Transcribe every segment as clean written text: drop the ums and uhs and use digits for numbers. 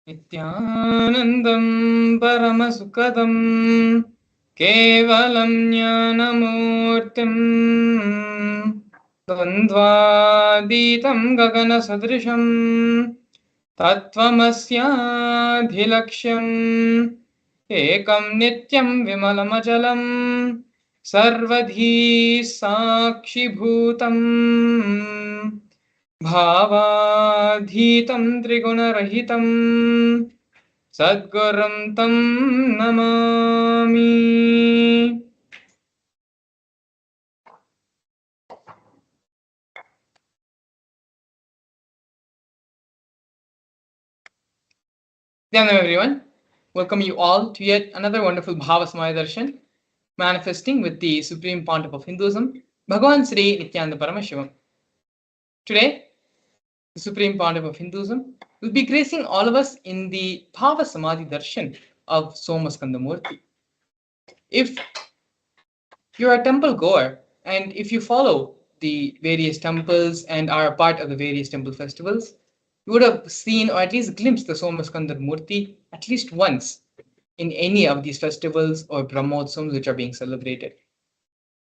Nithyanandam Paramasukadam Kevalam Jnanamurtim Dvandvaditam Gagana Sadrisham Tatvamasyaadhilaksham Ekam Nityam Vimalamachalam Sarvadhi Sakshi Bhutam भावाधीतं त्रिगुणरहितं सद्गुरुं तं Namami. Namaskar everyone. Welcome you all to yet another wonderful Bhava Darshan, manifesting with the Supreme Pontiff of Hinduism, Bhagavan Sri Nithyananda Paramashivam. Today, the Supreme Pontiff of Hinduism will be gracing all of us in the Bhava Samadhi Darshan of Somaskandhar Murthy. If you're a temple goer and if you follow the various temples and are a part of the various temple festivals, you would have seen or at least glimpsed the Somaskandhar Murti at least once in any of these festivals or Brahmotsams which are being celebrated.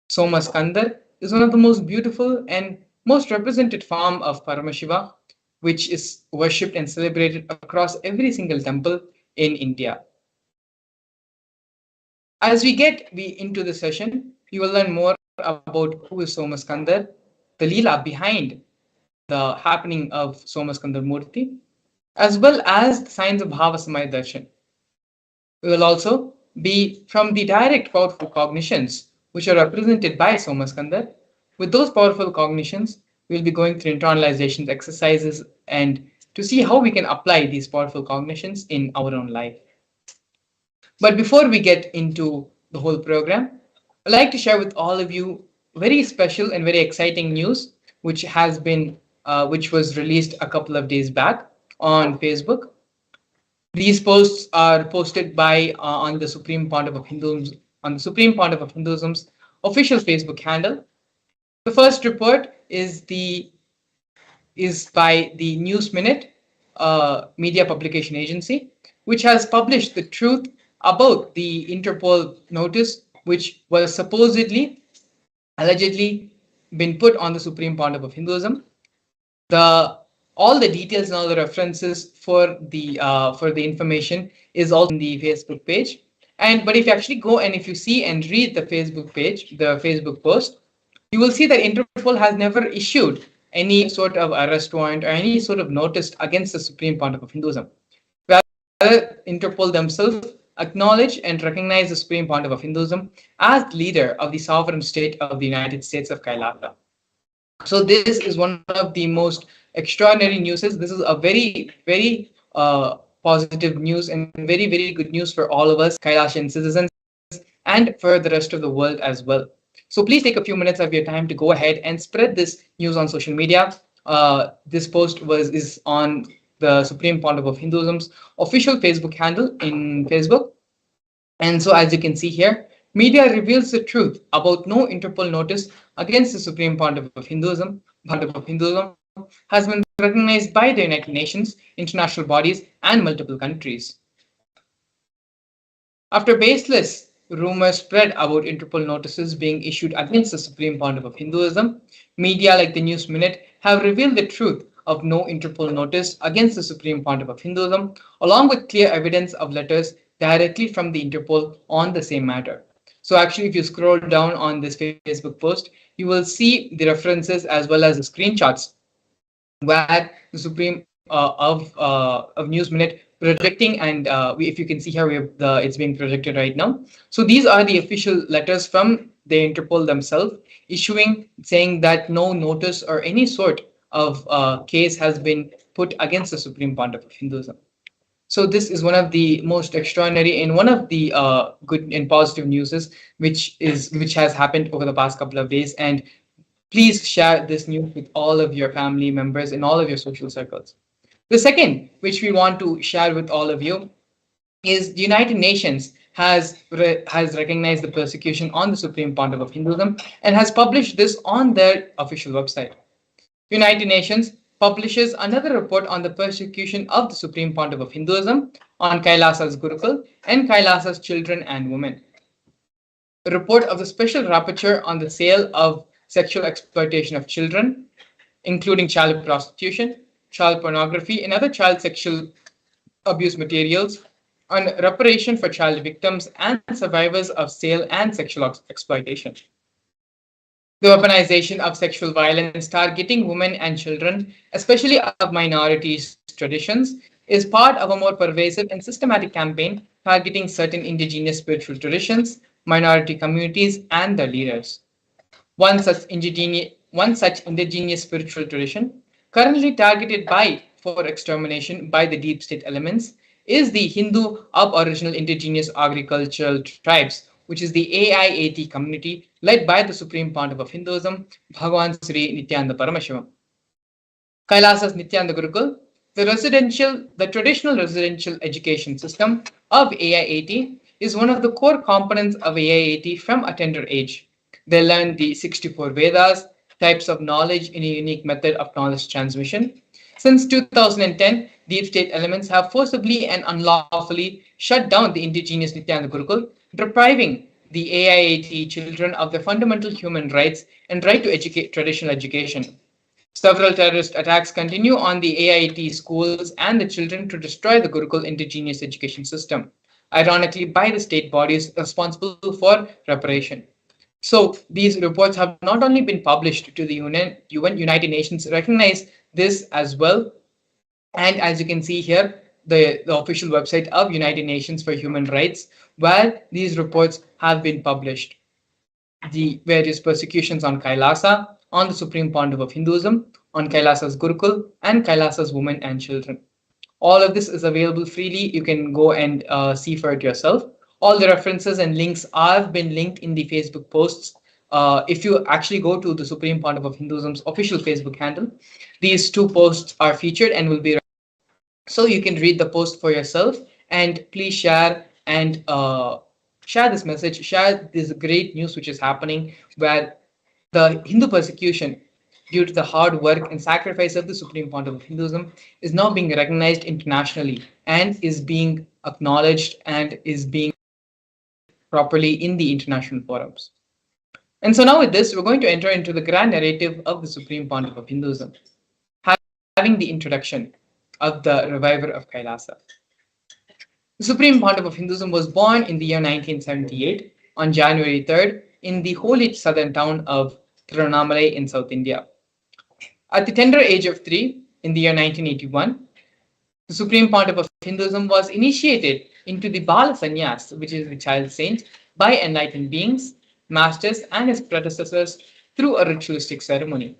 Somaskandhar is one of the most beautiful and most represented form of Paramashiva, which is worshipped and celebrated across every single temple in India. As we get into the session, you will learn more about who is Somaskandhar, the Leela behind the happening of Somaskandhar Murti, as well as the signs of Bhava Samaya Darshan. We will also be from the direct powerful cognitions which are represented by Somaskandhar. With those powerful cognitions, we will be going through internalization exercises and to see how we can apply these powerful cognitions in our own life. But before we get into the whole program, I'd like to share with all of you very special and very exciting news, which which was released a couple of days back on Facebook. These posts are posted by on the Supreme Pontiff of Hinduism's official Facebook handle. The first report is by the News Minute media publication agency, which has published the truth about the Interpol notice, which was allegedly been put on the Supreme Pontiff of Hinduism. All the details and all the references for the information is also in the Facebook page. But if you actually go and if you see and read the Facebook page, the Facebook post, you will see that Interpol has never issued any sort of arrest warrant or any sort of notice against the Supreme Pontiff of Hinduism. Rather, Interpol themselves acknowledge and recognize the Supreme Pontiff of Hinduism as leader of the sovereign state of the United States of Kailasa. So this is one of the most extraordinary news. This is a very, very positive news and very, very good news for all of us Kailashan citizens and for the rest of the world as well. So please take a few minutes of your time to go ahead and spread this news on social media. This post is on the Supreme Pontiff of Hinduism's official Facebook handle in Facebook. And so as you can see here, media reveals the truth about no Interpol notice against the Supreme Pontiff of Hinduism. Pontiff of Hinduism has been recognized by the United Nations, international bodies, and multiple countries. After baseless rumors spread about Interpol notices being issued against the Supreme Pontiff of Hinduism, media like the News Minute have revealed the truth of no Interpol notice against the Supreme Pontiff of Hinduism, along with clear evidence of letters directly from the Interpol on the same matter. So actually, if you scroll down on this Facebook post, you will see the references as well as the screenshots where the Supreme of News Minute projecting, and if you can see here, it's being projected right now. So these are the official letters from the Interpol themselves saying that no notice or any sort of case has been put against the Supreme Pontiff of Hinduism. So this is one of the most extraordinary and one of the good and positive newses which has happened over the past couple of days. And please share this news with all of your family members in all of your social circles. The second, which we want to share with all of you, is the United Nations has recognized the persecution on the Supreme Pontiff of Hinduism and has published this on their official website. United Nations publishes another report on the persecution of the Supreme Pontiff of Hinduism on Kailasa's Gurukul and Kailasa's children and women. A report of the special rapporteur on the sale of sexual exploitation of children, including child prostitution, child pornography, and other child sexual abuse materials, on reparation for child victims and survivors of sale and sexual exploitation. The weaponization of sexual violence targeting women and children, especially of minorities' traditions, is part of a more pervasive and systematic campaign targeting certain indigenous spiritual traditions, minority communities, and their leaders. One such indigenous spiritual tradition, currently targeted for extermination by the deep state elements, is the Hindu Aboriginal Indigenous Agricultural Tribes, which is the AIAT community led by the Supreme Pontiff of Hinduism, Bhagavan Sri Nithyananda Paramashivam. Kailasa's Nithyananda Gurukul, the traditional residential education system of AIAT, is one of the core components of AIAT from a tender age. They learn the 64 Vedas, types of knowledge in a unique method of knowledge transmission. Since 2010, deep state elements have forcibly and unlawfully shut down the indigenous Nithyananda Gurukul, depriving the AIAT children of their fundamental human rights and right to traditional education. Several terrorist attacks continue on the AIT schools and the children to destroy the Gurukul indigenous education system, ironically by the state bodies responsible for reparation. So these reports have not only been published to the UN United Nations recognize this as well, and as you can see here, the official website of United Nations for Human Rights, where these reports have been published. The various persecutions on Kailasa, on the Supreme Pontiff of Hinduism, on Kailasa's Gurukul, and Kailasa's women and children. All of this is available freely. You can go and see for it yourself. All the references and links have been linked in the Facebook posts. If you actually go to the Supreme Pontiff of Hinduism's official Facebook handle, these two posts are featured and will be. So you can read the post for yourself, and please share and share this message, share this great news which is happening, where the Hindu persecution due to the hard work and sacrifice of the Supreme Pontiff of Hinduism is now being recognized internationally and is being acknowledged and is being properly in the international forums. And so now with this, we're going to enter into the grand narrative of the Supreme Pontiff of Hinduism, having the introduction of the reviver of Kailasa. The Supreme Pontiff of Hinduism was born in the year 1978 on January 3rd in the holy southern town of Tiruvannamalai in South India. At the tender age of 3, in the year 1981, the Supreme Pontiff of Hinduism was initiated into the Bala Sannyas, which is the child saint, by enlightened beings, masters, and his predecessors through a ritualistic ceremony.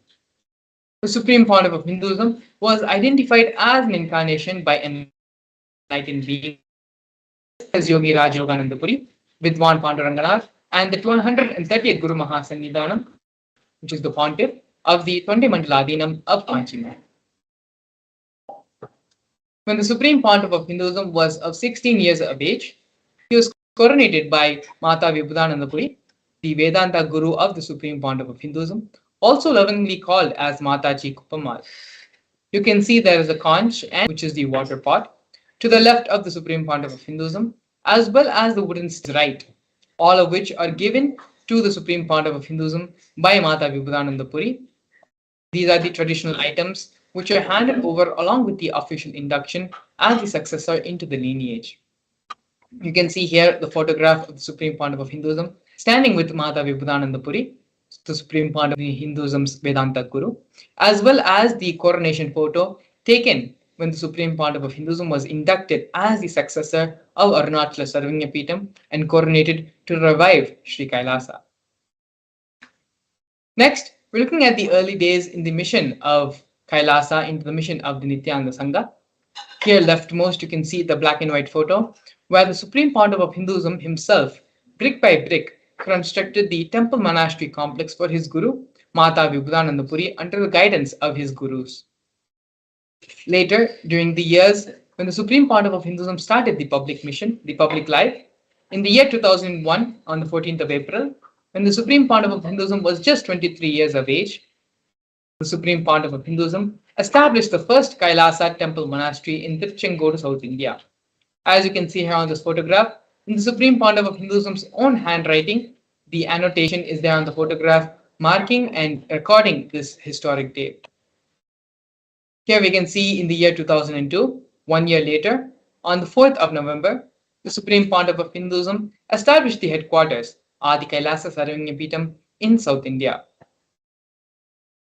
The Supreme Pontiff of Hinduism was identified as an incarnation by enlightened beings as Yogi Raj Yogananda Puri, Vidwan Panduranganath, and the 230th Guru Mahasannidhanam, which is the pontiff of the Tonde Mandaladinam of Kanchima. When the Supreme Pontiff of Hinduism was of 16 years of age, he was coronated by Mata Vibhudananda Puri, the Vedanta Guru of the Supreme Pontiff of Hinduism, also lovingly called as Mataji Kuppamal. You can see there is a conch, which is the water pot, to the left of the Supreme Pontiff of Hinduism, as well as the wooden right, all of which are given to the Supreme Pontiff of Hinduism by Mata Vibhudananda Puri. These are the traditional items which are handed over along with the official induction as the successor into the lineage. You can see here the photograph of the Supreme Pontiff of Hinduism standing with Mata Vibhudananda Puri, the Supreme Pontiff of Hinduism's Vedanta Guru, as well as the coronation photo taken when the Supreme Pontiff of Hinduism was inducted as the successor of Arunachala Sarvagnapeetham and coronated to revive Sri Kailasa. Next, we're looking at the early days in the mission of Kailasa into the mission of the Nithyananda Sangha. Here leftmost, you can see the black and white photo where the Supreme Pontiff of Hinduism himself, brick by brick, constructed the temple monastery complex for his guru, Mata Vibhudananda Puri, under the guidance of his gurus. Later, during the years when the Supreme Pontiff of Hinduism started the public mission, the public life, in the year 2001, on the 14th of April, when the Supreme Pontiff of Hinduism was just 23 years of age, the Supreme Pontiff of Hinduism established the first Kailasa temple monastery in Tiruchengodu, South India. As you can see here on this photograph, in the Supreme Pontiff of Hinduism's own handwriting, the annotation is there on the photograph, marking and recording this historic date. Here we can see in the year 2002, 1 year later, on the 4th of November, the Supreme Pontiff of Hinduism established the headquarters, Adi Kailasa Sarvanyapeetham, in South India.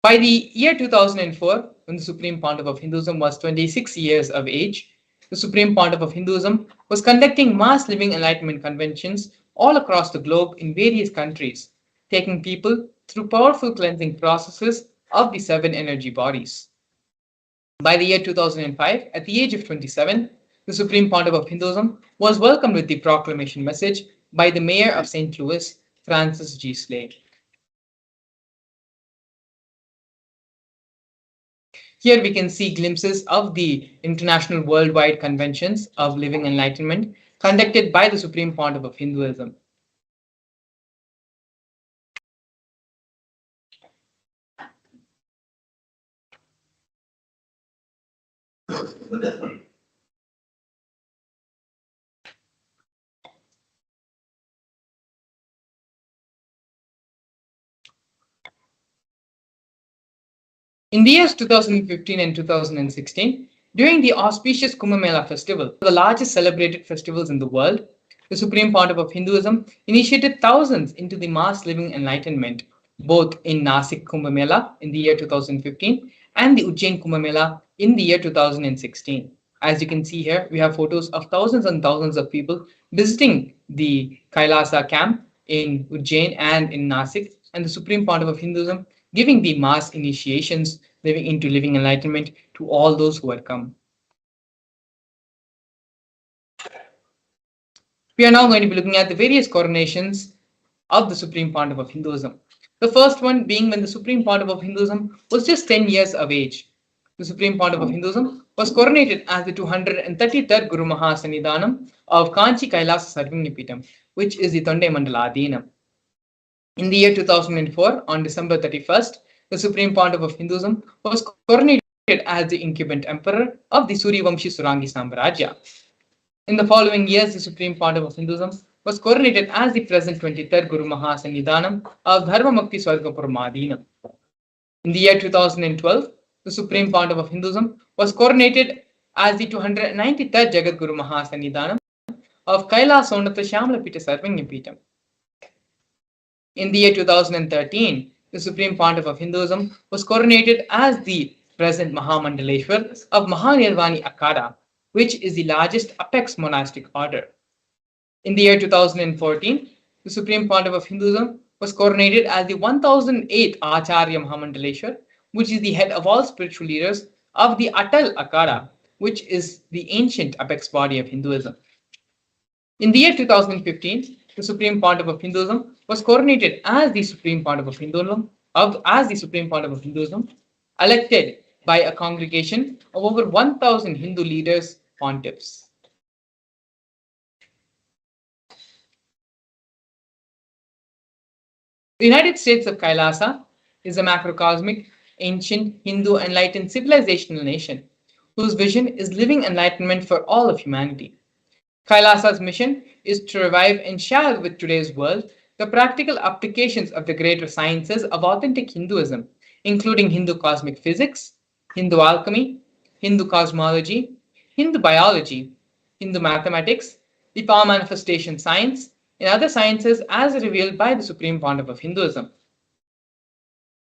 By the year 2004, when the Supreme Pontiff of Hinduism was 26 years of age, the Supreme Pontiff of Hinduism was conducting mass living enlightenment conventions all across the globe in various countries, taking people through powerful cleansing processes of the seven energy bodies. By the year 2005, at the age of 27, the Supreme Pontiff of Hinduism was welcomed with the proclamation message by the Mayor of St. Louis, Francis G. Slade. Here we can see glimpses of the international worldwide conventions of living enlightenment conducted by the Supreme Pontiff of Hinduism. In the years 2015 and 2016, during the auspicious Kumbh Mela festival, the largest celebrated festivals in the world, the Supreme Pontiff of Hinduism initiated thousands into the mass living enlightenment, both in Nasik Kumbh Mela in the year 2015 and the Ujjain Kumbh Mela in the year 2016. As you can see here, we have photos of thousands and thousands of people visiting the Kailasa camp in Ujjain and in Nasik, and the Supreme Pontiff of Hinduism giving the mass initiations living into living enlightenment to all those who had come. We are now going to be looking at the various coronations of the Supreme Pontiff of Hinduism. The first one being when the Supreme Pontiff of Hinduism was just 10 years of age. The Supreme Pontiff of Hinduism was coronated as the 233rd Guru Mahasannidhanam of Kanchi Kailasa Sarvanyapeetham, which is the Tonde Mandala Adhinam. In the year 2004, on December 31st, the Supreme Pontiff of Hinduism was coronated as the incumbent emperor of the Suryavamshi Surangi Samrajya. In the following years, the Supreme Pontiff of Hinduism was coronated as the present 23rd Guru Mahasannidhanam of Dharmamukti Swargapuram. In the year 2012, the Supreme Pontiff of Hinduism was coronated as the 293rd Jagat Guru Mahasannidhanam of Kailasonatha Shyamlapita Sarvanyapeetham. In the year 2013, the Supreme Pontiff of Hinduism was coronated as the present Mahamandaleshwar of Mahanirvani Akhada, which is the largest apex monastic order. In the year 2014, the Supreme Pontiff of Hinduism was coronated as the 1008th Acharya Mahamandaleshwar, which is the head of all spiritual leaders of the Atal Akhada, which is the ancient apex body of Hinduism. In the year 2015, the Supreme Pontiff of Hinduism was coronated as the Supreme Pontiff of Hinduism, elected by a congregation of over 1,000 Hindu leaders, pontiffs. The United States of Kailasa is a macrocosmic, ancient, Hindu enlightened civilizational nation whose vision is living enlightenment for all of humanity. Kailasa's mission is to revive and share with today's world the practical applications of the greater sciences of authentic Hinduism, including Hindu cosmic physics, Hindu alchemy, Hindu cosmology, Hindu biology, Hindu mathematics, the power manifestation science, and other sciences as revealed by the Supreme Pontiff of Hinduism.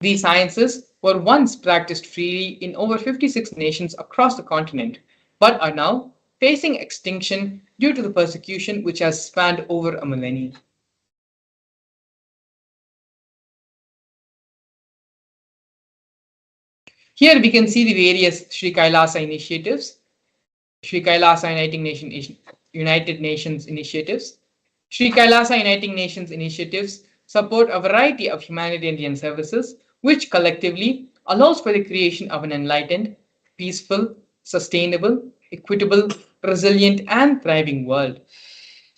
These sciences were once practiced freely in over 56 nations across the continent, but are now facing extinction due to the persecution which has spanned over a millennium. Here we can see the various Sri Kailasa initiatives, Sri Kailasa United Nations initiatives. Sri Kailasa Uniting Nations initiatives support a variety of humanitarian services which collectively allows for the creation of an enlightened, peaceful, sustainable, equitable, resilient, and thriving world.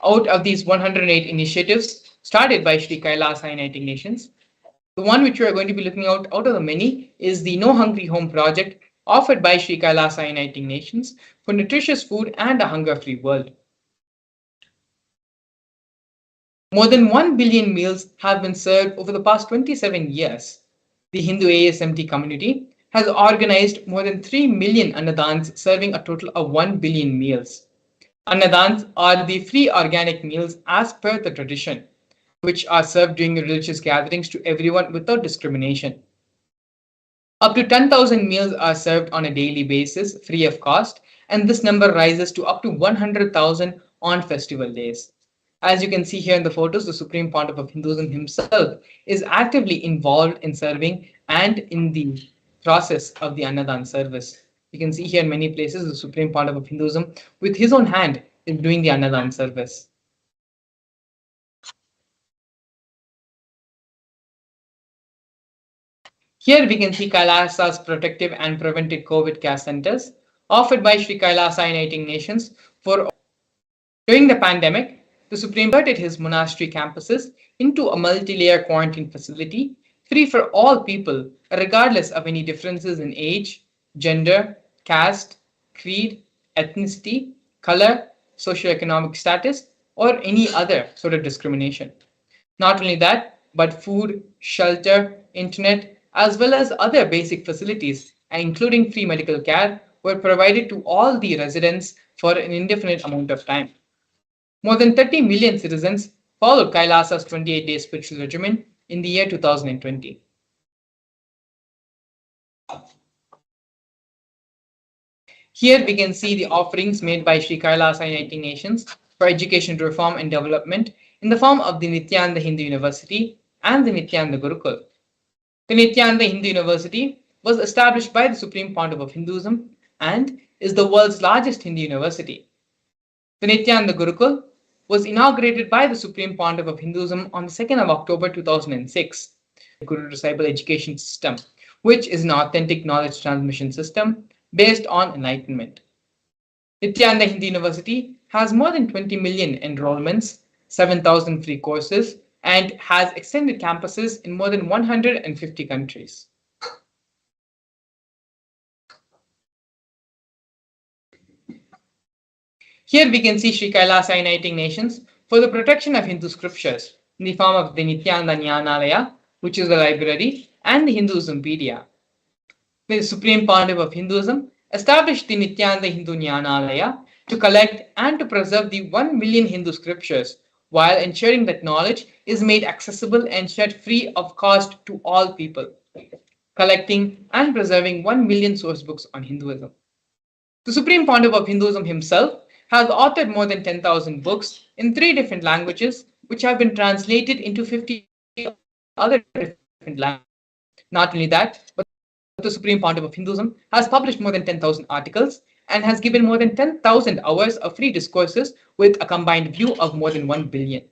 Out of these 108 initiatives started by Sri Kailasa Uniting Nations, the one which we are going to be looking out of the many is the No Hungry Home project offered by Sri Kailasa Uniting Nations for nutritious food and a hunger-free world. More than 1 billion meals have been served over the past 27 years. The Hindu ASMT community has organized more than 3 million annadans serving a total of 1 billion meals. Annadans are the free organic meals as per the tradition, which are served during religious gatherings to everyone without discrimination. Up to 10,000 meals are served on a daily basis, free of cost, and this number rises to up to 100,000 on festival days. As you can see here in the photos, the Supreme Pontiff of Hinduism himself is actively involved in serving and in the process of the Annadan service. You can see here in many places the Supreme Pontiff of Hinduism with his own hand is doing the Annadan service. Here we can see Kailasa's protective and preventive COVID care centers offered by Sri Kailasa Uniting Nations for during the pandemic, the Supreme converted his monastery campuses into a multi-layer quarantine facility free for all people, regardless of any differences in age, gender, caste, creed, ethnicity, color, socioeconomic status, or any other sort of discrimination. Not only that, but food, shelter, internet, as well as other basic facilities, including free medical care, were provided to all the residents for an indefinite amount of time. More than 30 million citizens followed Kailasa's 28-day spiritual regimen in the year 2020. Here we can see the offerings made by Sri Kailasa Uniting Nations for education reform and development in the form of the Nithyananda Hindu University and the Nithyananda Gurukul. The Nithyananda Hindu University was established by the Supreme Pontiff of Hinduism and is the world's largest Hindu university. The Nithyananda Gurukul was inaugurated by the Supreme Pontiff of Hinduism on the 2nd of October 2006. The Guru Disciple Education System, which is an authentic knowledge transmission system based on enlightenment. Nithyananda Hindu University has more than 20 million enrollments, 7,000 free courses, and has extended campuses in more than 150 countries. Here we can see Sri Kailasa Uniting Nations for the protection of Hindu scriptures in the form of the Nithyananda Jnanalaya, which is the library, and the Hinduismpedia. The Supreme Pontiff of Hinduism established the Nithyananda Hindu Jnanalaya to collect and to preserve the 1 million Hindu scriptures while ensuring that knowledge is made accessible and shared free of cost to all people, collecting and preserving 1 million source books on Hinduism. The Supreme Pontiff of Hinduism himself has authored more than 10,000 books in 3 different languages, which have been translated into 50 other different languages. Not only that, but the Supreme Pontiff of Hinduism has published more than 10,000 articles and has given more than 10,000 hours of free discourses with a combined view of more than 1 billion.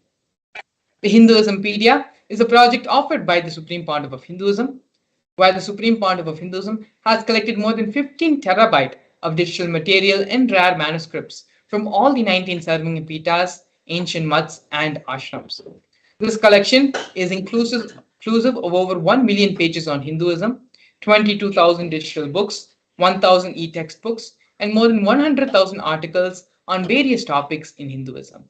The Hinduismpedia is a project offered by the Supreme Pontiff of Hinduism, where the Supreme Pontiff of Hinduism has collected more than 15 terabyte of digital material and rare manuscripts from all the 19 Sarvangapitas, ancient muds, and ashrams. This collection is inclusive of over 1 million pages on Hinduism, 22,000 digital books, 1,000 e-textbooks, and more than 100,000 articles on various topics in Hinduism.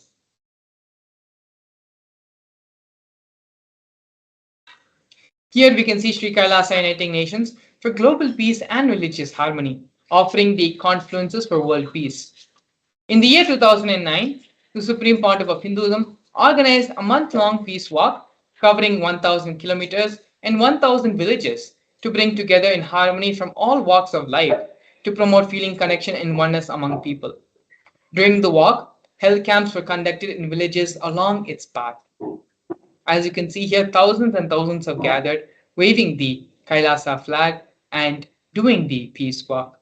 Here we can see Sri Kailasa Uniting Nations for global peace and religious harmony, offering the confluences for world peace. In the year 2009, the Supreme Pontiff of Hinduism organized a month-long peace walk covering 1,000 kilometers and 1,000 villages to bring together in harmony from all walks of life to promote feeling connection and oneness among people. During the walk, health camps were conducted in villages along its path. As you can see here, thousands and thousands have gathered, waving the Kailasa flag and doing the peace walk.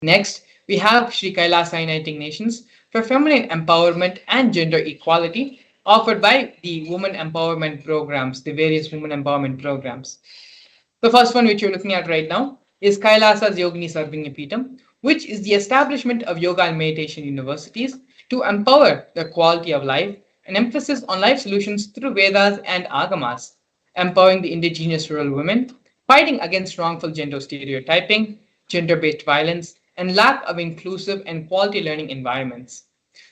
Next, we have Sri Kailasa Uniting Nations for feminine empowerment and gender equality, offered by the women empowerment programs, the various women empowerment programs. The first one, which you're looking at right now, is Kailasa's Yogini Sarvangapitam, which is the establishment of yoga and meditation universities to empower the quality of life, an emphasis on life solutions through Vedas and Agamas, empowering the indigenous rural women, fighting against wrongful gender stereotyping, gender-based violence, and lack of inclusive and quality learning environments.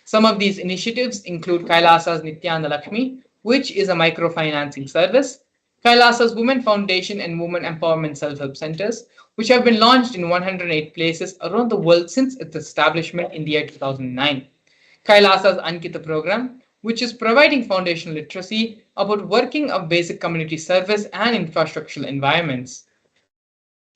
Some of these initiatives include Kailasa's Nithyananda Lakshmi, which is a microfinancing service, Kailasa's Women Foundation and Women Empowerment Self-Help Centers, which have been launched in 108 places around the world since its establishment in the year 2009. Kailasa's Ankita program, which is providing foundational literacy about working of basic community service and infrastructural environments.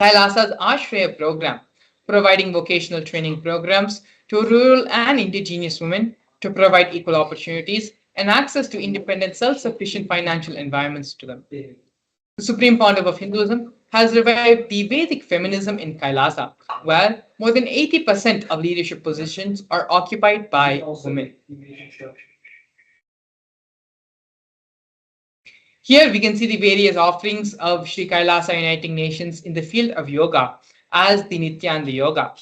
Kailasa's Ashraya program, providing vocational training programs to rural and indigenous women to provide equal opportunities and access to independent, self-sufficient financial environments to them. The Supreme Pontiff of Hinduism has revived the Vedic feminism in Kailasa, where more than 80% of leadership positions are occupied by women. Here we can see the various offerings of Sri Kailasa Uniting Nations in the field of yoga as the Nithyananda Yoga.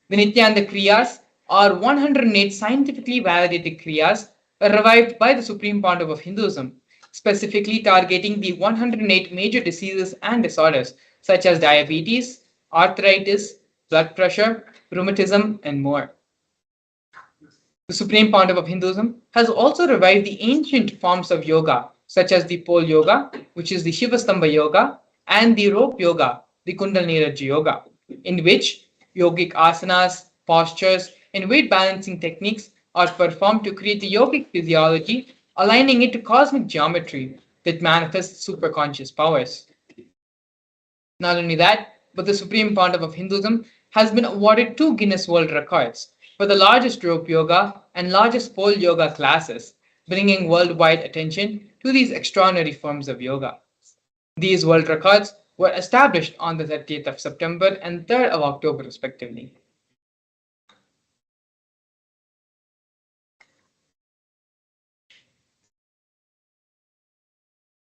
The Nithyananda Kriyas are 108 scientifically validated Kriyas revived by the Supreme Pontiff of Hinduism, specifically targeting the 108 major diseases and disorders such as diabetes, arthritis, blood pressure, rheumatism, and more. The Supreme Pontiff of Hinduism has also revived the ancient forms of yoga, such as the pole yoga, which is the Shivastambha yoga, and the rope yoga, the Kundalini Raja yoga, in which yogic asanas, postures, and weight balancing techniques are performed to create the yogic physiology, aligning it to cosmic geometry that manifests superconscious powers. Not only that, but the Supreme Pontiff of Hinduism has been awarded 2 Guinness World Records for the largest rope yoga and largest pole yoga classes, bringing worldwide attention to these extraordinary forms of yoga. These world records were established on the 30th of September and 3rd of October, respectively.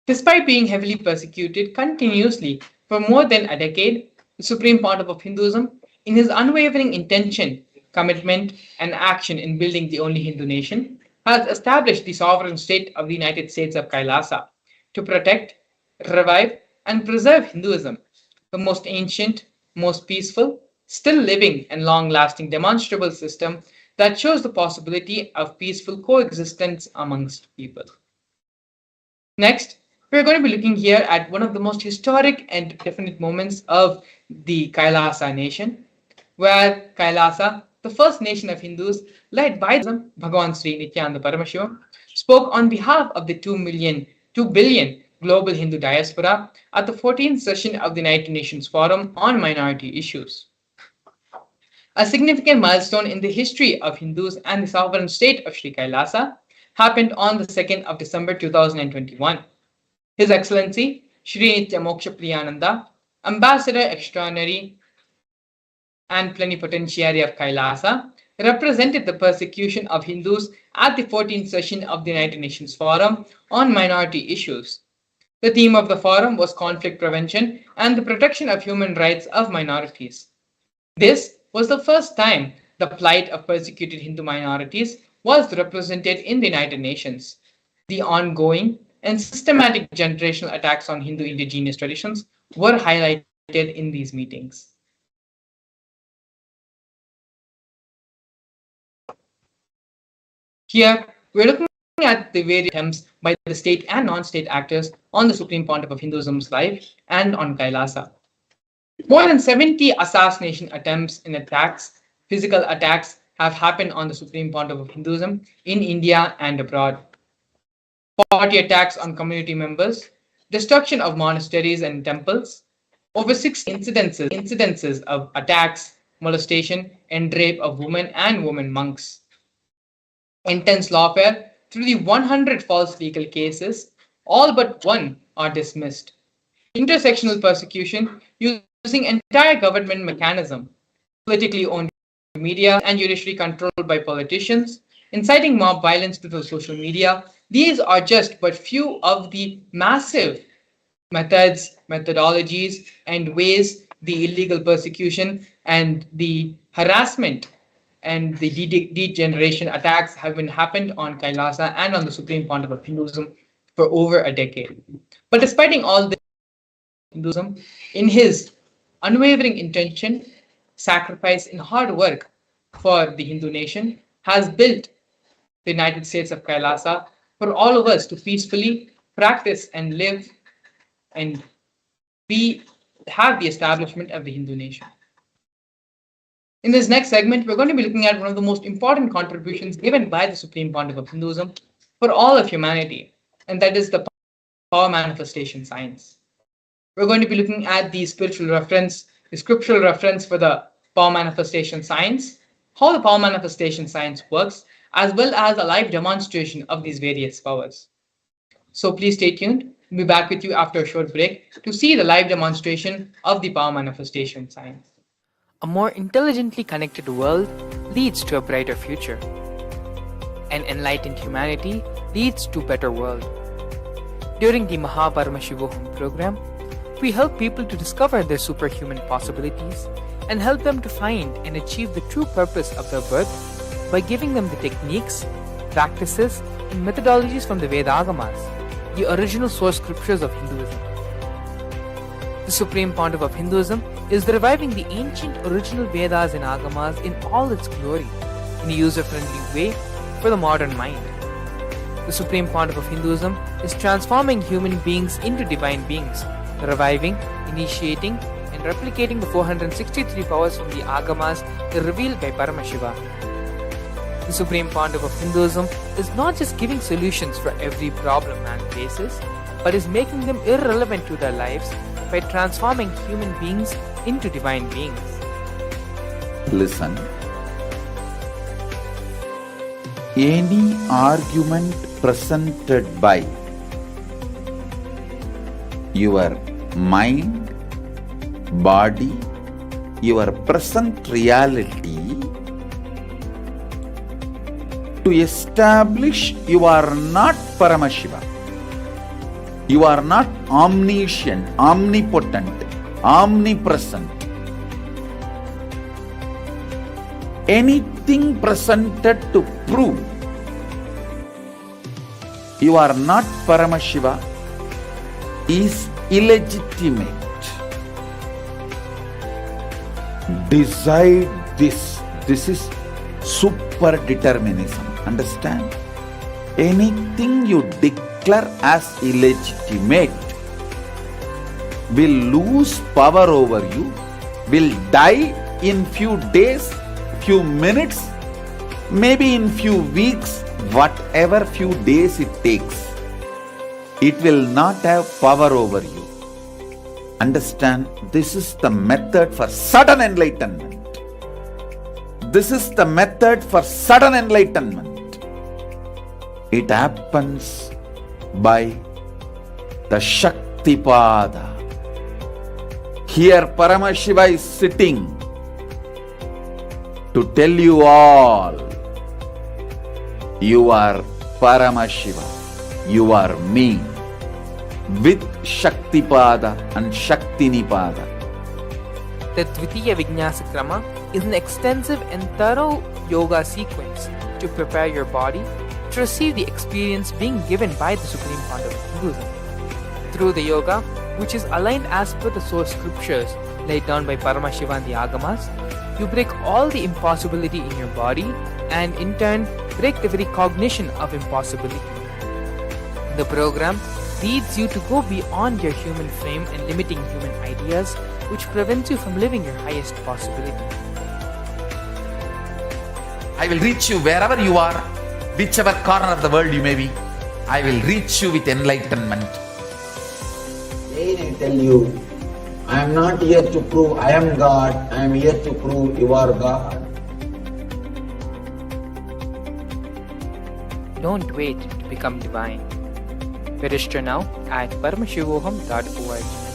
Despite being heavily persecuted continuously for more than a decade, the Supreme Pontiff of Hinduism, in his unwavering intention, commitment, and action in building the only Hindu nation, has established the sovereign state of the United States of Kailasa to protect, revive, and preserve Hinduism, the most ancient, most peaceful, still living, and long lasting demonstrable system that shows the possibility of peaceful coexistence amongst people. Next, we're going to be looking here at one of the most historic and definite moments of the Kailasa nation, where Kailasa, the first nation of Hindus led by Bhagavan Sri Nithyananda Paramashivam, spoke on behalf of the 2 billion global Hindu diaspora at the 14th session of the United Nations Forum on Minority Issues. A significant milestone in the history of Hindus and the sovereign state of Sri Kailasa happened on the 2nd of December 2021. His Excellency Shri Nitya Moksha Priyananda, Ambassador Extraordinary and Plenipotentiary of Kailasa, represented the persecution of Hindus at the 14th session of the United Nations Forum on Minority Issues. The theme of the forum was conflict prevention and the protection of human rights of minorities. This was the first time the plight of persecuted Hindu minorities was represented in the United Nations. The ongoing and systematic generational attacks on Hindu indigenous traditions were highlighted in these meetings. Here, we're looking at the various attempts by the state and non-state actors on the Supreme Pontiff of Hinduism's life and on Kailasa. More than 70 assassination attempts and attacks, physical attacks, have happened on the Supreme Pontiff of Hinduism in India and abroad. 40 attacks on community members, destruction of monasteries and temples, over 60 incidences of attacks, molestation, and rape of women and women monks. Intense lawfare through the 100 false legal cases, all but one are dismissed. Intersectional persecution using entire government mechanism, politically owned media and judiciary controlled by politicians, inciting mob violence through social media. These are just but few of the massive methods, methodologies, and ways the illegal persecution and the harassment and the degeneration attacks have been happened on Kailasa and on the Supreme Pontiff of Hinduism for over a decade. But despite all this, Hinduism, in his unwavering intention, sacrifice, and hard work for the Hindu nation has built the United States of Kailasa for all of us to peacefully practice and live and we have the establishment of the Hindu nation. In this next segment, we're going to be looking at one of the most important contributions given by the Supreme Pontiff of Hinduism for all of humanity, and that is the power manifestation science. We're going to be looking at the spiritual reference, the scriptural reference for the power manifestation science, how the power manifestation science works, as well as a live demonstration of these various powers. So please stay tuned. We'll be back with you after a short break to see the live demonstration of the power manifestation science. A more intelligently connected world leads to a brighter future. An enlightened humanity leads to a better world. During the Paramashivam program, we help people to discover their superhuman possibilities and help them to find and achieve the true purpose of their birth by giving them the techniques, practices, and methodologies from the Vedagamas, the original source scriptures of Hinduism. The Supreme Pontiff of Hinduism is reviving the ancient original Vedas and Agamas in all its glory, in a user-friendly way for the modern mind. The Supreme Pontiff of Hinduism is transforming human beings into divine beings, reviving, initiating, and replicating the 463 powers from the Agamas revealed by Paramashivam. The Supreme Pontiff of Hinduism is not just giving solutions for every problem man faces, but is making them irrelevant to their lives by transforming human beings into divine beings. Listen. Any argument presented by your mind, body, your present reality to establish you are not Paramashiva. You are not omniscient, omnipotent, omnipresent. Anything presented to prove you are not Paramashiva is illegitimate. Decide this. This is super determinism. Understand? Anything you declare as illegitimate will lose power over you, will die in few days, few minutes, maybe in few weeks, whatever few days it takes. It will not have power over you. Understand, this is the method for sudden enlightenment. This is the method for sudden enlightenment. It happens by the Shaktipada. Here Paramashiva is sitting to tell you all, you are Paramashiva, you are me, with Shaktipada and Shaktinipada. The Dvitiya Vijnasa Krama is an extensive and thorough yoga sequence to prepare your body to receive the experience being given by the Supreme Pontiff of Hinduism. Through the yoga, which is aligned as per the source scriptures laid down by Paramashiva and the Agamas, you break all the impossibility in your body and in turn break the very cognition of impossibility. The program leads you to go beyond your human frame and limiting human ideas, which prevents you from living your highest possibility. I will reach you wherever you are, whichever corner of the world you may be. I will reach you with enlightenment. Again I tell you, I am not here to prove I am God, I am here to prove you are God. Don't wait to become divine. Register now at paramashivoham.org.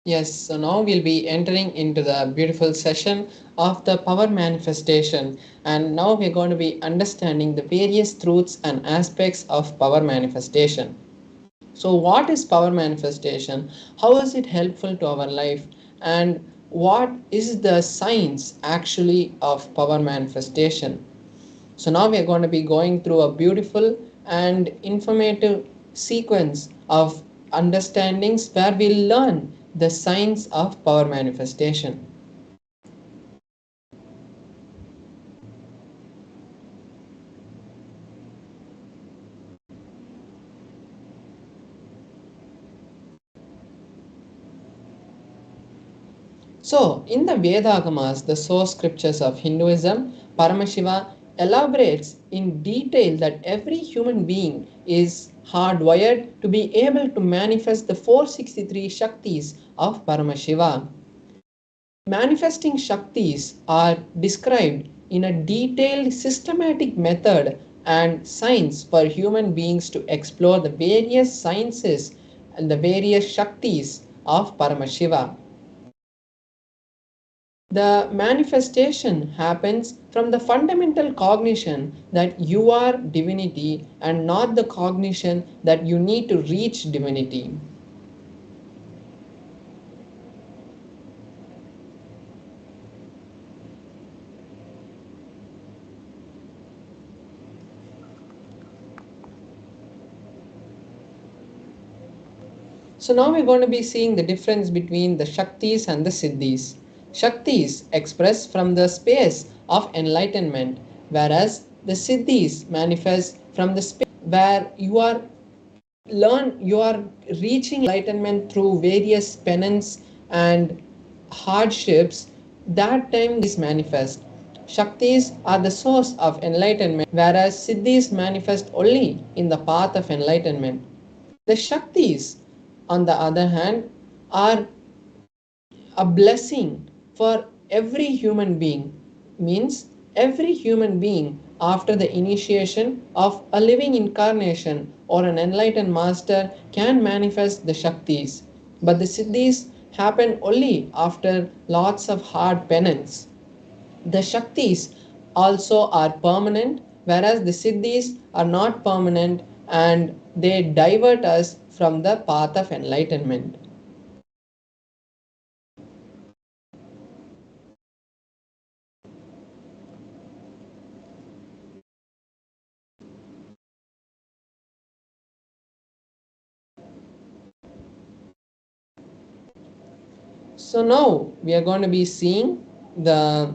Yes, so now we'll be entering into the beautiful session of the power manifestation, and now we're going to be understanding the various truths and aspects of power manifestation. So what is power manifestation? How is it helpful to our life? And what is the science actually of power manifestation? So now we are going to be going through a beautiful and informative sequence of understandings where we learn the science of power manifestation. So, in the Vedagamas, the source scriptures of Hinduism, Paramashiva elaborates in detail that every human being is hardwired to be able to manifest the 463 Shaktis of Paramashiva. Manifesting Shaktis are described in a detailed systematic method and science for human beings to explore the various sciences and the various Shaktis of Paramashiva. The manifestation happens from the fundamental cognition that you are divinity and not the cognition that you need to reach divinity. So now we're going to be seeing the difference between the Shaktis and the Siddhis. Shaktis express from the space of enlightenment, whereas the Siddhis manifest from the space where you are reaching enlightenment through various penance and hardships. That time these manifest. Shaktis are the source of enlightenment, whereas Siddhis manifest only in the path of enlightenment. The Shaktis, on the other hand, are a blessing for every human being. Means every human being after the initiation of a living incarnation or an enlightened master can manifest the Shaktis. But the Siddhis happen only after lots of hard penance. The Shaktis also are permanent, whereas the Siddhis are not permanent and they divert us from the path of enlightenment. So now we are going to be seeing the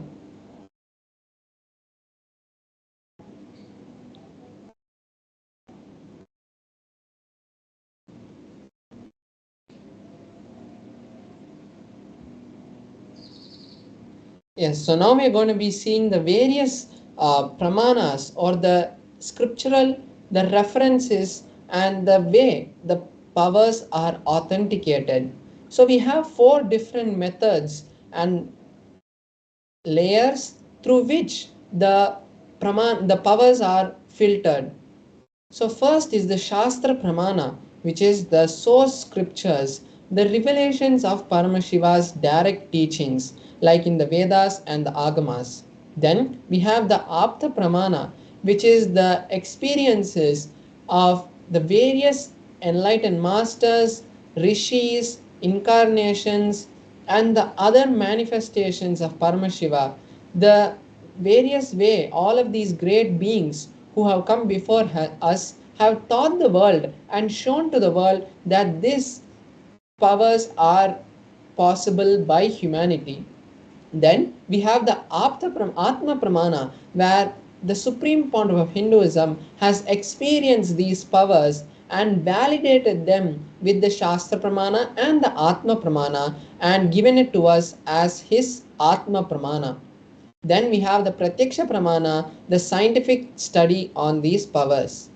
Yes, so now we are going to be seeing the various pramanas or the scriptural, the references and the way the powers are authenticated. So we have four different methods and layers through which the powers are filtered. So first is the Shastra Pramana, which is the source scriptures, the revelations of Paramashiva's direct teachings, like in the Vedas and the Agamas. Then we have the Apta Pramana, which is the experiences of the various enlightened masters, rishis, incarnations, and the other manifestations of Paramashiva. The various way all of these great beings who have come before us have taught the world and shown to the world that these powers are possible by humanity. Then we have the Atma Pramana, where the Supreme Pontiff of Hinduism has experienced these powers and validated them with the Shastra Pramana and the Atma Pramana and given it to us as his Atma Pramana. Then we have the Pratyaksha Pramana, the scientific study on these powers.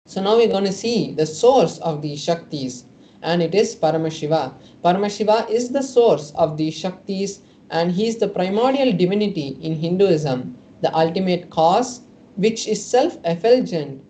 So now we're going to see the source of these Shaktis, and it is Paramashiva. Paramashiva is the source of these Shaktis and he is the primordial divinity in Hinduism, the ultimate cause which is self-effulgent,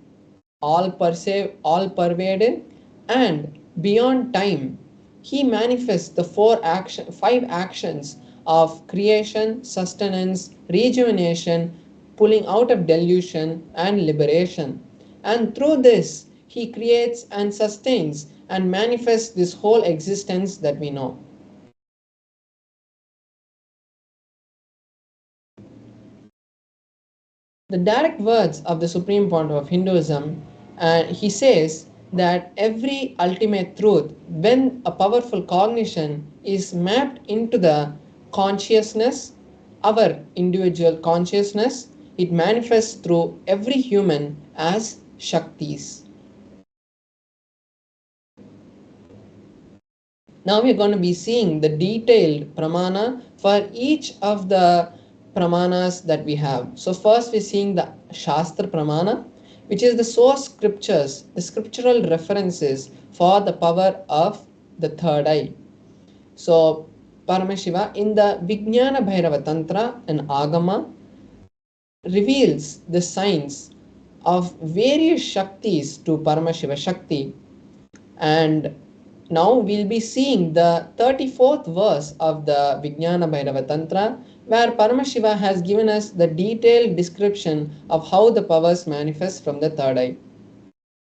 all pervading and beyond time. He manifests the five actions of creation, sustenance, rejuvenation, pulling out of delusion and liberation. and through this he creates and sustains and manifests this whole existence that we know. The direct words of the Supreme Pontiff of Hinduism, he says that every ultimate truth, when a powerful cognition is mapped into the consciousness, our individual consciousness, it manifests through every human as Shaktis. Now we are going to be seeing the detailed pramana for each of the pramanas that we have. So first we're seeing the Shastra pramana, which is the source scriptures, the scriptural references for the power of the third eye. So Paramashiva in the Vijnana Bhairava Tantra and Agama reveals the signs of various Shaktis to Paramashiva Shakti, and now we'll be seeing the 34th verse of the Vijnana Bhairava Tantra, where Paramashiva has given us the detailed description of how the powers manifest from the third eye.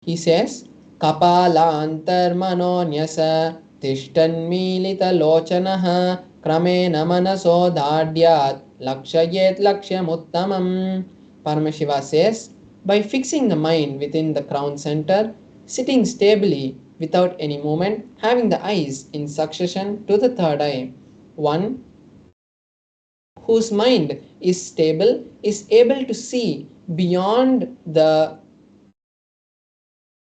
He says, Kapalantar manonyasa tishtanmilita lochanaha kramena manaso dhadyat lakshayet lakshyamuttamam. Paramashiva says, by fixing the mind within the crown center, sitting stably without any movement, having the eyes in succession to the third eye, one whose mind is stable is able to see beyond the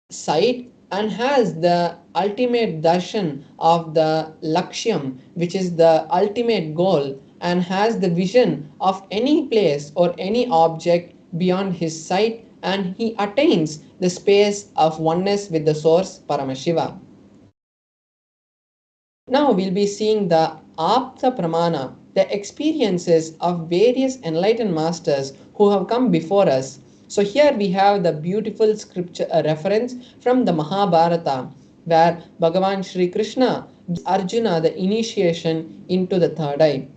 sight and has the ultimate darshan of the lakshyam, which is the ultimate goal, and has the vision of any place or any object beyond his sight, and he attains the space of oneness with the source Paramashiva. Now we'll be seeing the Apta Pramana, the experiences of various enlightened masters who have come before us. So here we have the beautiful scripture reference from the Mahabharata, where Bhagavan Shri Krishna gives Arjuna the initiation into the third eye.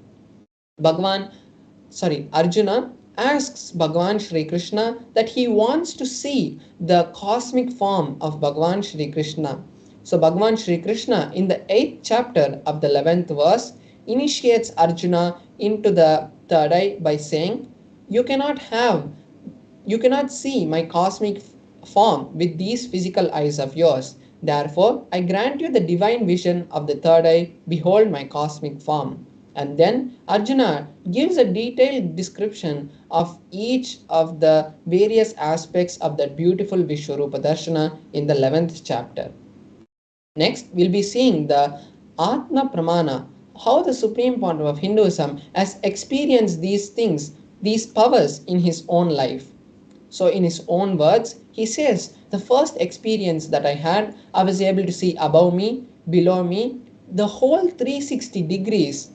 Arjuna asks Bhagavan Shri Krishna that he wants to see the cosmic form of Bhagavan Shri Krishna. So Bhagavan Shri Krishna in the 8th chapter of the 11th verse initiates Arjuna into the third eye by saying, you cannot see my cosmic form with these physical eyes of yours. Therefore, I grant you the divine vision of the third eye. Behold my cosmic form. And then Arjuna gives a detailed description of each of the various aspects of that beautiful Vishwarupa Darshana in the 11th chapter. Next, we'll be seeing the Atma Pramana, how the Supreme Pontiff of Hinduism has experienced these things, these powers in his own life. So in his own words, he says, the first experience that I had, I was able to see above me, below me, the whole 360 degrees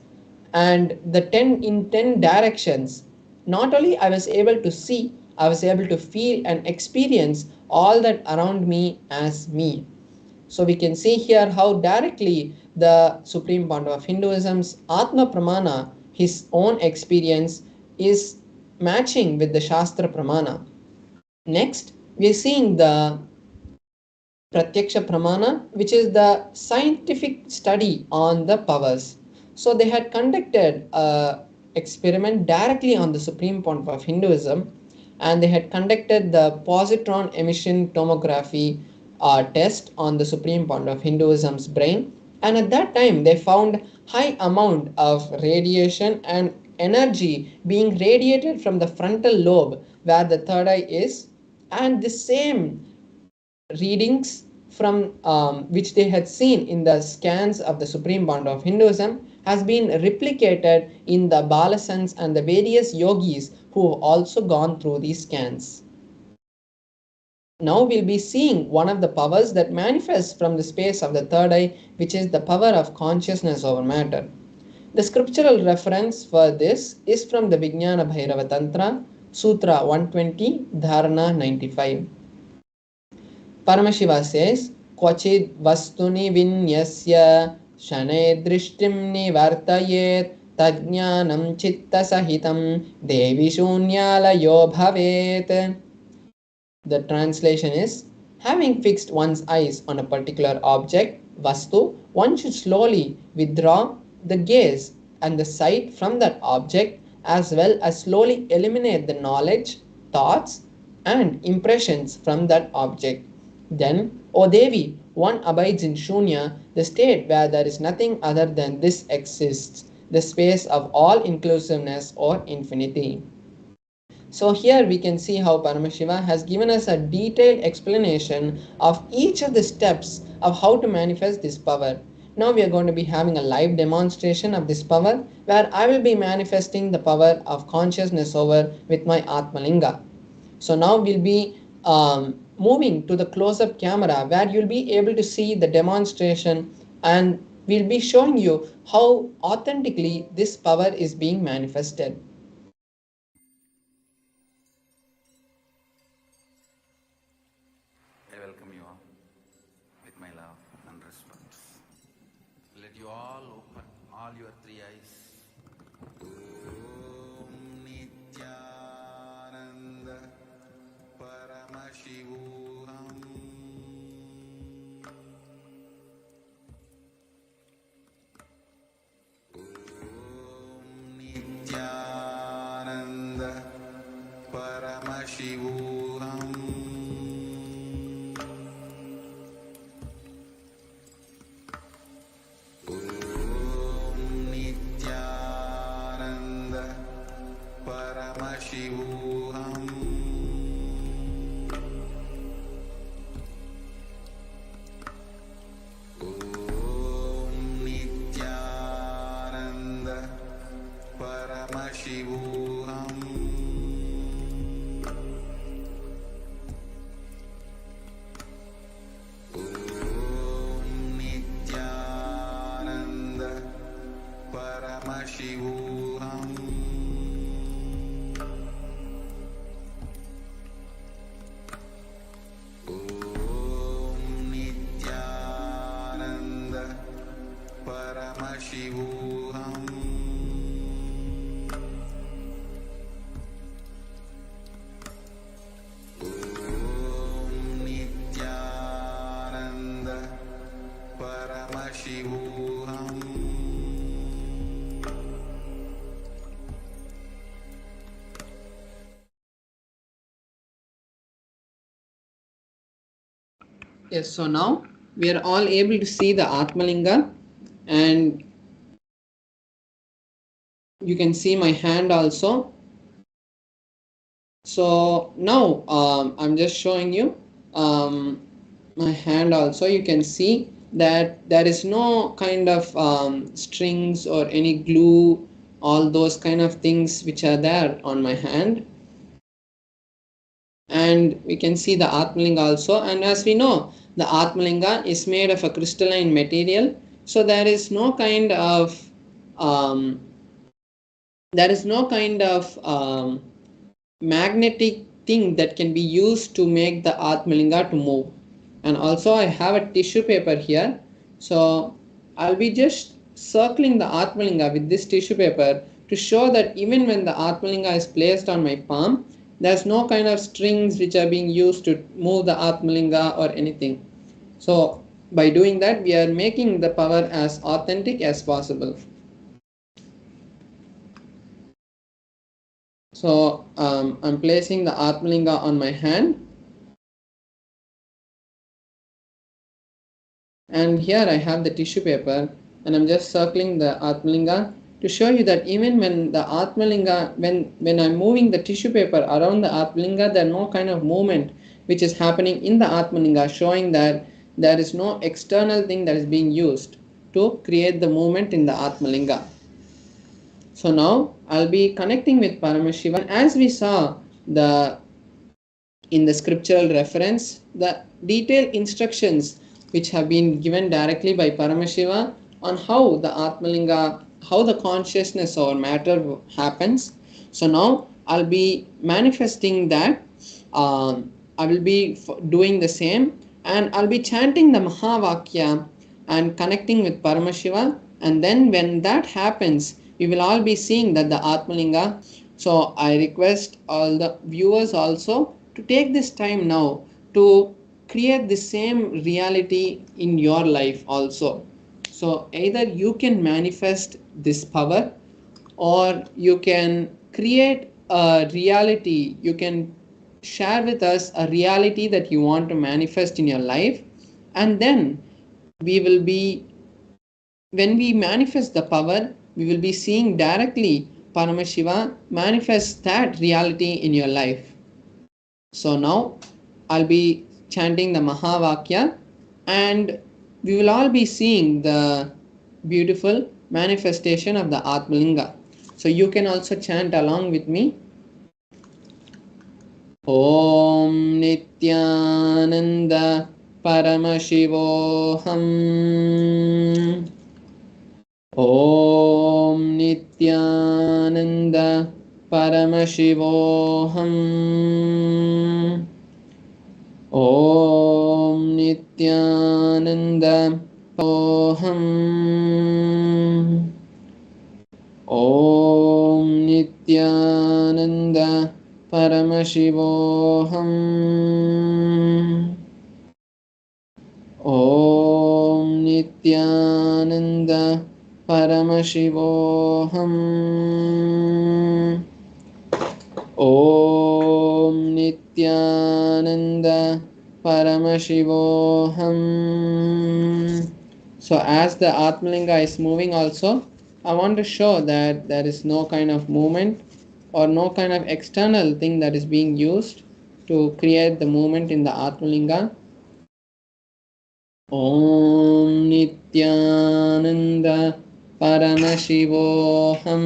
and the 10 directions. Not only I was able to see, I was able to feel and experience all that around me as me. So we can see here how directly the Supreme Pontiff of Hinduism's Atma Pramana, his own experience, is matching with the Shastra Pramana. Next, we are seeing the Pratyaksha Pramana, which is the scientific study on the powers. So they had conducted an experiment directly on the Supreme Pontiff of Hinduism, and they had conducted the positron emission tomography test on the Supreme Pontiff of Hinduism's brain, and at that time they found high amount of radiation and energy being radiated from the frontal lobe where the third eye is, and the same readings from which they had seen in the scans of the Supreme Pontiff of Hinduism has been replicated in the Balasans and the various yogis who have also gone through these scans. Now we'll be seeing one of the powers that manifests from the space of the third eye, which is the power of consciousness over matter. The scriptural reference for this is from the Vijnana Bhairava Tantra, Sutra 120, Dharana 95. Paramashiva says, Kvachid vastuni vinyasya shane drishtim nivartayet tajnanam chitta sahitam devi shunyalayo bhavet. The translation is, having fixed one's eyes on a particular object, Vastu, one should slowly withdraw the gaze and the sight from that object, as well as slowly eliminate the knowledge, thoughts, and impressions from that object. Then, O Devi, one abides in Shunya, the state where there is nothing other than this exists, the space of all inclusiveness or infinity. So here we can see how Paramashiva has given us a detailed explanation of each of the steps of how to manifest this power. Now we are going to be having a live demonstration of this power, where I will be manifesting the power of consciousness over with my Atmalinga. So now we'll be moving to the close-up camera, where you'll be able to see the demonstration, and we'll be showing you how authentically this power is being manifested. I welcome you all with my love and respect. Let you all open all your three eyes. Om Nithyananda Paramashivam. Om Nithyananda Paramashivam. Om Nithyananda Paramashivam. Om Nithyananda Paramashivam. Om Nithyananda Paramashivam. Om Nithyananda Paramashivam. Om Nithyananda Paramashivam. Yes, so now we are all able to see the Atmalinga, and you can see my hand also. So now I'm just showing you my hand also. You can see that there is no kind of strings or any glue, all those kind of things which are there on my hand. And we can see the Atmalinga also, and as we know, the Atmalinga is made of a crystalline material, so there is no kind of magnetic thing that can be used to make the Atmalinga to move. And also I have a tissue paper here, so I'll be just circling the Atmalinga with this tissue paper to show that even when the Atmalinga is placed on my palm, there's no kind of strings which are being used to move the Atmalinga or anything. So by doing that, we are making the power as authentic as possible. So I'm placing the Atmalinga on my hand, and here I have the tissue paper, and I'm just circling the Atmalinga to show you that even when the Atmalinga, when I'm moving the tissue paper around the Atmalinga, there are no kind of movement which is happening in the Atmalinga, showing that there is no external thing that is being used to create the movement in the Atmalinga. So now I'll be connecting with Paramashivam. As we saw in the scriptural reference, the detailed instructions which have been given directly by Paramashiva on how the Atmalinga, how the consciousness or matter happens. So now I'll be manifesting that. I will be doing the same, and I'll be chanting the Mahavakya and connecting with Paramashiva, and then when that happens, we will all be seeing that the Atmalinga. So I request all the viewers also to take this time now to create the same reality in your life also. So either you can manifest this power, or you can create a reality, you can share with us a reality that you want to manifest in your life, and then we will be, when we manifest the power, we will be seeing directly Paramashiva manifest that reality in your life. So now I'll be chanting the Mahavakya, and we will all be seeing the beautiful manifestation of the Atmalinga. So you can also chant along with me. Om Nithyananda Paramashivoham. Om Nithyananda Paramashivoham. Om Nithyananda Oham. Om Nithyananda Paramashivoham. Om Nithyananda Paramashivoham. Om Nithyananda Paramashivoham. So as the Atmalinga is moving also, I want to show that there is no kind of movement or no kind of external thing that is being used to create the movement in the Atmalinga. Om Nithyananda Paramashivoham.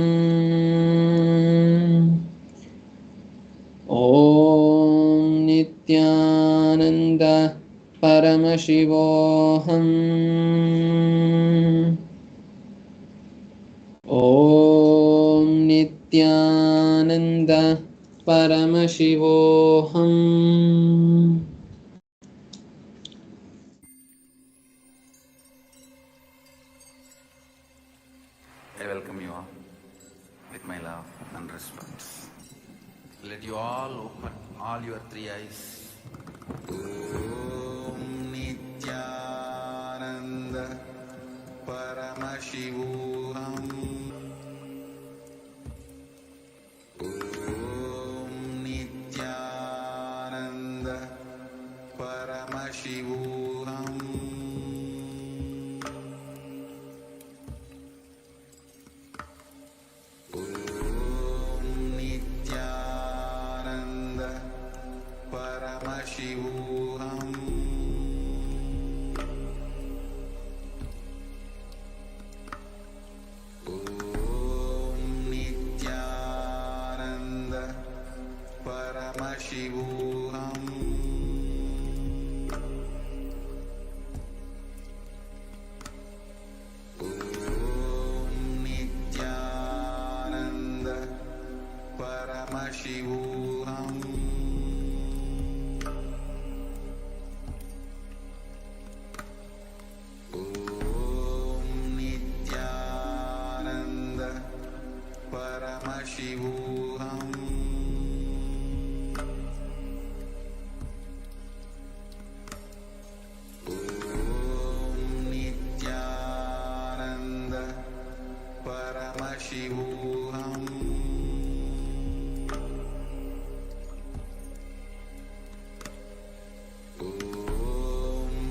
Om Nithyananda Paramashivoham. Om Nithyananda Paramashivoham. I welcome you all with my love and respect. Let you all open all your three eyes. Om Nithyananda Paramashivam. Om Nithyananda Paramashivam. Paramashivam. Om Nithyananda Paramashivam. Om Nithyananda Paramashivam. Paramashivam. Om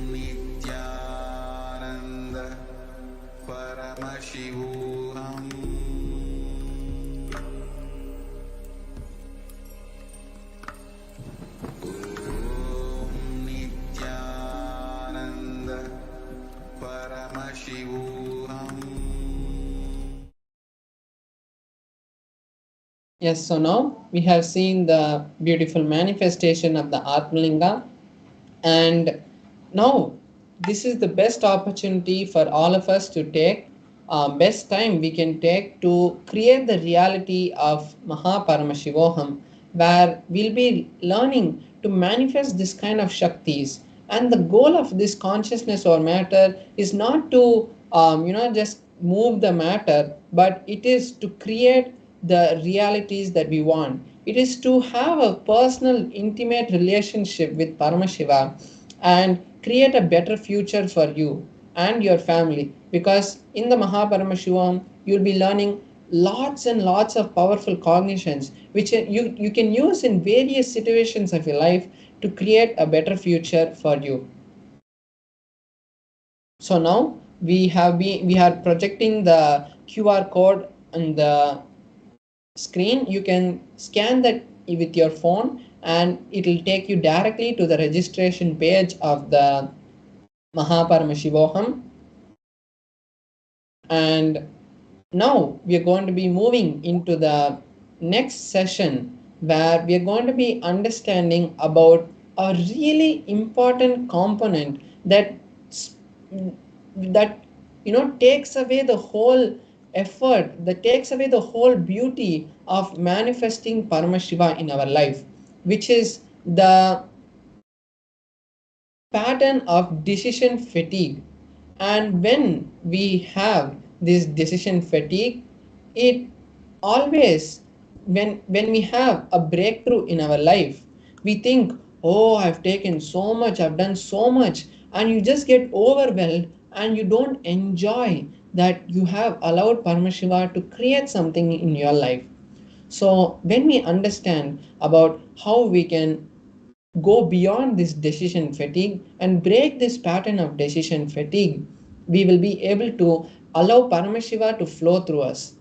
Nithyananda Paramashivam. Om Nithyananda Paramashivam. Yes, so now we have seen the beautiful manifestation of the Atmalinga, and now this is the best opportunity for all of us to take, best time we can take to create the reality of Mahaparamashivoham, where we'll be learning to manifest this kind of Shaktis. And the goal of this consciousness or matter is not to just move the matter, but it is to create the realities that we want. It is to have a personal, intimate relationship with Paramashiva and create a better future for you and your family. Because in the Mahaparamashivam, you'll be learning lots and lots of powerful cognitions which you can use in various situations of your life to create a better future for you. So now we are projecting the QR code on the screen. You can scan that with your phone and it will take you directly to the registration page of the Mahaparamashivoham. And now we are going to be moving into the next session where we are going to be understanding about a really important component that takes away the whole effort, that takes away the whole beauty of manifesting Paramashiva in our life, which is the pattern of decision fatigue. And when we have this decision fatigue, it always, when we have a breakthrough in our life, we think, oh, I've taken so much, I've done so much, and you just get overwhelmed and you don't enjoy that you have allowed Paramashiva to create something in your life. So when we understand about how we can go beyond this decision fatigue and break this pattern of decision fatigue, we will be able to allow Paramashiva to flow through us.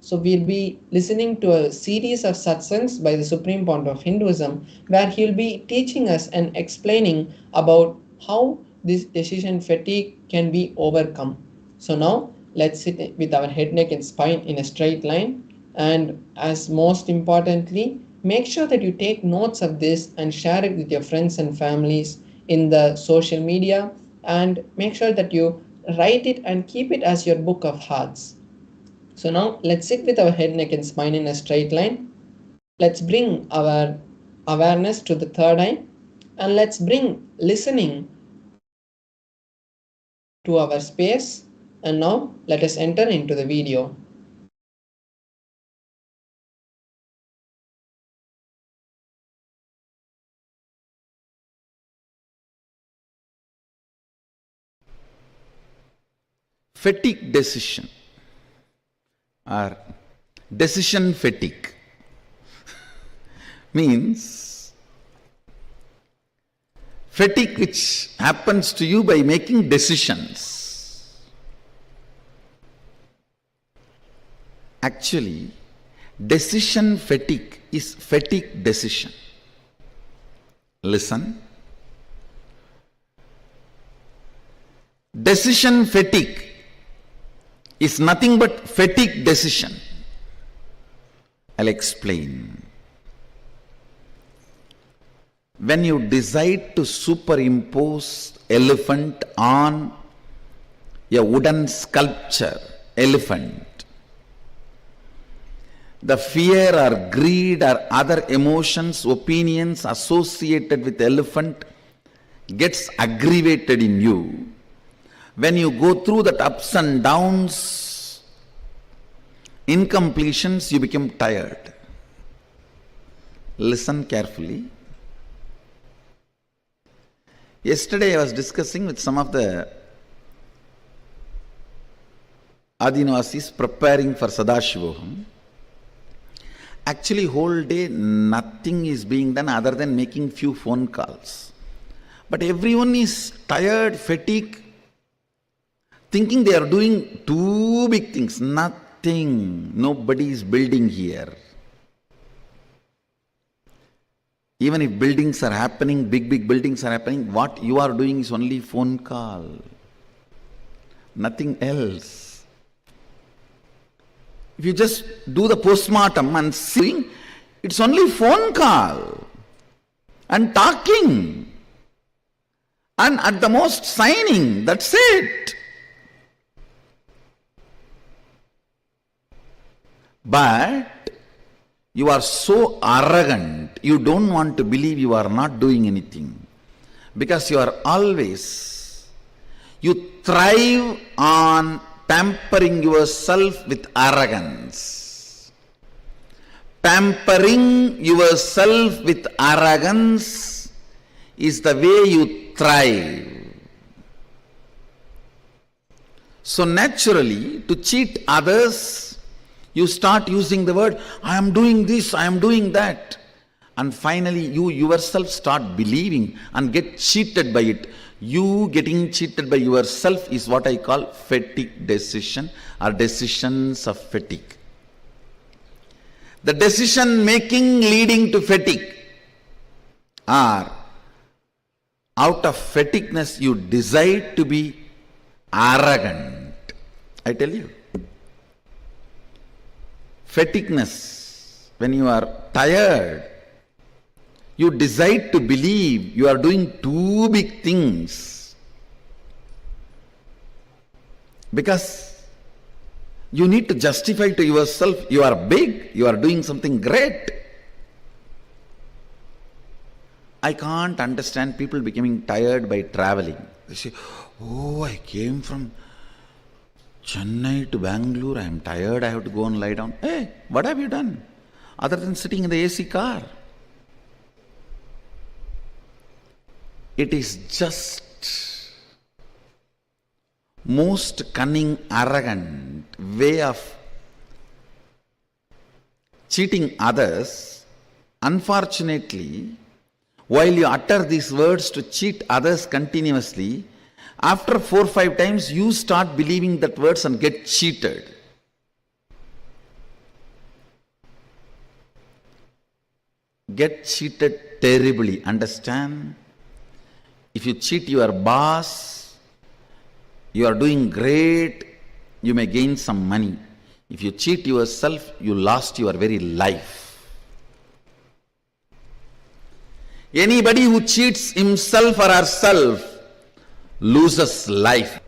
So we'll be listening to a series of satsangs by the Supreme Point of Hinduism where he'll be teaching us and explaining about how this decision fatigue can be overcome. So now let's sit with our head, neck and spine in a straight line, and as most importantly, make sure that you take notes of this and share it with your friends and families in the social media, and make sure that you write it and keep it as your book of hearts. So now let's sit with our head, neck and spine in a straight line. Let's bring our awareness to the third eye, and let's bring listening to our space. And now let us enter into the video. Fatigue decision or decision fatigue means fatigue which happens to you by making decisions. Actually, decision fatigue is fatigue decision. Listen. Decision fatigue is nothing but fatigue decision. I'll explain. When you decide to superimpose elephant on a wooden sculpture, elephant, the fear or greed or other emotions, opinions associated with elephant gets aggravated in you. When you go through that ups and downs, incompletions, you become tired. Listen carefully. Yesterday I was discussing with some of the Adinavasis preparing for Sadashivoham. Actually, whole day nothing is being done other than making few phone calls. But everyone is tired, fatigued, thinking they are doing two big things. Nothing. Nobody is building here. Even if buildings are happening, big buildings are happening, what you are doing is only phone call. Nothing else. If you just do the postmortem and see, it's only phone call and talking and at the most signing, that's it. But you are so arrogant, you don't want to believe you are not doing anything because you are always, you thrive on pampering yourself with arrogance. Pampering yourself with arrogance is the way you thrive. So naturally, to cheat others, you start using the word, I am doing this, I am doing that. And finally, you yourself start believing and get cheated by it. You getting cheated by yourself is what I call fatigue decision or decisions of fatigue. The decision making leading to fatigue, or out of fatigueness you decide to be arrogant. I tell you, fatigueness, when you are tired, you decide to believe you are doing too big things because you need to justify to yourself you are big, you are doing something great. I can't understand people becoming tired by traveling. They say, oh, I came from Chennai to Bangalore, I am tired, I have to go and lie down. Hey, what have you done other than sitting in the AC car? It is just most cunning, arrogant way of cheating others. Unfortunately, while you utter these words to cheat others continuously, after 4 or 5 times you start believing that words and get cheated. Get cheated terribly, understand? If you cheat your boss, you are doing great, you may gain some money. If you cheat yourself, you lost your very life. Anybody who cheats himself or herself loses life.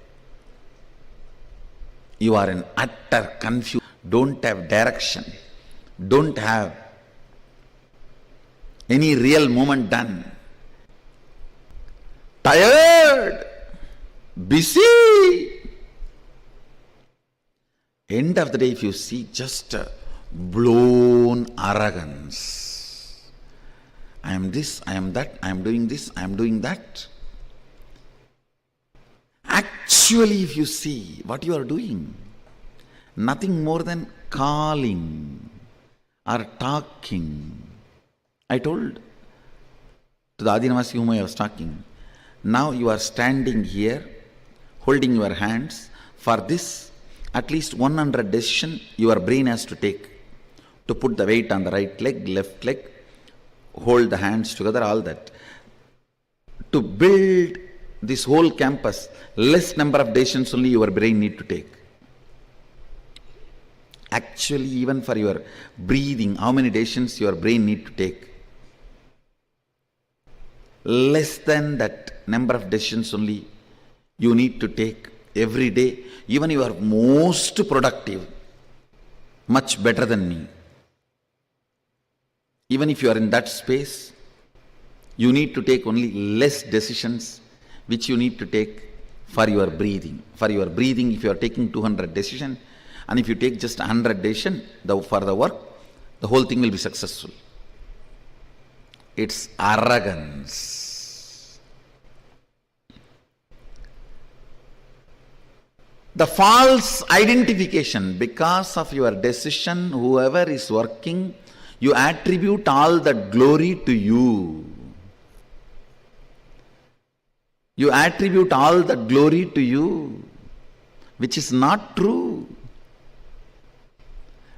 You are in utter confusion, don't have direction, don't have any real movement done. Tired, busy. End of the day, if you see just blown arrogance, I am this, I am that, I am doing this, I am doing that. Actually, if you see what you are doing, nothing more than calling or talking. I told to the Adinavasi whom I was talking, now you are standing here, holding your hands. For this, at least 100 decisions your brain has to take. To put the weight on the right leg, left leg, hold the hands together, all that. To build this whole campus, less number of decisions only your brain need to take. Actually, even for your breathing, how many decisions your brain need to take? Less than that number of decisions only you need to take every day. Even you are most productive, much better than me. Even if you are in that space, you need to take only less decisions which you need to take for your breathing. For your breathing, if you are taking 200 decisions, and if you take just 100 decisions for the work, the whole thing will be successful. It's arrogance. The false identification, because of your decision, whoever is working, you attribute all that glory to you. You attribute all that glory to you, which is not true.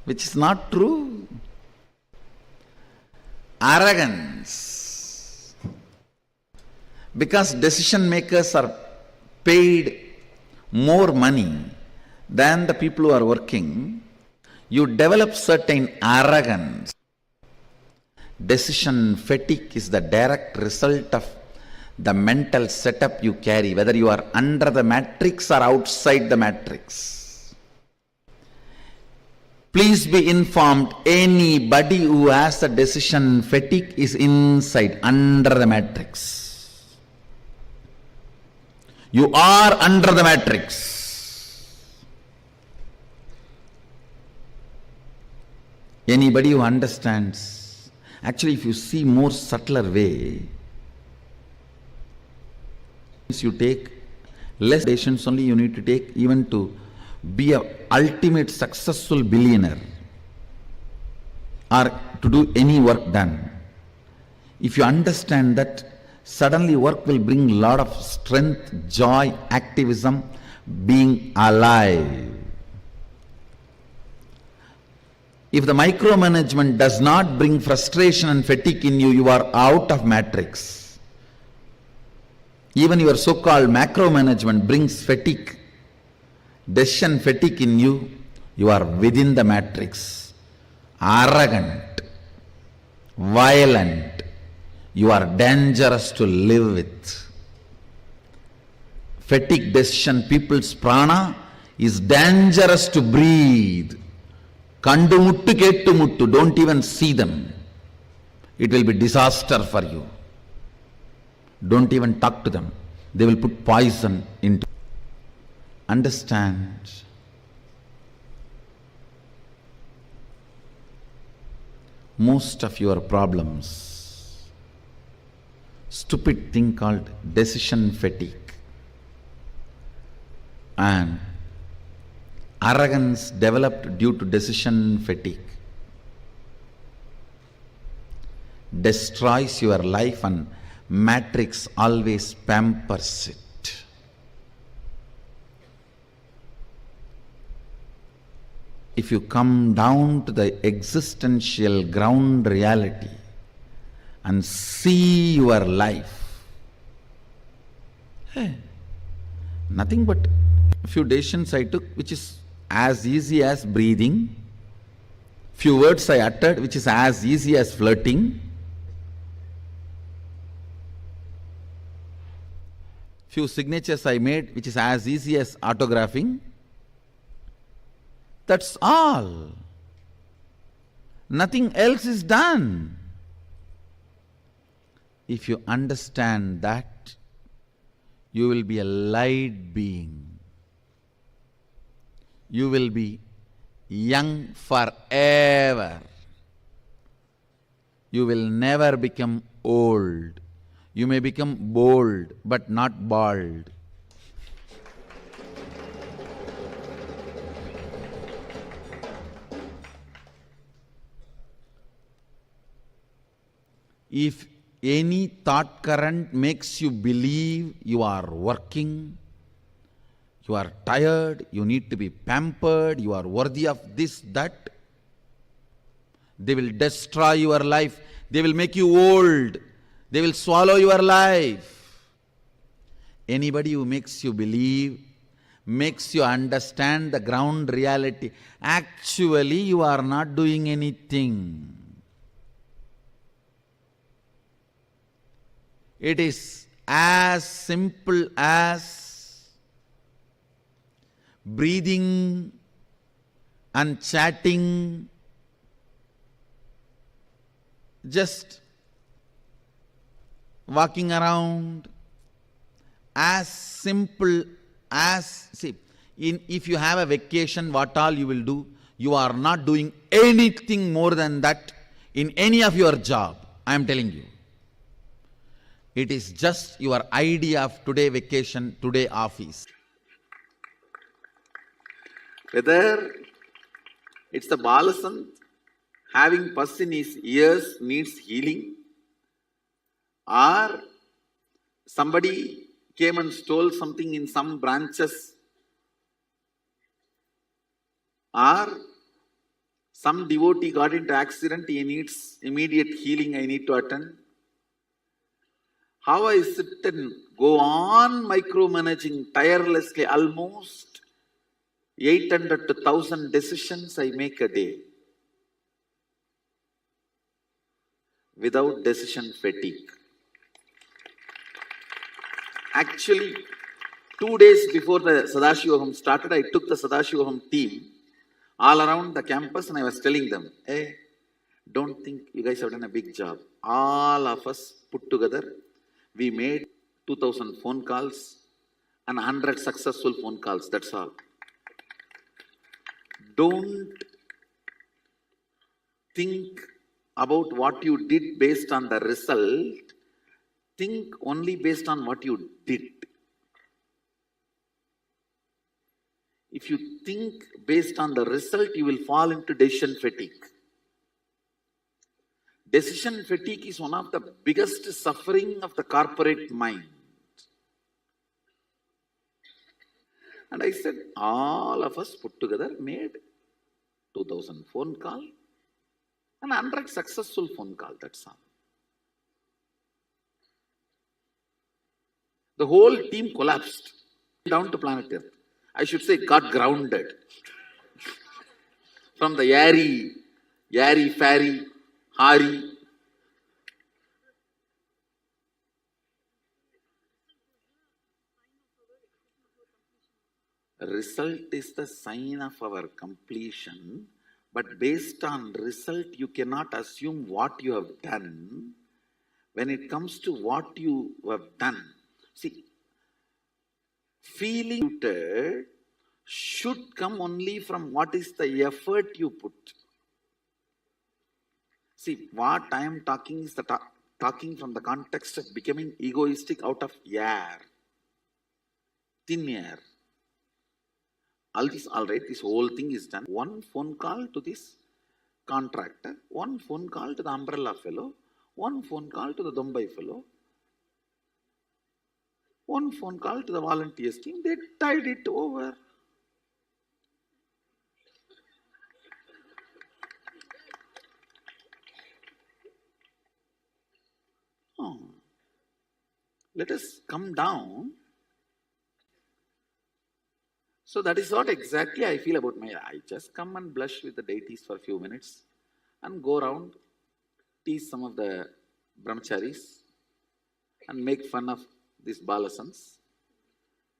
Which is not true. Arrogance. Because decision makers are paid more money than the people who are working, you develop certain arrogance. Decision fatigue is the direct result of the mental setup you carry, whether you are under the matrix or outside the matrix. Please be informed, anybody who has a decision fatigue is inside, under the matrix. You are under the matrix. Anybody who understands, actually if you see more subtler way, you take less decisions only you need to take even to be a ultimate successful billionaire or to do any work done. If you understand that, suddenly work will bring lot of strength, joy, activism, being alive. If the micromanagement does not bring frustration and fatigue in you, you are out of matrix. Even your so-called macromanagement brings fatigue, decision fatigue in you, you are within the matrix. Arrogant, violent, you are dangerous to live with. Fatigue decision, people's prana is dangerous to breathe. Kandu muttu kettu muttu, don't even see them. It will be disaster for you. Don't even talk to them. They will put poison into. Understand. Most of your problems, stupid thing called decision fatigue and arrogance developed due to decision fatigue destroys your life, and matrix always pampers it. If you come down to the existential ground reality and see your life, nothing but a few decisions I took which is as easy as breathing, few words I uttered which is as easy as flirting, few signatures I made which is as easy as autographing. That's all. Nothing else is done. If you understand that, you will be a light being. You will be young forever. You will never become old. You may become bold, but not bald. If any thought current makes you believe you are working, you are tired, you need to be pampered, you are worthy of this, that, they will destroy your life. They will make you old. They will swallow your life. Anybody who makes you believe, makes you understand the ground reality, actually you are not doing anything. It is as simple as breathing and chatting, just walking around, as simple as, if you have a vacation, what all you will do, you are not doing anything more than that in any of your job, I am telling you. It is just your idea of today vacation, today office. Whether it's the Balasant having pus in his ears needs healing, or somebody came and stole something in some branches, or some devotee got into accident, he needs immediate healing, I need to attend. How I sit and go on micromanaging tirelessly, almost 800 to 1000 decisions I make a day without decision fatigue. Actually, 2 days before the Sadashivam started, I took the Sadashivam team all around the campus and I was telling them, hey, don't think you guys have done a big job. All of us put together, we made 2000 phone calls and 100 successful phone calls, that's all. Don't think about what you did based on the result. Think only based on what you did. If you think based on the result, you will fall into decision fatigue. Decision fatigue is one of the biggest suffering of the corporate mind. And I said, all of us put together made 2000 phone call and 100 successful phone call, that's all. The whole team collapsed down to planet Earth. I should say got grounded from the airy, fairy, hari. Result is the sign of our completion, but based on result, you cannot assume what you have done. When it comes to what you have done, see, feeling good should come only from what is the effort you put. See, what I am talking is talking from the context of becoming egoistic out of air, thin air. All right, this whole thing is done. One phone call to this contractor, one phone call to the umbrella fellow, one phone call to the Dumbai fellow, one phone call to the volunteers team. They tied it over. Oh. Let us come down. So that is what exactly I feel about I just come and blush with the deities for a few minutes and go around, tease some of the brahmacharis and make fun of these balasans,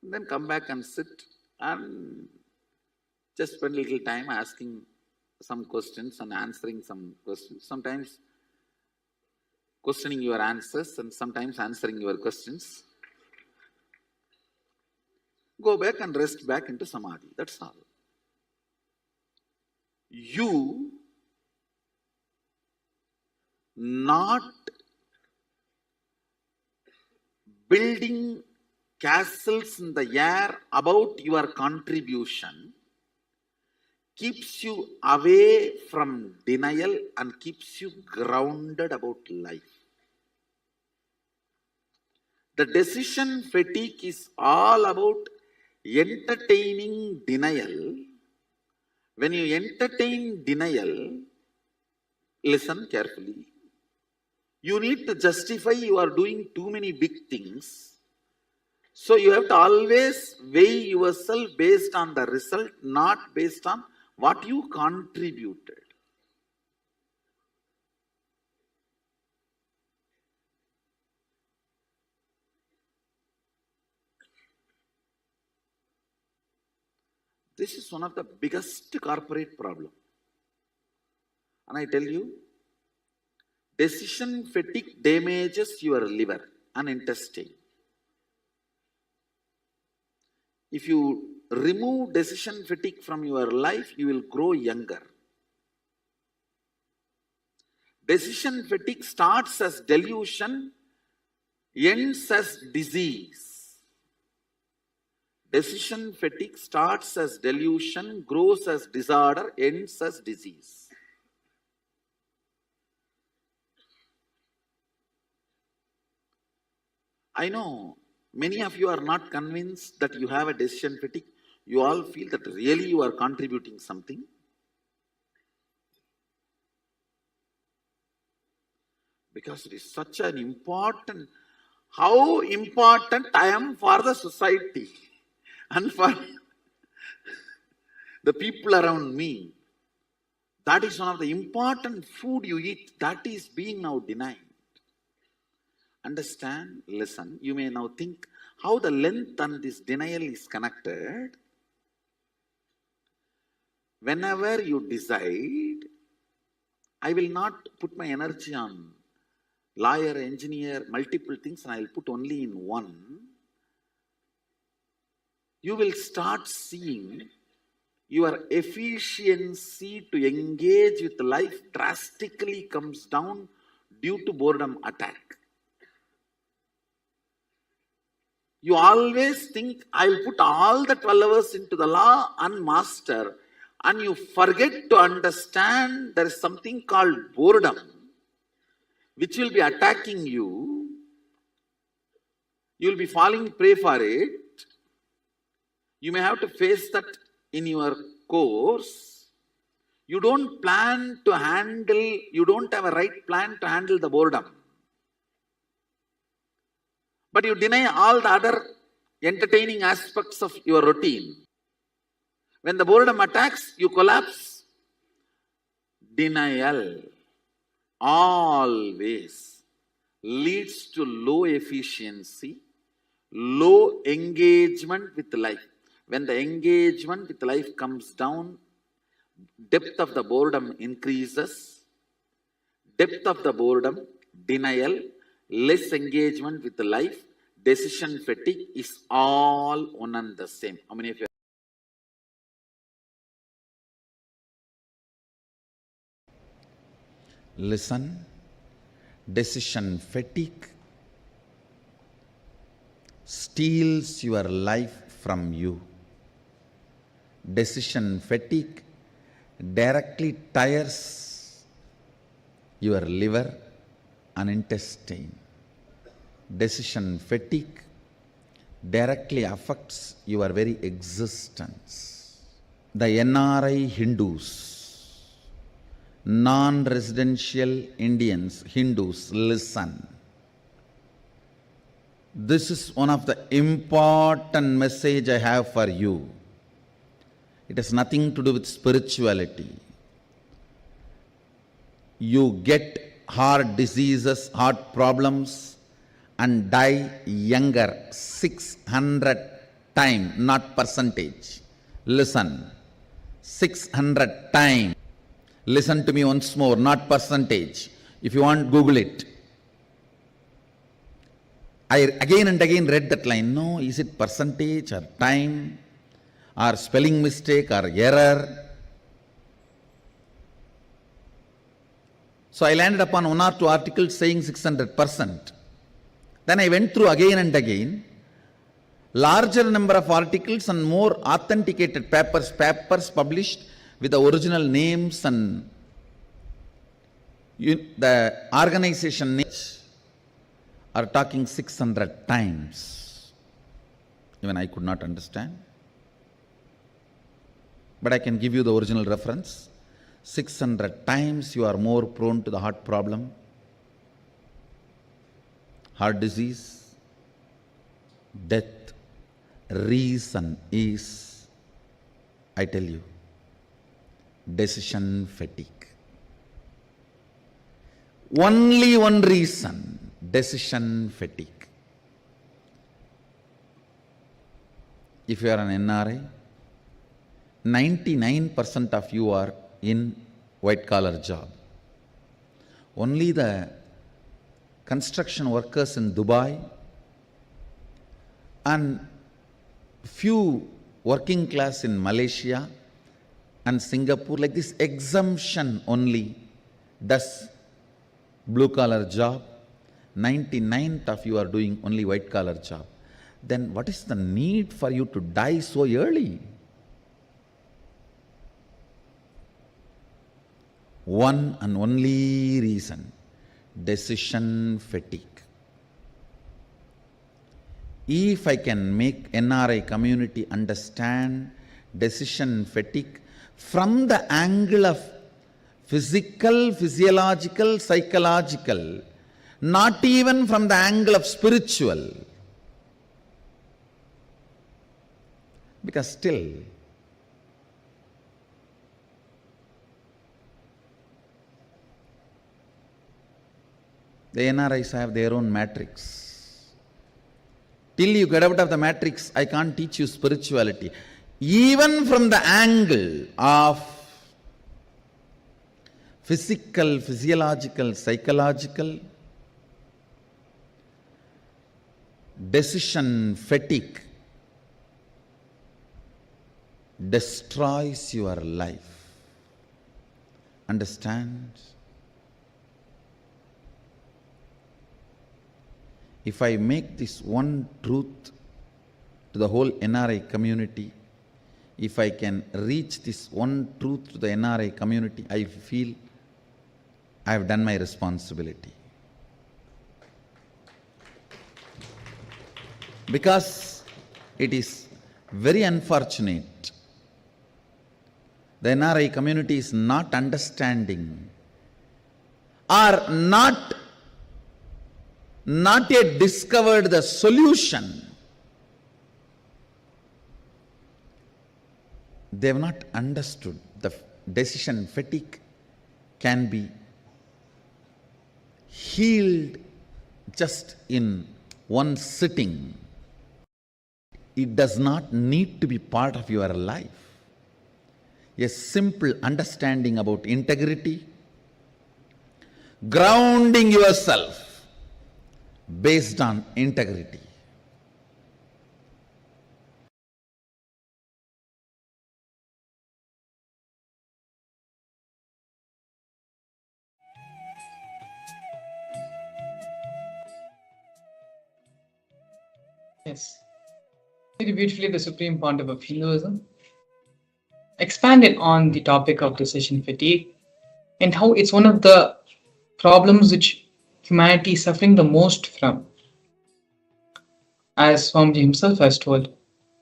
and then come back and sit and just spend a little time asking some questions and answering some questions. Sometimes questioning your answers and sometimes answering your questions. Go back and rest back into Samadhi. That's all. You not building castles in the air about your contribution keeps you away from denial and keeps you grounded about life. The decision fatigue is all about entertaining denial. When you entertain denial, listen carefully. You need to justify you are doing too many big things. So you have to always weigh yourself based on the result, not based on what you contributed. This is one of the biggest corporate problem. And I tell you, decision fatigue damages your liver and intestine. If you remove decision fatigue from your life, you will grow younger. Decision fatigue starts as delusion, ends as disease. Decision fatigue starts as delusion, grows as disorder, ends as disease. I know many of you are not convinced that you have a decision fatigue. You all feel that really you are contributing something. Because it is such an important, how important I am for the society and for the people around me. That is one of the important food you eat. That is being now denied. Understand? Listen. You may now think how the length and this denial is connected. Whenever you decide, I will not put my energy on lawyer, engineer, multiple things, and I will put only in one. You will start seeing your efficiency to engage with life drastically comes down due to boredom attack. You always think, I'll put all the 12 hours into the law and master, and you forget to understand there is something called boredom, which will be attacking you. You will be falling prey for it. You may have to face that in your course. You don't plan to handle, you don't have a right plan to handle the boredom. But you deny all the other entertaining aspects of your routine. When the boredom attacks, you collapse. Denial always leads to low efficiency, low engagement with life. When the engagement with life comes down, depth of the boredom increases. Depth of the boredom, denial, less engagement with life, decision fatigue is all one and the same. How many of you? Listen, decision fatigue steals your life from you. Decision fatigue directly tires your liver and intestine. Decision fatigue directly affects your very existence. The NRI Hindus, non-residential Indians, Hindus, listen. This is one of the important message I have for you. It has nothing to do with spirituality. You get heart diseases, heart problems, and die younger 600 times, not percentage. Listen, 600 times. Listen to me once more, not percentage. If you want, Google it. I again and again read that line. No, is it percentage or time or spelling mistake or error? So I landed upon one or two articles saying 600%. Then I went through again and again. Larger number of articles and more authenticated papers published with the original names and the organization names are talking 600 times. Even I could not understand. But I can give you the original reference. 600 times you are more prone to the heart problem, heart disease, death. Reason is, I tell you, decision fatigue. Only one reason, decision fatigue. If you are an NRI, 99% of you are in white collar job. Only the construction workers in Dubai and few working class in Malaysia and Singapore, like this exemption only does blue collar job. 99th of you are doing only white collar job. Then what is the need for you to die so early? One and only reason, decision fatigue. If I can make NRI community understand decision fatigue from the angle of physical, physiological, psychological, not even from the angle of spiritual, because still the NRIs have their own matrix. Till you get out of the matrix, I can't teach you spirituality. Even from the angle of physical, physiological, psychological, decision fatigue destroys your life. Understand? If I make this one truth to the whole NRI community, if I can reach this one truth to the NRI community, I feel I have done my responsibility. Because it is very unfortunate, the NRI community is not understanding or not yet discovered the solution. They have not understood the decision fatigue can be healed just in one sitting. It does not need to be part of your life. A simple understanding about integrity, grounding yourself based on integrity. Yes. Very beautifully, the Supreme Pontiff of Hinduism expanded on the topic of decision fatigue and how it's one of the problems which humanity is suffering the most from. As Swamiji himself has told,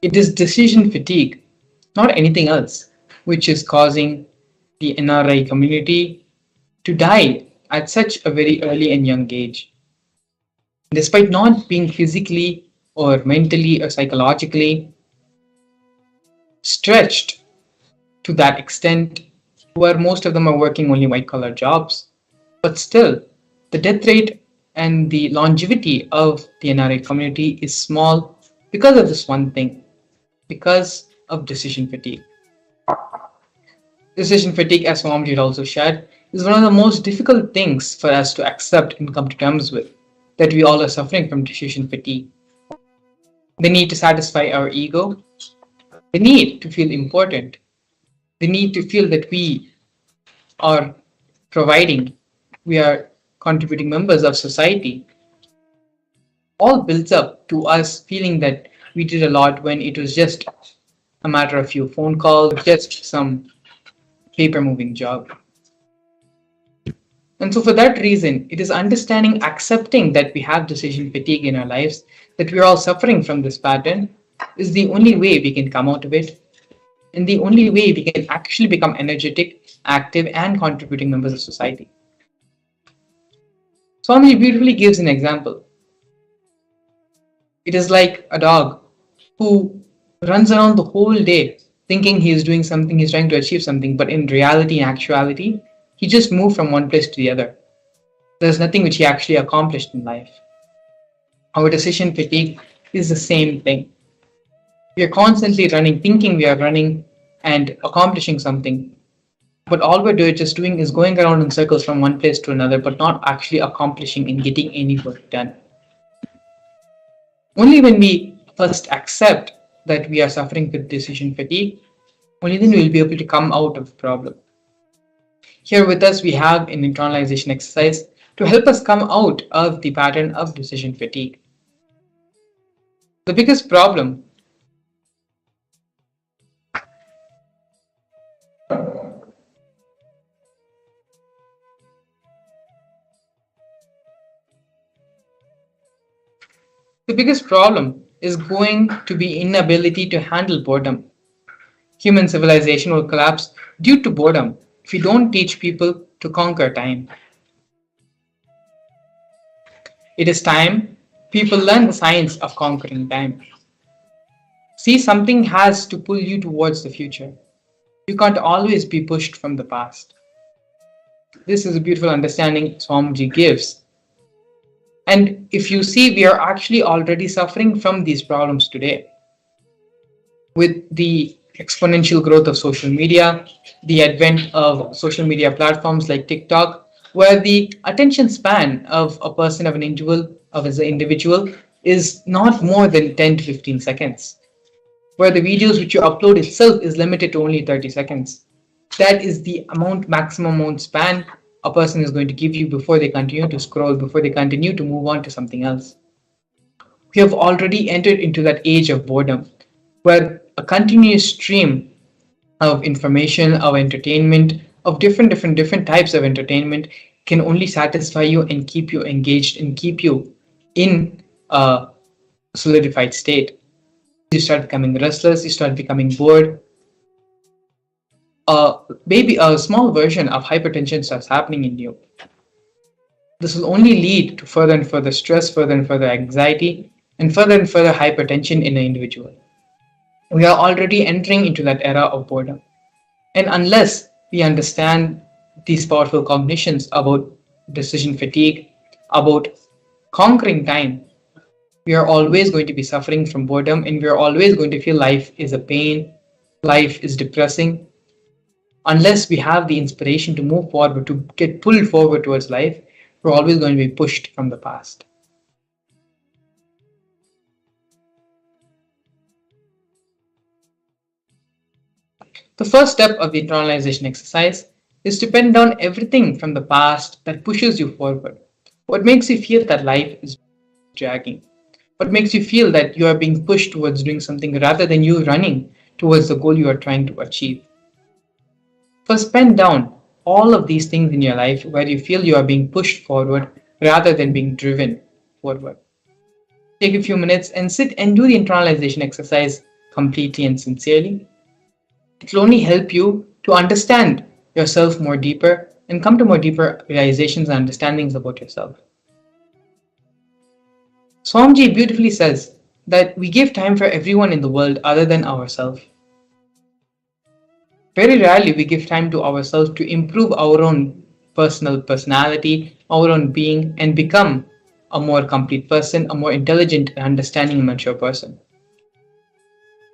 it is decision fatigue, not anything else, which is causing the NRI community to die at such a very early and young age. Despite not being physically or mentally or psychologically stretched to that extent, where most of them are working only white collar jobs, but still the death rate and the longevity of the NRI community is small because of this one thing, because of decision fatigue. Decision fatigue, as Swamiji had also shared, is one of the most difficult things for us to accept and come to terms with, that we all are suffering from decision fatigue. The need to satisfy our ego, the need to feel important, the need to feel that we are providing, we are contributing members of society, all builds up to us feeling that we did a lot when it was just a matter of few phone calls, just some paper moving job. And so for that reason, it is understanding, accepting that we have decision fatigue in our lives, that we are all suffering from this pattern, is the only way we can come out of it, and the only way we can actually become energetic, active, and contributing members of society. Swami beautifully gives an example. It is like a dog who runs around the whole day thinking he is doing something, he's trying to achieve something, but in reality, in actuality, he just moved from one place to the other. There's nothing which he actually accomplished in life. Our decision fatigue is the same thing. We are constantly running, thinking we are running and accomplishing something, but all we're just doing is going around in circles from one place to another, but not actually accomplishing and getting any work done. Only when we first accept that we are suffering with decision fatigue, only then we'll be able to come out of the problem. Here with us, we have an internalization exercise to help us come out of the pattern of decision fatigue. The biggest problem is going to be inability to handle boredom. Human civilization will collapse due to boredom if we don't teach people to conquer time. It is time people learn the science of conquering time. See, something has to pull you towards the future. You can't always be pushed from the past. This is a beautiful understanding Swamiji gives. And if you see, we are actually already suffering from these problems today. With the exponential growth of social media, the advent of social media platforms like TikTok, where the attention span of a person, of an individual, is not more than 10 to 15 seconds. where the videos which you upload itself is limited to only 30 seconds. That is the maximum amount span a person is going to give you before they continue to scroll, before they continue to move on to something else. We have already entered into that age of boredom, where a continuous stream of information, of entertainment, of different types of entertainment can only satisfy you and keep you engaged and keep you in a solidified state. You start becoming restless, you start becoming bored. Maybe a small version of hypertension starts happening in you. This will only lead to further and further stress, further and further anxiety, and further hypertension in an individual. We are already entering into that era of boredom. And unless we understand these powerful cognitions about decision fatigue, about conquering time, we are always going to be suffering from boredom and we are always going to feel life is a pain, life is depressing. Unless we have the inspiration to move forward, to get pulled forward towards life, we're always going to be pushed from the past. The first step of the internalization exercise is to pen down everything from the past that pushes you forward. What makes you feel that life is dragging? What makes you feel that you are being pushed towards doing something rather than you running towards the goal you are trying to achieve? First, pen down all of these things in your life where you feel you are being pushed forward rather than being driven forward. Take a few minutes and sit and do the internalization exercise completely and sincerely. It will only help you to understand yourself more deeper and come to more deeper realizations and understandings about yourself. Swamiji beautifully says that we give time for everyone in the world other than ourselves. Very rarely we give time to ourselves to improve our own personal personality, our own being, and become a more complete person, a more intelligent, understanding, and mature person.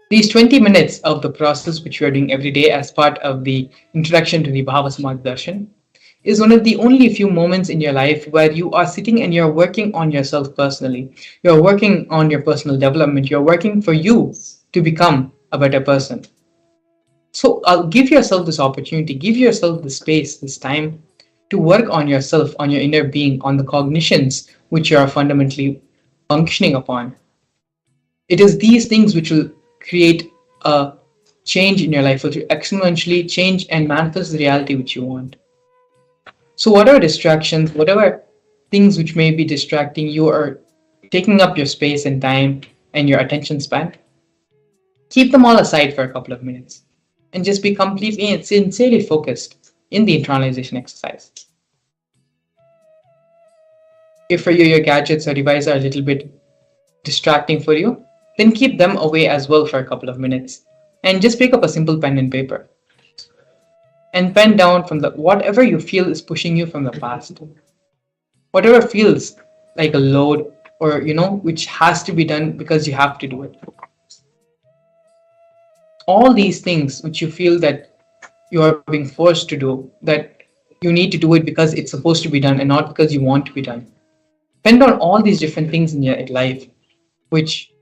These 20 minutes of the process which we are doing every day as part of the introduction to the Bhava Samadhi Darshan is one of the only few moments in your life where you are sitting and you're working on yourself personally. You're working on your personal development. You're working for you to become a better person. So give yourself this opportunity, give yourself the space, this time to work on yourself, on your inner being, on the cognitions which you are fundamentally functioning upon. It is these things which will create a change in your life, which will exponentially change and manifest the reality which you want. So whatever distractions, whatever things which may be distracting you or taking up your space and time and your attention span, keep them all aside for a couple of minutes and just be completely and sincerely focused in the internalization exercise. If for you your gadgets or devices are a little bit distracting for you, then keep them away as well for a couple of minutes and just pick up a simple pen and paper and pen down from the whatever you feel is pushing you from the past, whatever feels like a load or which has to be done because you have to do it. All these things which you feel that you are being forced to do, that you need to do it because it's supposed to be done and not because you want to be done. Pen down all these different things in your life which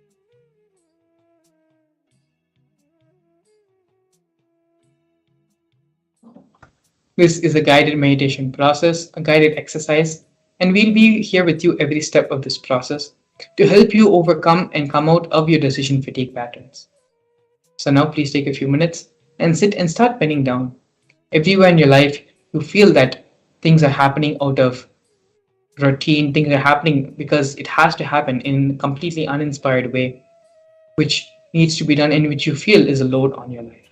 this is a guided meditation process, a guided exercise, and we'll be here with you every step of this process to help you overcome and come out of your decision fatigue patterns. So now please take a few minutes and sit and start penning down. Everywhere in your life, you feel that things are happening out of routine, things are happening because it has to happen in a completely uninspired way, which needs to be done and which you feel is a load on your life.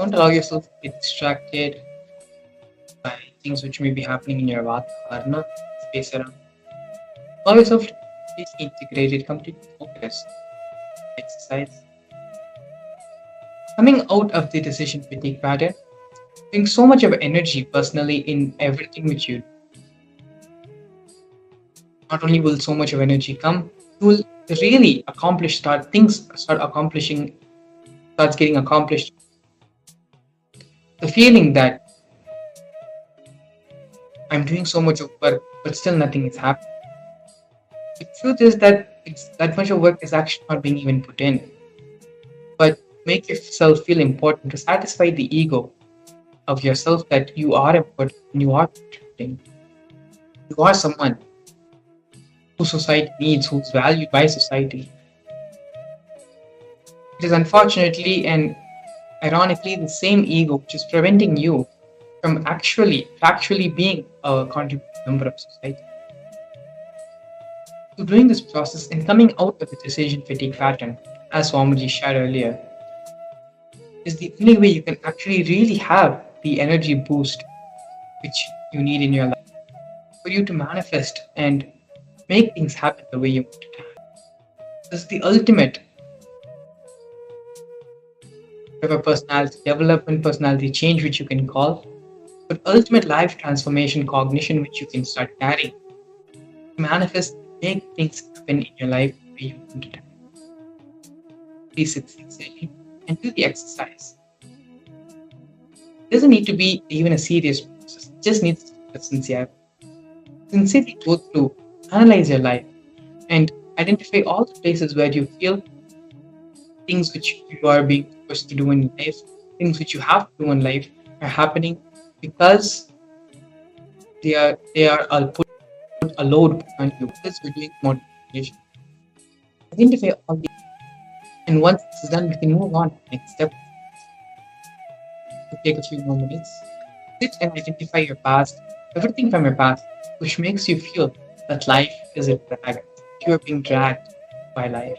Don't allow yourself to get distracted by things which may be happening in your Vatavarna space around. Allow yourself to be completely integrated, completely focused. Exercise. Coming out of the decision fatigue pattern, bring so much of energy personally in everything which you do. Not only will so much of energy come, you will really starts getting accomplished. The feeling that I'm doing so much of work, but still nothing is happening. The truth is that that much of work is actually not being even put in. But make yourself feel important to satisfy the ego of yourself that you are important and you are contributing. You are someone who society needs, who's valued by society. It is unfortunately and ironically the same ego which is preventing you from actually being a contributing member of society. So doing this process and coming out of the decision fatigue pattern, as Swamiji shared earlier, is the only way you can actually really have the energy boost which you need in your life for you to manifest and make things happen the way you want it to happen. This is the ultimate of a personality development, personality change, which you can call, but ultimate life transformation cognition, which you can start carrying to manifest, make things happen in your life the way you want it to happen. Please sit sincerely and do the exercise. It doesn't need to be even a serious process, it just needs to be sincere. Sincerely go through, analyze your life, and identify all the places where you feel things which you are being forced to do in life, things which you have to do in life are happening because they are put a load on you because you're doing motivation. Identify all these, and once this is done, we can move on to the next step. To take a few more minutes, sit and identify your past, everything from your past, which makes you feel that life is a drag. You are being dragged by life.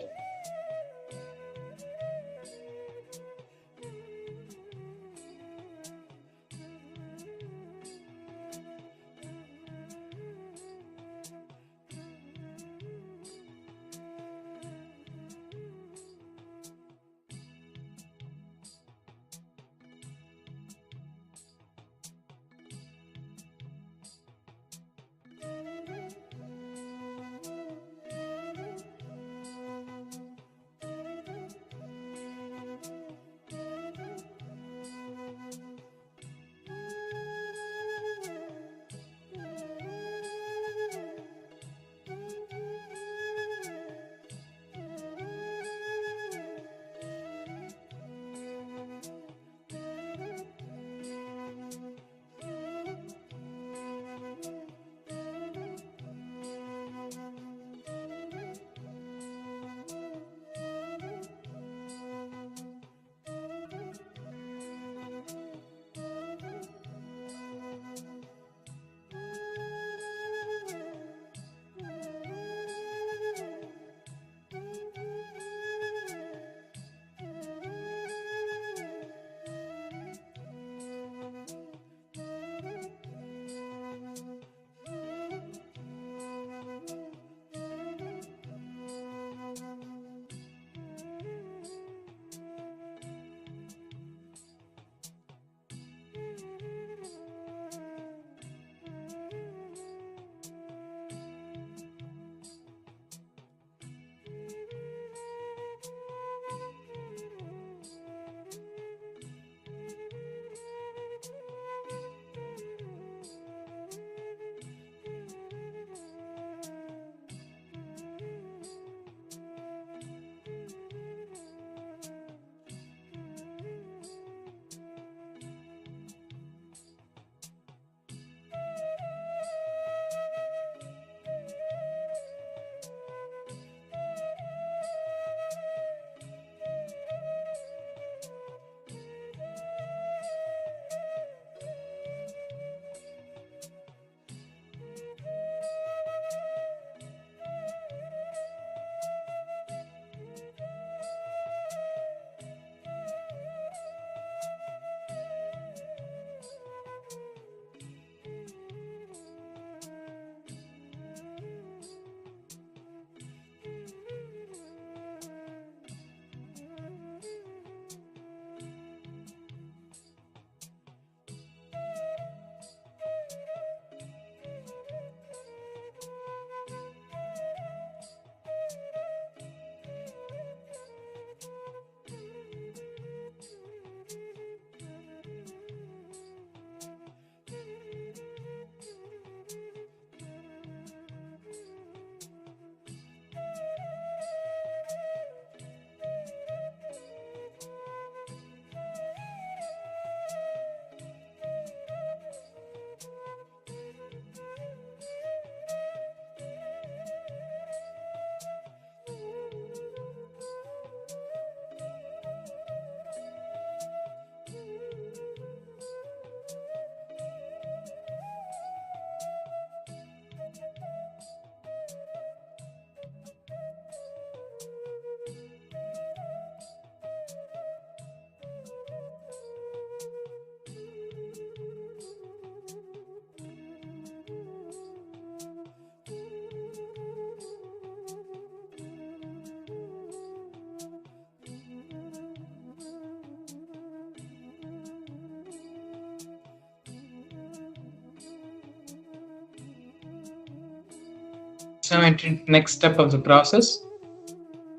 now enter into the next step of the process.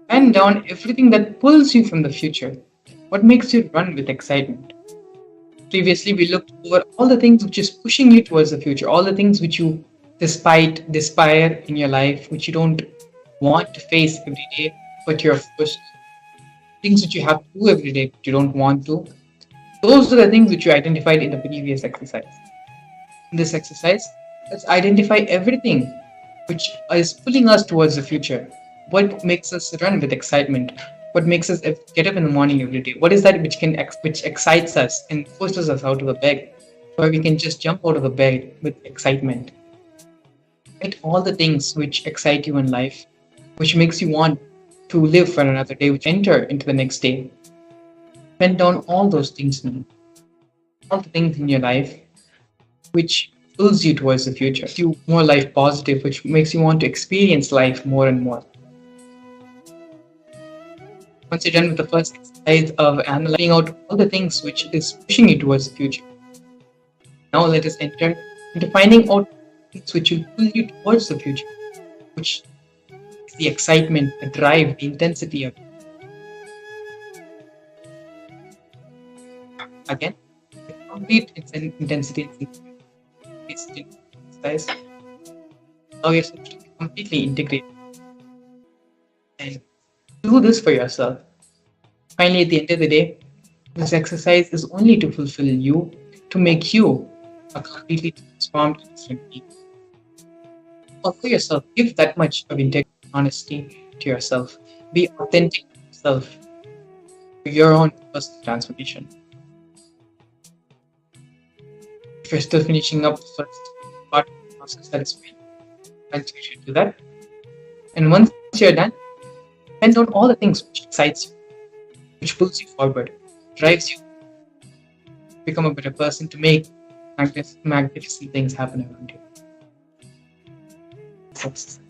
Pen down everything that pulls you from the future. What makes you run with excitement? Previously, we looked over all the things which is pushing you towards the future, all the things which you despair in your life, which you don't want to face every day, but you're forced. Things which you have to do every day, but you don't want to. Those are the things which you identified in the previous exercise. In this exercise, let's identify everything which is pulling us towards the future. What makes us run with excitement? What makes us get up in the morning every day? What is that which excites us and forces us out of the bed, where we can just jump out of the bed with excitement? Write all the things which excite you in life, which makes you want to live for another day, which enter into the next day. Pen down all those things now. All the things in your life which pulls you towards the future, makes you more life positive, which makes you want to experience life more and more. Once you're done with the first exercise of analyzing out all the things which is pushing you towards the future, now let us enter into finding out things which will pull you towards the future, which is the excitement, the drive, the intensity of it. Again, the complete intensity exercise. Allow yourself to be completely integrated and do this for yourself. Finally, at the end of the day, this exercise is only to fulfill you, to make you a completely transformed different being. Allow yourself, give that much of integrity, honesty to yourself. Be authentic to yourself, to your own personal transformation. If you're still finishing up the first part of the process, that is fine. And you should do that. And once you're done, pen down all the things which excites you, which pulls you forward, drives you to become a better person, to make magnificent things happen around you. Exercise.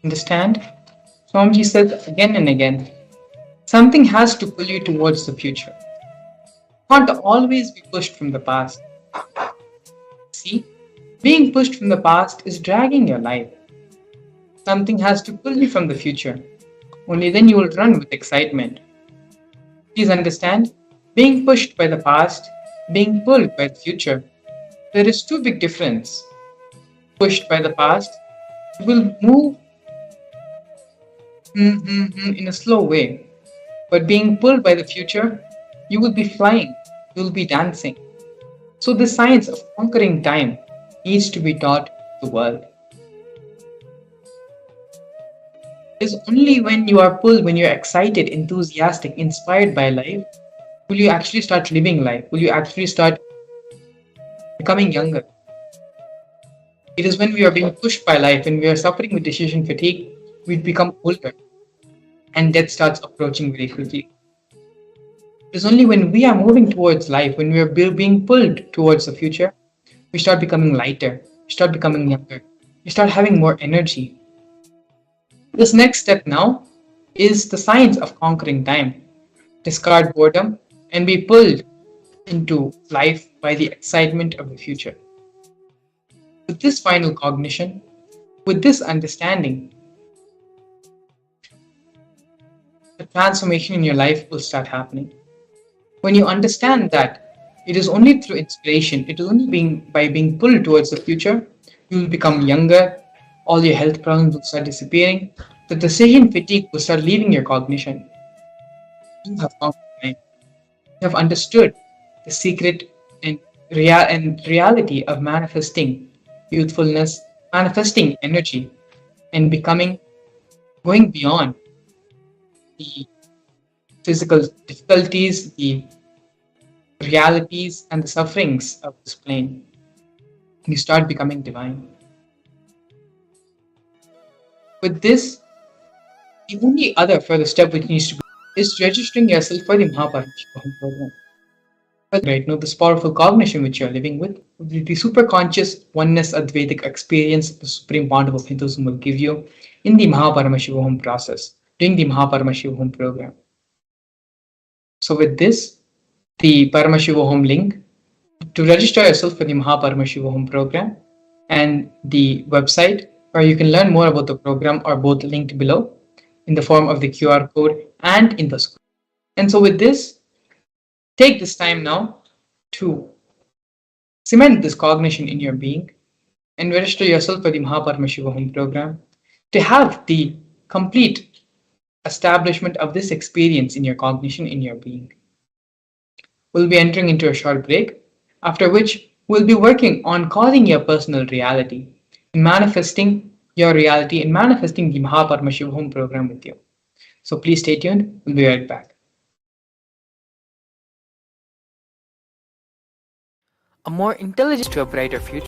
Understand? Swamiji says again and again, something has to pull you towards the future. You can't always be pushed from the past. See, being pushed from the past is dragging your life. Something has to pull you from the future. Only then you will run with excitement. Please understand, being pushed by the past, being pulled by the future, there is too big difference. Pushed by the past, you will move in a slow way. But being pulled by the future, you will be flying, you will be dancing. So the science of conquering time needs to be taught to the world. It is only when you are pulled, when you're excited, enthusiastic, inspired by life, will you actually start living life? Will you actually start becoming younger? It is when we are being pushed by life, when we are suffering with decision fatigue, we become older and death starts approaching very quickly. It is only when we are moving towards life, when we are being pulled towards the future, we start becoming lighter, we start becoming younger, we start having more energy. This next step now is the science of conquering time. Discard boredom and be pulled into life by the excitement of the future. With this final cognition, with this understanding, the transformation in your life will start happening. When you understand that it is only through inspiration, it is only by being pulled towards the future, you will become younger, all your health problems will start disappearing, the decision fatigue will start leaving your cognition. You have conquered time. You have understood the secret and reality of manifesting youthfulness, manifesting energy, and becoming, going beyond the physical difficulties, the realities, and the sufferings of this plane. You start becoming divine. With this, the only other further step which needs to be is registering yourself for the Mahaparamashivam program. Right now, this powerful cognition which you are living with, the superconscious oneness Advaitic experience the Supreme Bond of Hinduism will give you in the Mahaparamashivam process, during the Mahaparamashivam program. So with this, the Paramashivam link to register yourself for the Mahaparamashivam program and the website where you can learn more about the program are both linked below in the form of the QR code and in the screen. And so with this, take this time now to cement this cognition in your being and register yourself for the Mahaparamashivam program to have the complete establishment of this experience in your cognition in your being. We'll be entering into a short break, after which we'll be working on causing your personal reality, in manifesting your reality, in manifesting the Mahaparamashivam program with you. So please stay tuned, we'll be right back. A more intelligent to a brighter future.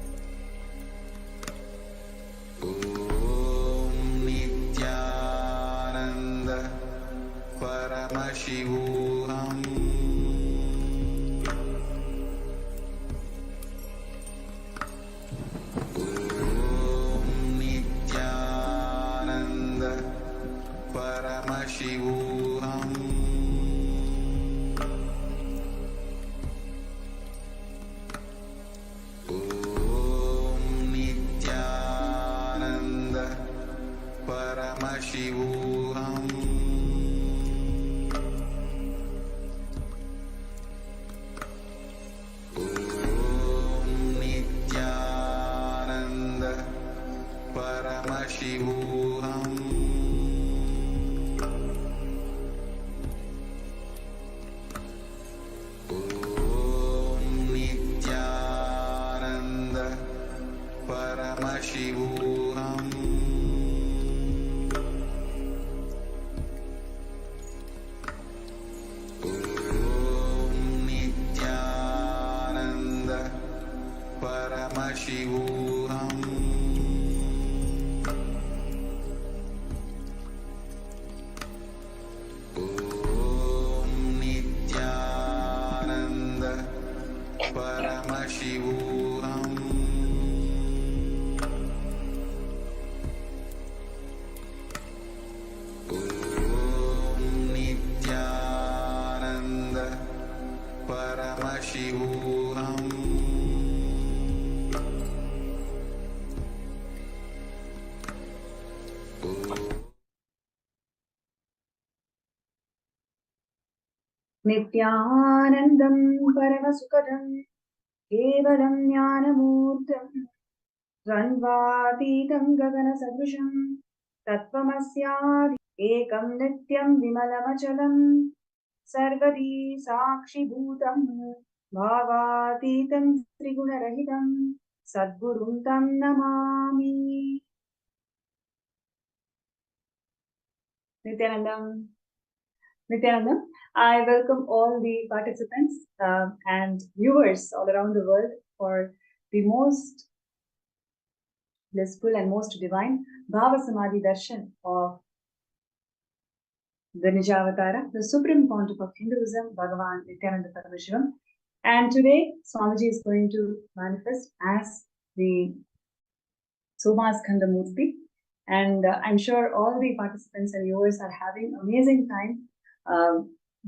Om Nithyananda Paramashivam. Om Nithyananda Paramashivam. Om Nithyananda Paramashivam. Paramashivam. Om Nithyananda Paramashivam. Om Nithyananda Paramashivam. नित्यानन्दं परमसुखदं केवलं ज्ञानमूर्तं द्वन्द्वातीतं गगनसदृशं तत्त्वमस्यादि एकं नित्यं विमलमचलं सर्वदी साक्षिभूतं भावातीतं त्रिगुणरहितं सद्गुरुं तं Namami. Nithyanandam, I welcome all the participants and viewers all around the world for the most blissful and most divine Bhava Samadhi Darshan of the Nijavatara, the supreme pontiff of Hinduism, Bhagavan Nithyananda Paramashivam. And today, Swamiji is going to manifest as the Somaskandhar Murthy. And I'm sure all the participants and viewers are having amazing time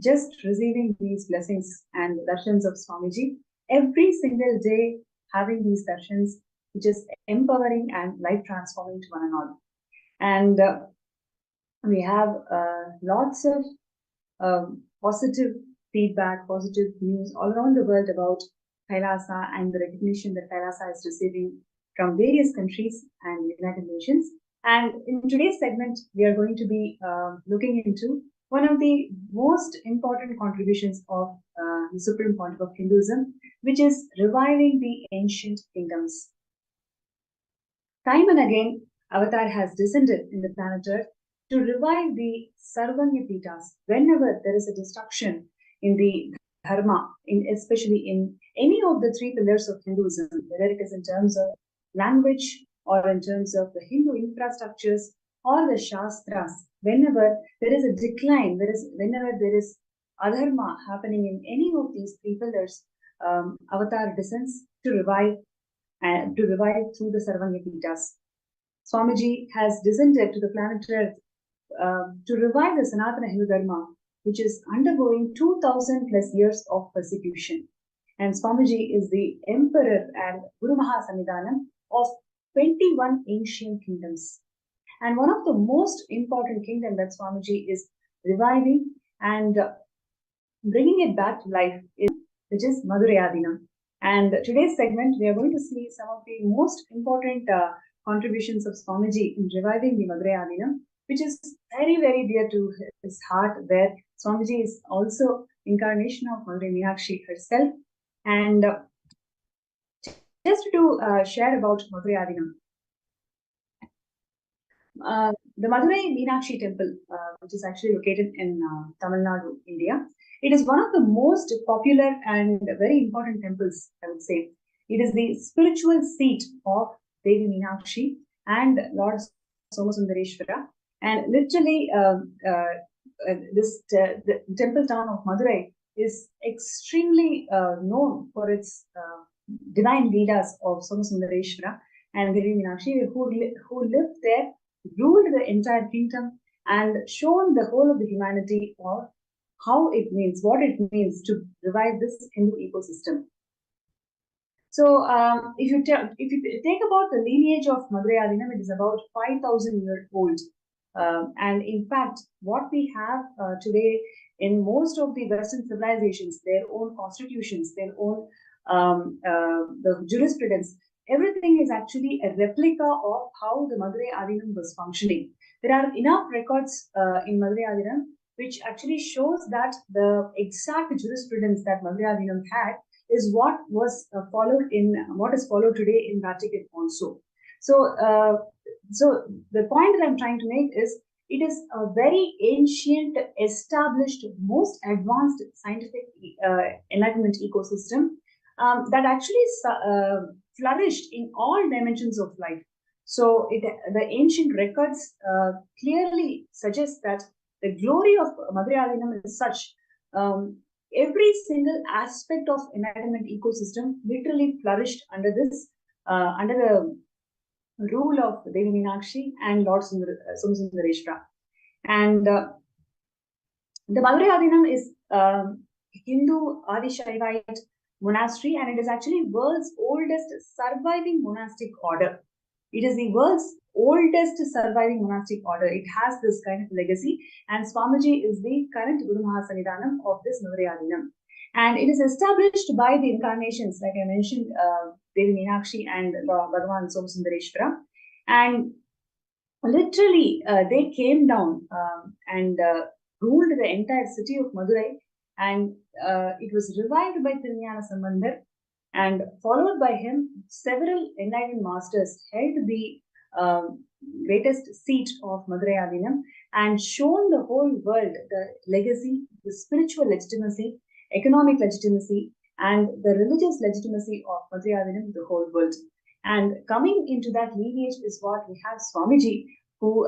just receiving these blessings and darshans of Swamiji. Every single day having these darshans, which is empowering and life transforming to one and all. And we have lots of positive feedback, positive news all around the world about Kailasa and the recognition that Kailasa is receiving from various countries and United Nations. And in today's segment, we are going to be looking into one of the most important contributions of the Supreme Pontiff of Hinduism, which is reviving the ancient kingdoms. Time and again, Avatar has descended in the planet Earth to revive the Sarvanya Pitas whenever there is a destruction in the Dharma, especially in any of the three pillars of Hinduism, whether it is in terms of language or in terms of the Hindu infrastructures or the Shastras. Whenever there is a decline, whenever there is adharma happening in any of these three pillars, Avatar descends to revive through the Sarvanya Pitas. Swamiji has descended to the planet Earth to revive the Sanatana Hindu Dharma, which is undergoing 2000 plus years of persecution. And Swamiji is the emperor and Guru Mahasamidhanam of 21 ancient kingdoms. And one of the most important kingdom that Swamiji is reviving and bringing it back to life which is Madhurayadinam. And today's segment, we are going to see some of the most important contributions of Swamiji in reviving the Madhurayadinam, which is very, very dear to his heart, where Swamiji is also incarnation of Madurai Meenakshi herself. And just to share about Madhurayadinam, the Madurai Meenakshi temple, which is actually located in Tamil Nadu, India, it is one of the most popular and very important temples, I would say. It is the spiritual seat of Devi Meenakshi and Lord Somasundareshwara. And literally, the temple town of Madurai is extremely known for its divine leelas of Somasundareshwara and Devi Meenakshi, who lived there, ruled the entire kingdom, and shown the whole of the humanity of what it means to revive this Hindu ecosystem. So, if you take about the lineage of Madhurayadinam, it is about 5,000 years old. And in fact, what we have today in most of the Western civilizations, their own constitutions, their own the jurisprudence, everything is actually a replica of how the Madhurayadinam was functioning. There are enough records in Madhurayadinam which actually shows that the exact jurisprudence that Madhurayadinam had is what was followed what is followed today in Vatican also. So, so the point that I'm trying to make is it is a very ancient, established, most advanced scientific enlightenment ecosystem that actually flourished in all dimensions of life. So the ancient records clearly suggest that the glory of Madhurayadinam is such. Every single aspect of enlightenment ecosystem literally flourished under this, under the rule of Devi Meenakshi and Lord Somasundareshwara. And the Madhurayadinam is Hindu Adi-Shaivite monastery, and it is actually world's oldest surviving monastic order. It is the world's oldest surviving monastic order. It has this kind of legacy, and Swamiji is the current Guru Mahasannidhanam of this Madhurayadinam. And it is established by the incarnations, like I mentioned, Devi Meenakshi and Bhagavan Somasundareshwara. And literally, they came down and ruled the entire city of Madurai, and it was revived by Nithyananda Sambandar, and followed by him, several enlightened masters held the greatest seat of Madhurayadinam and shown the whole world the legacy, the spiritual legitimacy, economic legitimacy, and the religious legitimacy of Madhurayadinam to the whole world. And coming into that lineage is what we have Swamiji, who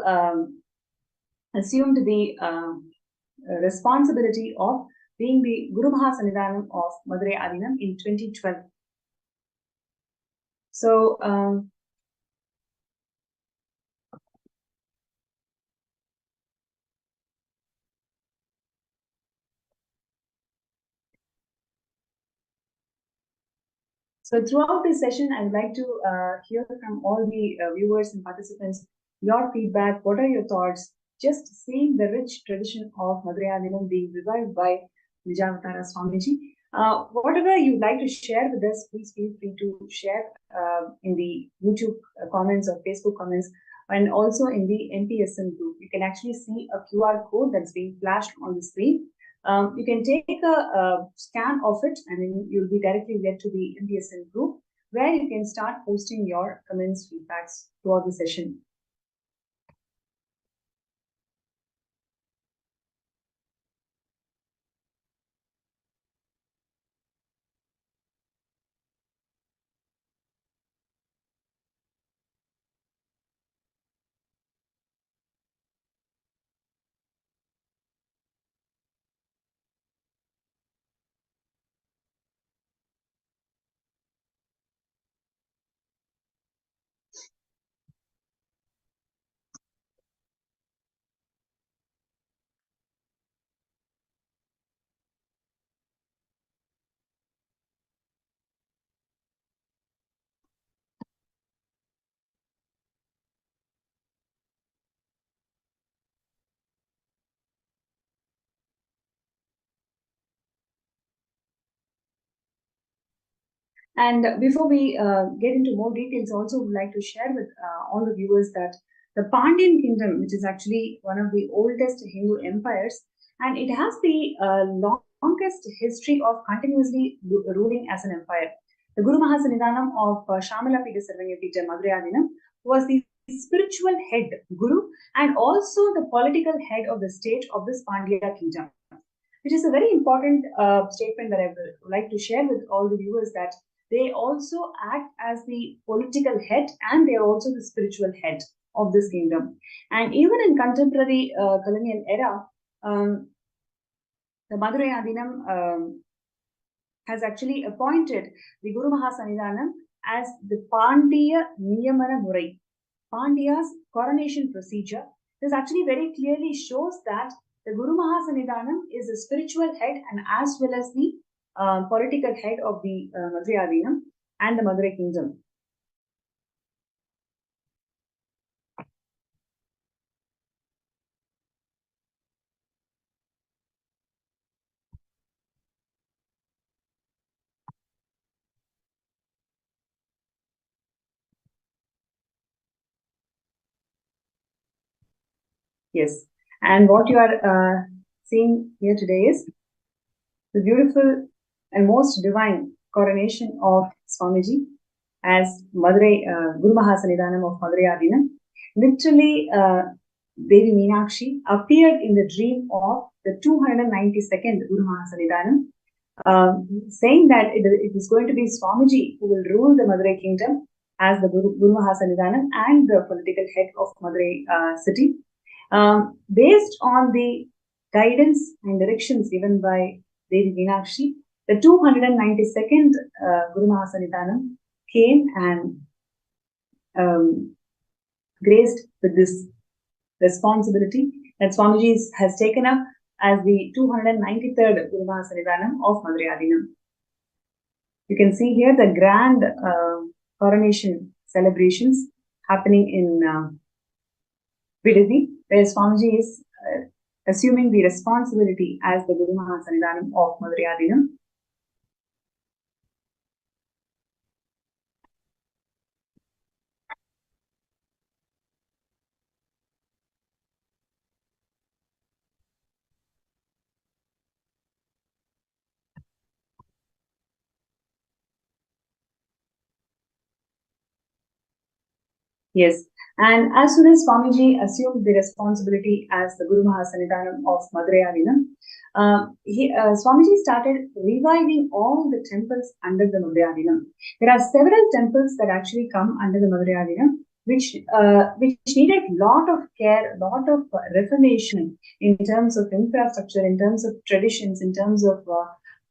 assumed the responsibility of being the Guru Mahasannidhanam of Madhurayadinam in 2012. So, throughout this session, I would like to hear from all the viewers and participants your feedback. What are your thoughts? Just seeing the rich tradition of Madhurayadinam being revived by Vijayavatara Swamiji. Whatever you'd like to share with us, please feel free to share in the YouTube comments or Facebook comments, and also in the MPSN group. You can actually see a QR code that's being flashed on the screen. You can take a scan of it, and then you'll be directly led to the MPSN group, where you can start posting your comments, feedbacks throughout the session. And before we get into more details, also would like to share with all the viewers that the Pandyan kingdom, which is actually one of the oldest Hindu empires, and it has the longest history of continuously ruling as an empire. The Guru Mahasannidhanam of Shamala Pita Sarvanya Pita Madhurayadinam was the spiritual head Guru and also the political head of the state of this Pandya kingdom, which is a very important statement that I would like to share with all the viewers, that they also act as the political head and they are also the spiritual head of this kingdom. And even in contemporary colonial era, the Madhurayadinam has actually appointed the Guru Mahasannidhanam as the Pandya Niyamana Murai, Pandya's coronation procedure. This actually very clearly shows that the Guru Mahasannidhanam is the spiritual head and as well as the political head of the Madhurayadinam and the Madurai kingdom. Yes, and what you are seeing here today is the beautiful and most divine coronation of Swamiji as Madurai Guru Mahasannidhanam of Madhurayadinam. Literally, Devi Meenakshi appeared in the dream of the 292nd Guru Mahasannidhanam, saying that it is going to be Swamiji who will rule the Madurai kingdom as the Guru Mahasannidhanam and the political head of Madurai city. Based on the guidance and directions given by Devi Meenakshi, the 292nd Guru Mahasannidhanam came and graced with this responsibility that Swamiji has taken up as the 293rd Guru Mahasannidhanam of Madurai Adinam. You can see here the grand coronation celebrations happening in Bidadi, where Swamiji is assuming the responsibility as the Guru Mahasannidhanam of Madurai Adinam. Yes, and as soon as Swamiji assumed the responsibility as the Guru Mahasannidhanam of Madurai Adinam, Swamiji started reviving all the temples under the Madurai Adinam. There are several temples that actually come under the Madurai Adinam, which needed lot of care, lot of reformation in terms of infrastructure, in terms of traditions, in terms of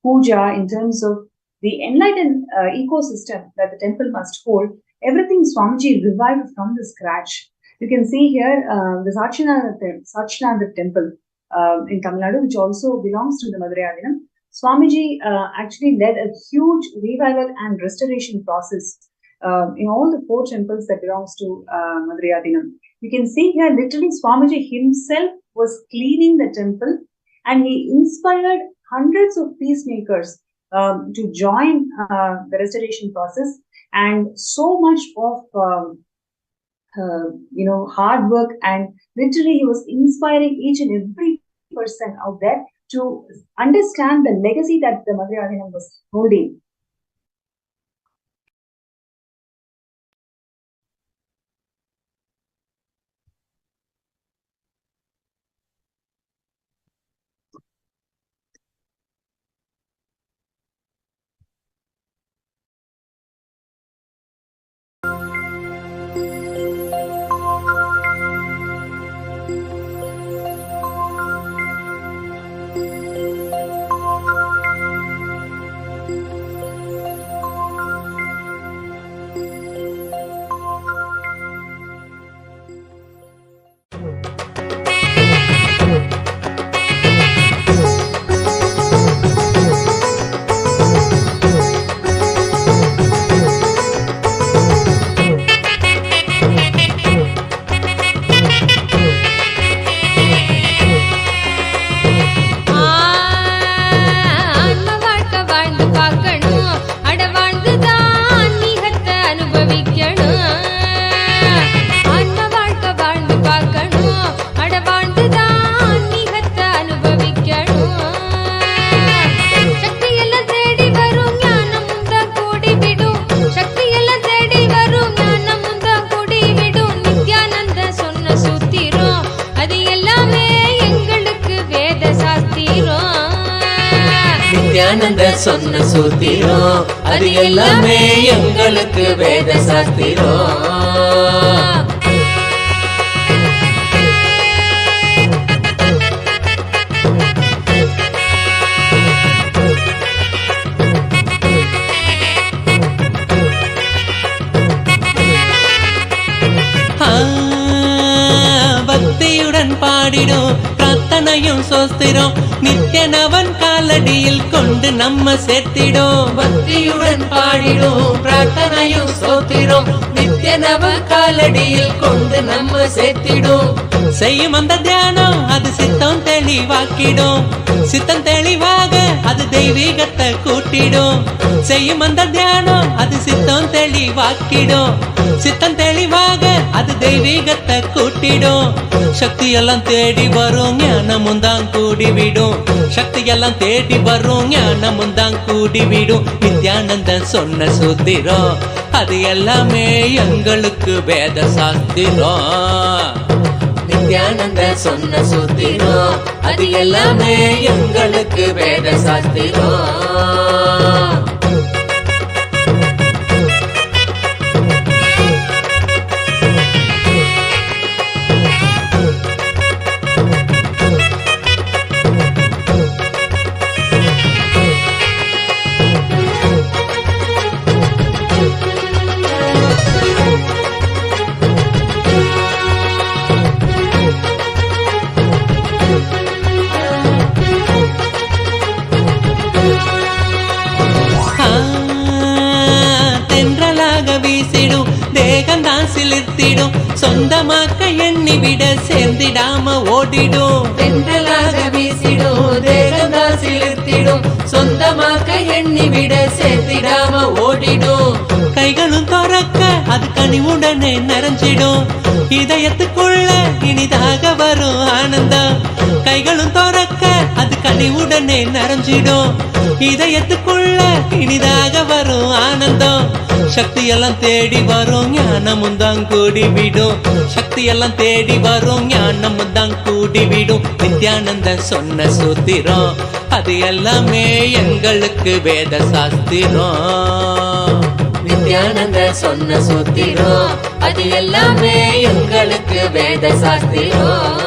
puja, in terms of the enlightened ecosystem that the temple must hold. Everything Swamiji revived from the scratch. You can see here the Sachinanda temple in Tamil Nadu, which also belongs to the Madurai Adinam. Swamiji actually led a huge revival and restoration process in all the 4 temples that belongs to Madurai Adinam. You can see here literally Swamiji himself was cleaning the temple, and he inspired hundreds of peacemakers to join the restoration process. And so much of hard work, and literally he was inspiring each and every person out there to understand the legacy that the Madurai Adinam was holding. Nityananda சொன்ன சூத்திரம் அது எல்லாமே எங்களுக்கு வேத சாஸ்திரம். பக்தியுடன் பாடிடும் பிரார்த்தனையும் சோஸ்திரம் நித்யனவன் காலடியில் கொண்டு நம்ம சேர்த்திடும். பக்தியுடன் பாடிடும் பிரார்த்தனையும் சோத்திரம் நித்யனவன் காலடியில் கொண்டு நம்ம சேர்த்திடும். செய்யும் அந்த தியானம் அது சித்தம் தெளிவாக்கிடும். சித்தம் தெளிவாக அது தெய்வீகத்தை கூட்டிடும். செய்யும் அந்த தியானம் அது சித்தம் தெளிவாக்கிடும். சித்தம் தெளிவாக அது தெய்வீகத்தை கூட்டிடும். சக்தி எல்லாம் தேடி வரும் ஞானமும் தான் கூடிவிடும். சக்தி எல்லாம் தேடி வரும் ஞானமும் தான் கூடிவிடும். நித்யானந்தன் சொன்ன சூத்திரம் அது எல்லாமே எங்களுக்கு வேத சாஸ்திரம். நித்யானந்த சொன்ன சூத்திரம் அது எல்லாமே எங்களுக்கு வேத சாஸ்திரம். சாஸ்திரம். தென்றலாக வீசிடும் தேகந்தான் சிலிர்த்திடும் சொந்தமாக்க எண்ணிவிட சேர்ந்திடாம ஓடிடும். தென்றலாக வீசிடும் தேகந்தான் சிலிர்த்திடும் சொந்தமாக்க எண்ணிவிட சேர்த்திடாம ஓடிடும். கைகளும் துறக்க அது கனிவுடனே நிறைஞ்சிடும். இதயத்துக்குள்ள இனிதாக வரும் ஆனந்தம். கைகளும் துறக்க அது கனிவுடனே நிறைஞ்சிடும். இதயத்துக்குள்ள இனிதாக வரும் ஆனந்தம். சக்தியெல்லாம் தேடி வரும் ஞானமும் தான் கூடிவிடும். சக்தியெல்லாம் தேடி வரும் ஞானமும் தான் கூடிவிடும். நித்யானந்த சொன்ன சூத்திரம் அது எல்லாமே எங்களுக்கு வேத சாஸ்திரம். நித்யானந்த சொன்ன சூத்திரம் அது எல்லாமே எங்களுக்கு வேத சாஸ்திரம்.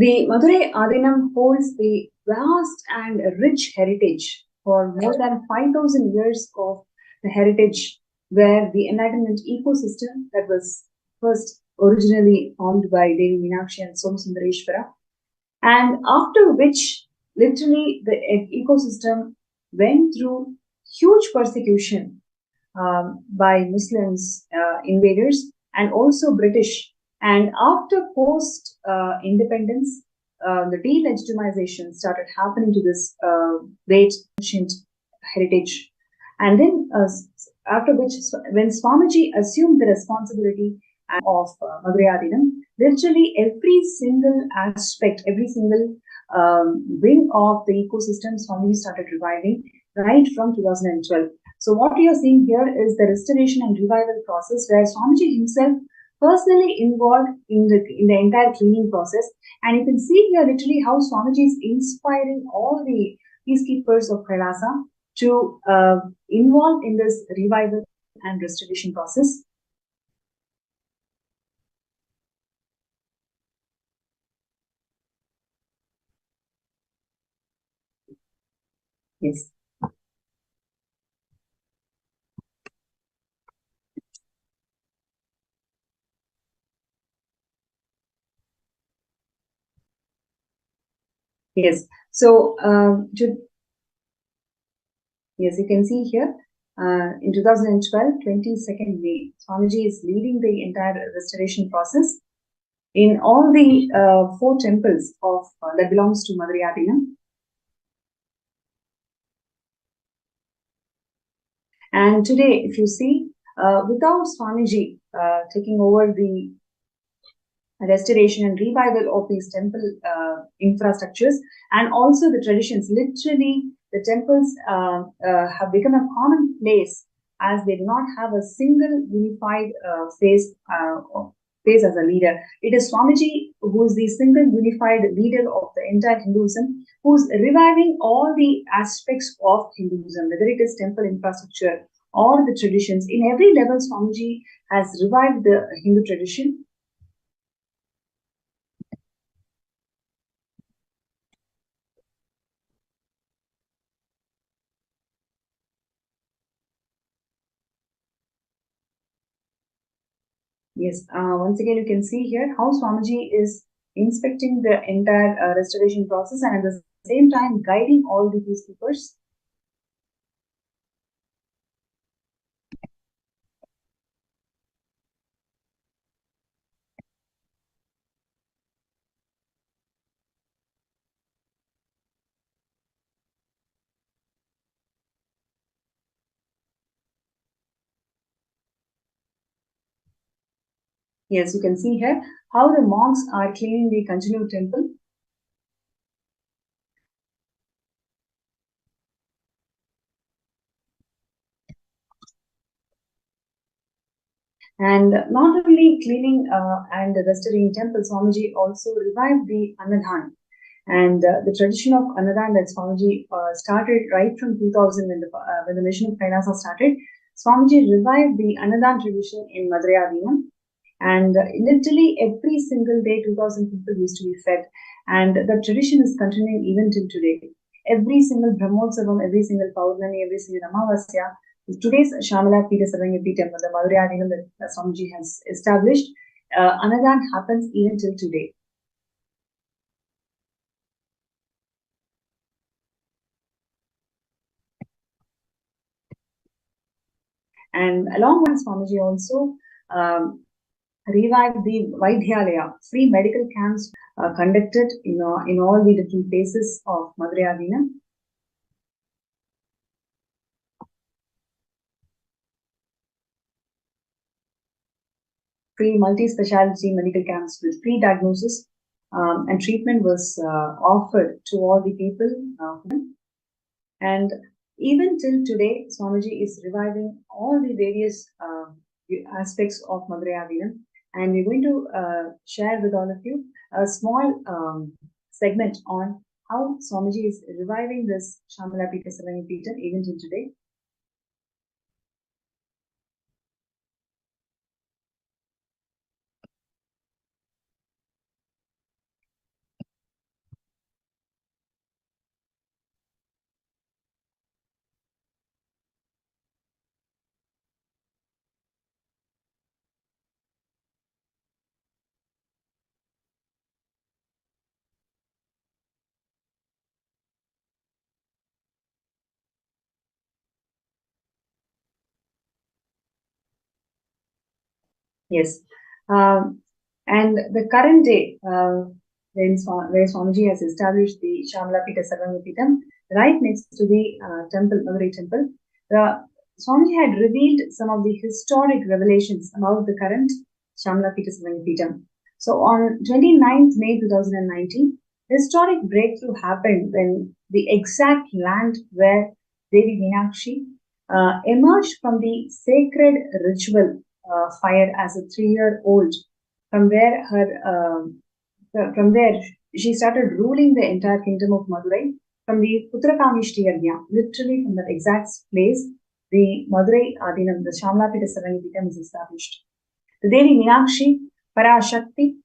The Madurai Adinam holds the vast and rich heritage for more than 5,000 years of the heritage, where the enlightenment ecosystem that was first originally formed by Devi Meenakshi and Somasundareshwara, and after which literally the ecosystem went through huge persecution by Muslims invaders and also British. And after post independence, the delegitimization started happening to this great ancient heritage. And then after which, when Swamiji assumed the responsibility of Madurai Adinam, literally every single aspect, every single wing of the ecosystem, Swamiji started reviving right from 2012. So what we are seeing here is the restoration and revival process, where Swamiji himself personally involved in the entire cleaning process. And you can see here literally how Swamiji is inspiring all the peacekeepers of Kailasa to involve in this revival and restoration process. Yes. Yes. So, yes, you can see here in 2012, 22nd May, Swamiji is leading the entire restoration process in all the 4 temples of that belongs to Madurai Adinam. And today, if you see, without Swamiji taking over the restoration and revival of these temple infrastructures and also the traditions, literally the temples have become a common place, as they do not have a single unified face as a leader. It is Swamiji who is the single unified leader of the entire Hinduism, who is reviving all the aspects of Hinduism, whether it is temple infrastructure or the traditions. In every level, Swamiji has revived the Hindu tradition. Yes, once again, you can see here how Swamiji is inspecting the entire restoration process and at the same time guiding all the peacekeepers. Yes, you can see here how the monks are cleaning the continued temple. And not only cleaning and restoring temples, Swamiji also revived the Annadan. And the tradition of Annadan that Swamiji started right from 2000 when the mission of Kailasa started, Swamiji revived the Annadan tradition in Madurai Adinam. And literally every single day, 2000 people used to be fed. And the tradition is continuing even till today. Every single Brahmotsavam, every single Paurnami, every single Amavasya, today's Shamala Pita Sarvangati temple, the Madurai Adinam that Swamiji has established, Annadan happens even till today. And along with Swamiji also revived the Vaidhyalaya, free medical camps conducted in all the different places of Madurai Adinam. Free multi-speciality medical camps with free diagnosis and treatment was offered to all the people. And even till today, Swamiji is reviving all the various aspects of Madurai Adinam. And we're going to share with all of you a small segment on how Swamiji is reviving this Shamala Pita Sarangi Pita even till today. Yes. And the current day, where Swamiji has established the Shamala Pita Sarvangapitam, right next to the temple, Madurai temple, Swamiji had revealed some of the historic revelations about the current Shamala Pita Sarvangapitam. So on 29th May 2019, historic breakthrough happened when the exact land where Devi Meenakshi emerged from the sacred ritual fire as a 3-year-old, from where from there she started ruling the entire kingdom of Madurai from the Putrakamishti Yajna, literally from that exact place, the Madurai Adinam, the Shamlapita Sarangipitam is established. The Devi Meenakshi Parashakti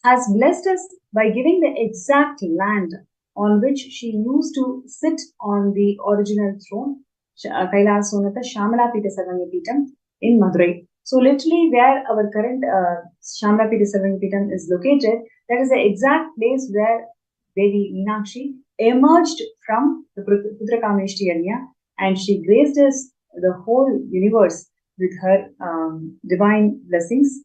has blessed us by giving the exact land on which she used to sit on the original throne, Kailasonata Shamalapita Sarangipitam in Madurai. So literally where our current Shamlapita Sarangipitam is located, that is the exact place where Devi Meenakshi emerged from the Putrakameshti Yajna, and she graced us the whole universe with her divine blessings.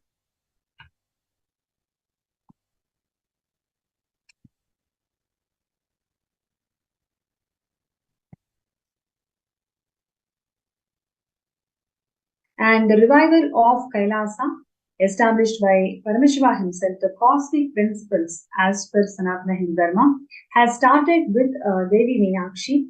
And the revival of Kailasa, established by Paramashivam himself, the cosmic principles as per Sanatana Hindu Dharma, has started with Devi Meenakshi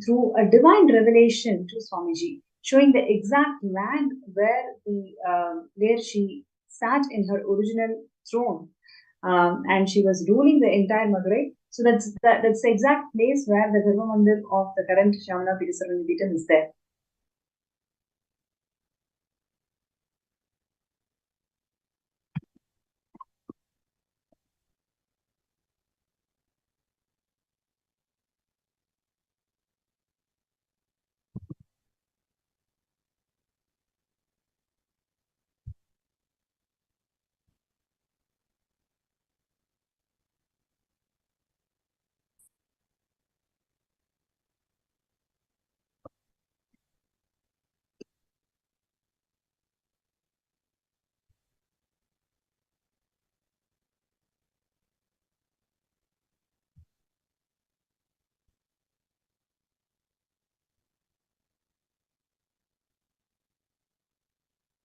through a divine revelation to Swamiji, showing the exact land where she sat in her original throne, and she was ruling the entire Madurai. So that's the exact place where the Garbha Mandir of the current Shamana Pitisaranipitam is there.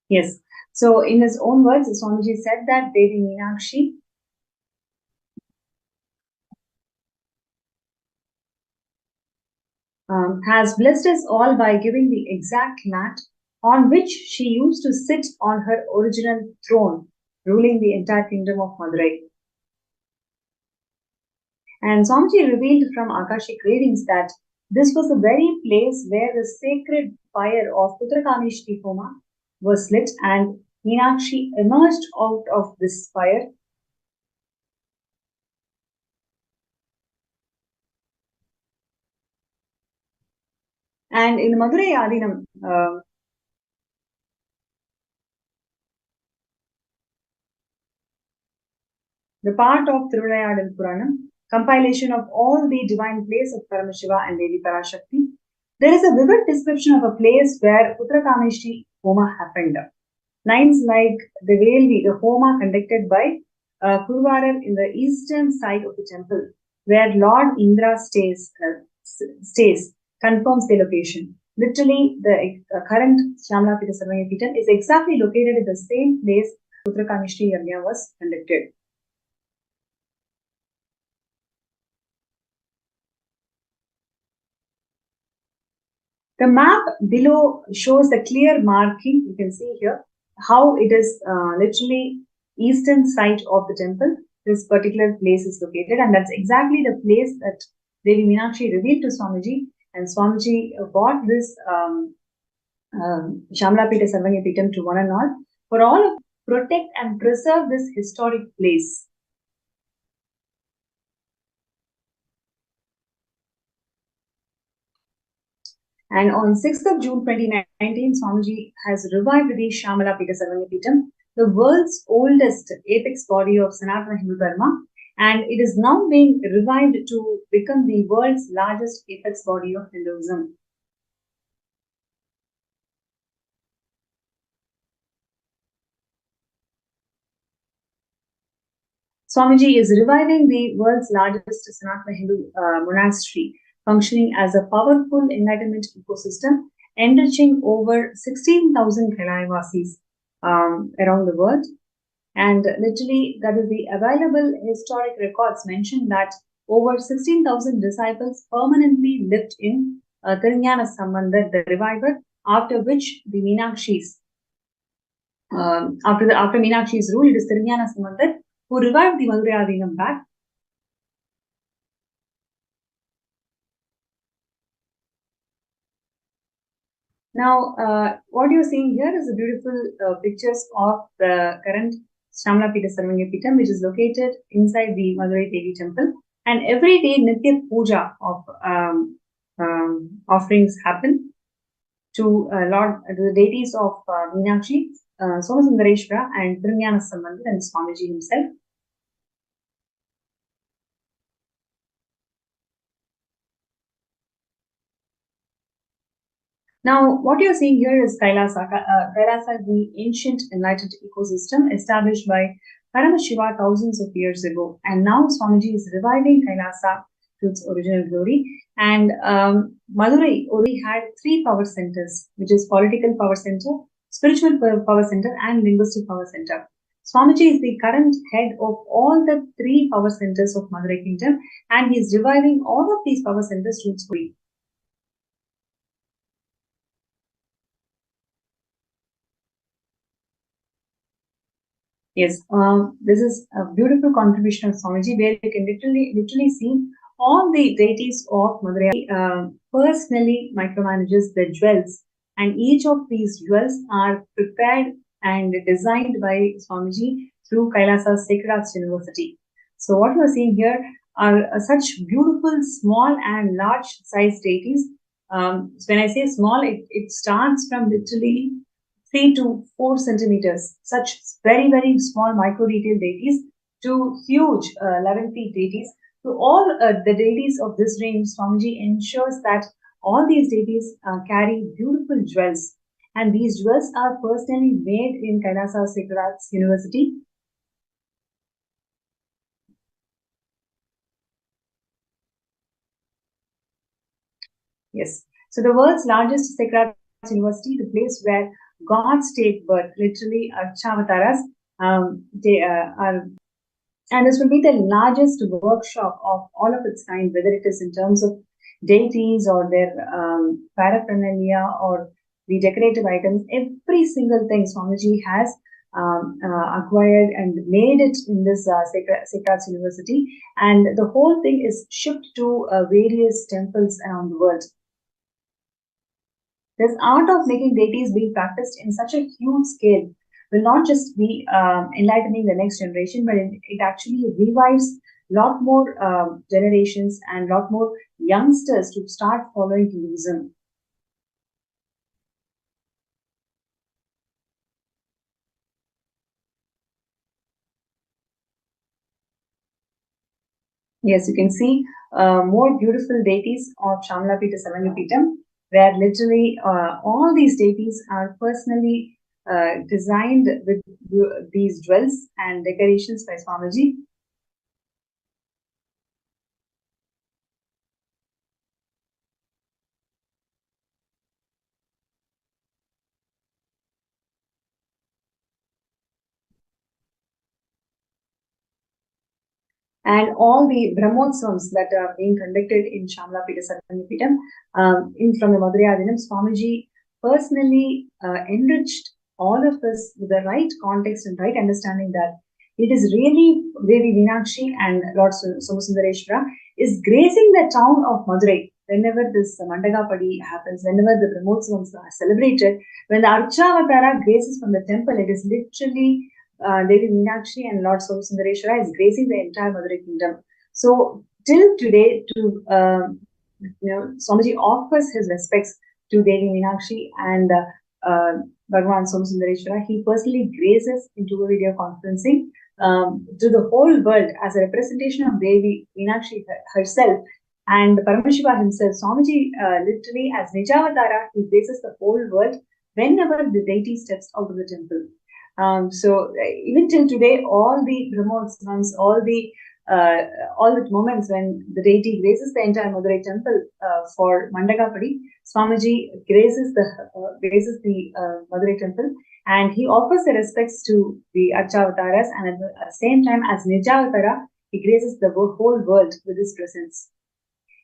Yes. So in his own words, Swamiji said that Devi Meenakshi has blessed us all by giving the exact land on which she used to sit on her original throne, ruling the entire kingdom of Madurai. And Swamiji revealed from Akashic readings that this was the very place where the sacred fire of Putrakameshti Homa was lit, and Meenakshi emerged out of this fire. And in Madurai Adinam, the part of Thiruvilayadal Puranam, compilation of all the divine plays of Paramashiva and Devi Parashakti, there is a vivid description of a place where Putrakameshti Homa happened. Lines like the Velvi, the Homa conducted by Kurvarar in the eastern side of the temple, where Lord Indra stays, confirms the location. Literally, the current Shyamala Sarvanya Pitam is exactly located at the same place Putrakameshti Yagna was conducted. The map below shows the clear marking. You can see here how it is literally eastern side of the temple. This particular place is located, and that's exactly the place that Devi Meenakshi revealed to Swamiji, and Swamiji brought this Shyamala Sarvanya Pitam to one and all for all of protect and preserve this historic place. And on 6th of June 2019, Swamiji has revived the Shyamala Sarvanya Pitam, the world's oldest apex body of Sanatana Hindu Dharma, and it is now being revived to become the world's largest apex body of Hinduism. Swamiji is reviving the world's largest Sanatana Hindu monastery, functioning as a powerful enlightenment ecosystem, enriching over 16,000 Kailayavasis around the world. And literally, that is the available historic records mention that over 16,000 disciples permanently lived in Tirunjana Sambandhar, the reviver, after which the Meenakshi's, after Meenakshi's rule, it is Tirunjana Sambandhar who revived the Madurai Adinam back. Now, what you're seeing here is the beautiful pictures of the current Shyamala Sarvanya Pitam, which is located inside the Madurai Devi temple. And every day, Nitya Puja of offerings happen to the deities of Meenakshi, Somasundareshwara, and Tirunjana Sambandhar, and Swamiji himself. Now, what you're seeing here is Kailasa. Kailasa, the ancient enlightened ecosystem established by Paramashiva thousands of years ago. And now Swamiji is reviving Kailasa to its original glory. And Madurai already had 3 power centers, which is political power center, spiritual power center, and linguistic power center. Swamiji is the current head of all the 3 power centers of Madurai Kingdom, and he is reviving all of these power centers to its glory. Yes, this is a beautiful contribution of Swamiji, where you can literally see all the deities of Madurai personally micromanages the jewels, and each of these jewels are prepared and designed by Swamiji through Kailasa's Sacred Arts University. So what you are seeing here are such beautiful small and large size deities. So when I say small, it starts from literally 3 to 4 centimeters, such very, very small micro detailed deities, to huge 11 feet deities. To all the deities of this range, Swamiji ensures that all these deities carry beautiful jewels, and these jewels are personally made in Kailasa Sacred Arts University. Yes. So the world's largest Sacred Arts University, the place where gods take birth, literally Archavataras. They are, and this will be the largest workshop of all of its kind, whether it is in terms of deities or their paraphernalia or the decorative items. Every single thing Swamiji has acquired and made it in this Sacred Arts University, and the whole thing is shipped to various temples around the world. This art of making deities being practiced in such a huge scale will not just be enlightening the next generation, but it actually revives a lot more generations and a lot more youngsters to start following Hinduism. Yes, you can see more beautiful deities of Shamalapita Sarangapitam, where literally all these deities are personally designed with these jewels and decorations by Swamiji. And all the Brahmotsavams that are being conducted in Shamalapita Sarangapitam, from the Madhurayadinam, Swamiji personally enriched all of us with the right context and right understanding that it is really Devi Meenakshi and Lord Somasundareshwara is gracing the town of Madurai whenever this Mandagapadi happens, whenever the Brahmotsavams are celebrated. When the Archavatara graces from the temple, it is literally Devi Meenakshi and Lord Somasundareshwara is gracing the entire Madurai kingdom. So till today, Swamiji offers his respects to Devi Meenakshi and Bhagavan Somasundareshwara. He personally graces into a video conferencing to the whole world as a representation of Devi Meenakshi herself and Paramashiva himself. Swamiji literally as Nijavatara, he graces the whole world whenever the deity steps out of the temple. So even till today, all the Brahmotsavams, all the moments when the deity graces the entire Madurai temple for Mandagapadi, Swamiji graces the Madurai temple, and he offers the respects to the Archavataras, and at the same time as Nijavatara, he graces the whole world with his presence.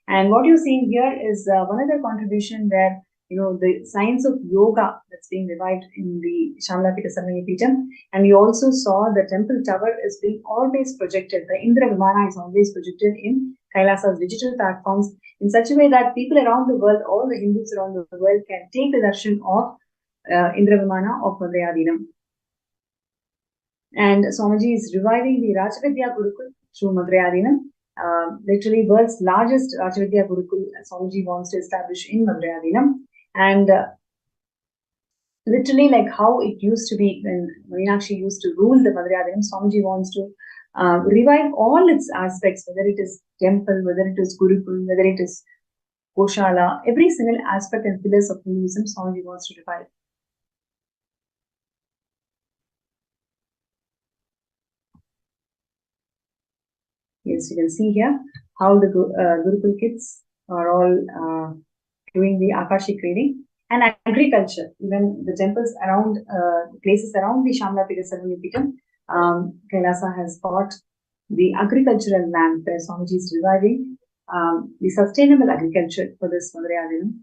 And what you're seeing here is one other contribution where the science of yoga that's being revived in the Shamalapita Sarangapitam. And we also saw the temple tower is being always projected. The Indra Vimana is always projected in Kailasa's digital platforms in such a way that people around the world, all the Hindus around the world, can take the darshan of Indra Vimana of Madhurayadinam. And Swamiji is reviving the Rajavidya Gurukul through Madhurayadinam. Literally world's largest Rajavidya Gurukul Swamiji wants to establish in Madhurayadinam. And literally like how it used to be when Meenakshi used to rule the Madhurayadinam, Swamiji wants to revive all its aspects, whether it is temple, whether it is Gurukul, whether it is Goshala, every single aspect and pillars of Hinduism, Swamiji wants to revive. Yes, you can see here how the Gurukul kids are all doing the Akashik reading. And agriculture, even the temples around, places around the Shamalapita Sarangapitam, Kailasa has got the agricultural land where Swamiji is reviving the sustainable agriculture for this Madhurayadinam.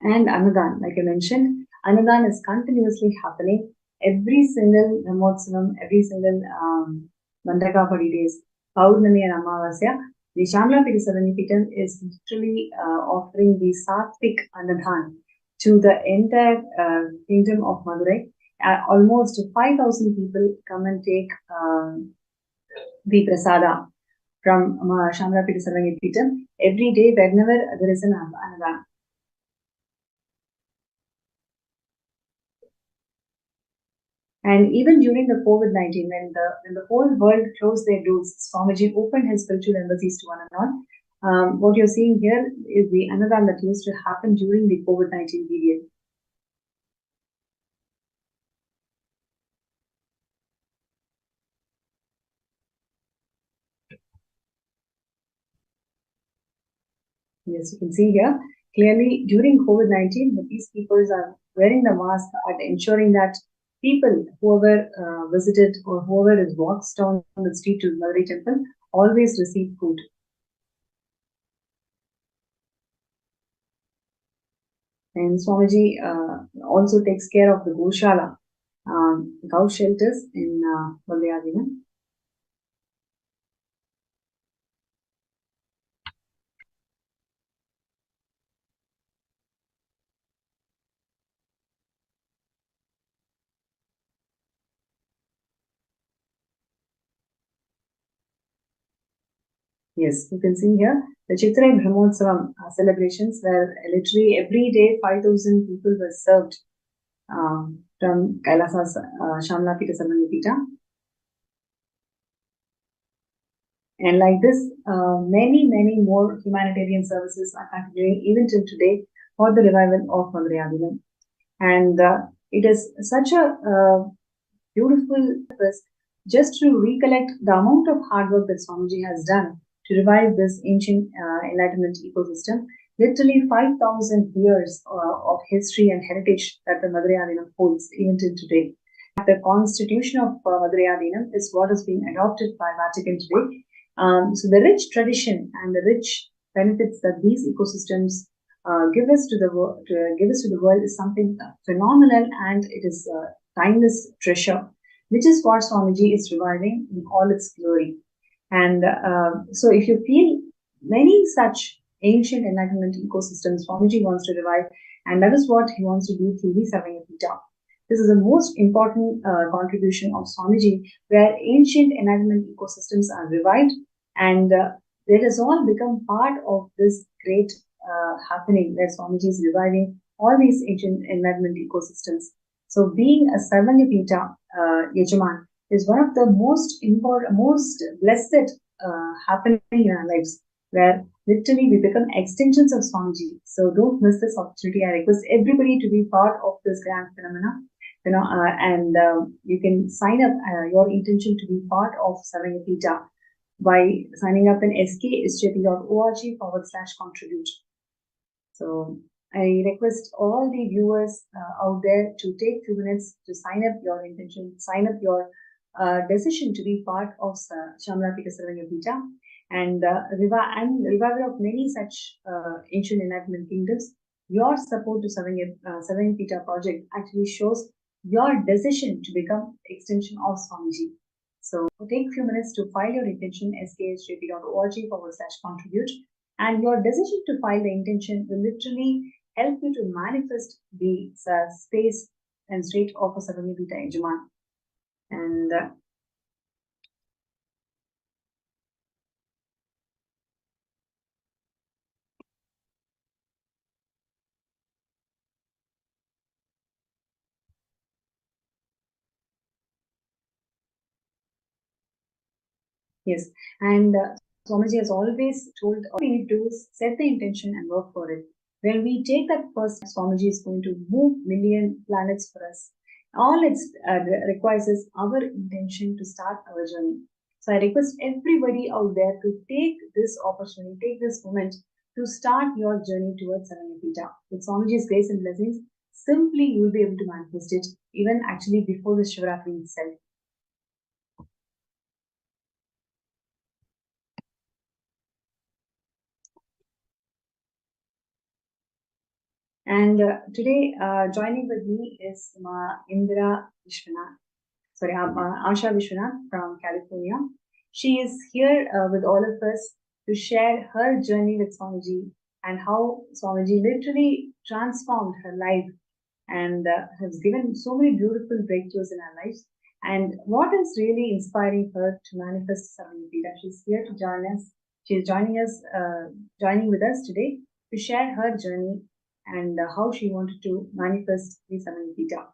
And Annadan, like I mentioned, Annadan is continuously happening. Every single Brahmotsavam, every single Mandagapadi days, Paurnami and Amavasya, the Shamalapita Sarangapitam is literally offering the Satvik Annadan to the entire kingdom of Madurai. Almost 5,000 people come and take the prasada from Shamalapita Sarangapitam every day whenever there is an Annadan. And even during the COVID-19, when the whole world closed their doors, Swamiji opened his spiritual embassies to one another. What you're seeing here is the Annadan that used to happen during the COVID-19 period. Yes, you can see here clearly during COVID-19, the peacekeepers are wearing the mask and ensuring that people, whoever visited or whoever is walks down the street to Madurai temple, always receive food. And Swamiji also takes care of the Goshala, cow shelters in Valdayadina. Yes, you can see here the Chitra Brahmotsavam celebrations where literally every day 5,000 people were served from Kailasa's Shamlapita Sarvanapita. And like this, many more humanitarian services are continuing even till today for the revival of Madurai. And it is such a beautiful purpose just to recollect the amount of hard work that Swamiji has done to revive this ancient enlightenment ecosystem. Literally 5,000 years of history and heritage that the Madurai holds even till today. The constitution of Madurai is what is being adopted by Vatican today. So the rich tradition and the rich benefits that these ecosystems give us to the world is something phenomenal, and it is a timeless treasure, which is what Swamiji is reviving in all its glory. And so, if you feel many such ancient enlightenment ecosystems, Swamiji wants to revive, and that is what he wants to do through the Savanyapita. This is the most important contribution of Swamiji, where ancient enlightenment ecosystems are revived, and it has all become part of this great happening where Swamiji is reviving all these ancient enlightenment ecosystems. So, being a Sarvanyapita Yajaman is one of the most important, most blessed happening in our lives, where literally we become extensions of Swamiji. So, don't miss this opportunity. I request everybody to be part of this grand phenomena. And you can sign up your intention to be part of Sarvanyapita by signing up in skSJP.org/contribute. So I request all the viewers out there to take 2 minutes to sign up your intention, sign up your decision to be part of Shamlapita Sarvanyapita and revival of many such ancient enlightenment kingdoms. Your support to Sarvanyapita project actually shows your decision to become extension of Swamiji. So take a few minutes to file your intention, skSJP.org/contribute. And your decision to file the intention will literally help you to manifest the space and state of a Sarvanyapita Yajaman. And yes, and Swamiji has always told all we need to do is set the intention and work for it. When we take that first, Swamiji is going to move million planets for us. All it requires is our intention to start our journey. So I request everybody out there to take this opportunity, take this moment to start your journey towards Sarvanyapita. With Swamiji's grace and blessings, simply you will be able to manifest it, even actually before the Shivratri itself. And today, joining with me is Indra Vishwanath, sorry, Asha Vishwanath from California. She is here with all of us to share her journey with Swamiji and how Swamiji literally transformed her life and has given so many beautiful breakthroughs in her lives. And what is really inspiring her to manifest Sarvanyapita? She's here to join us. She's joining with us today to share her journey and how she wanted to manifest the Sarvanyapita.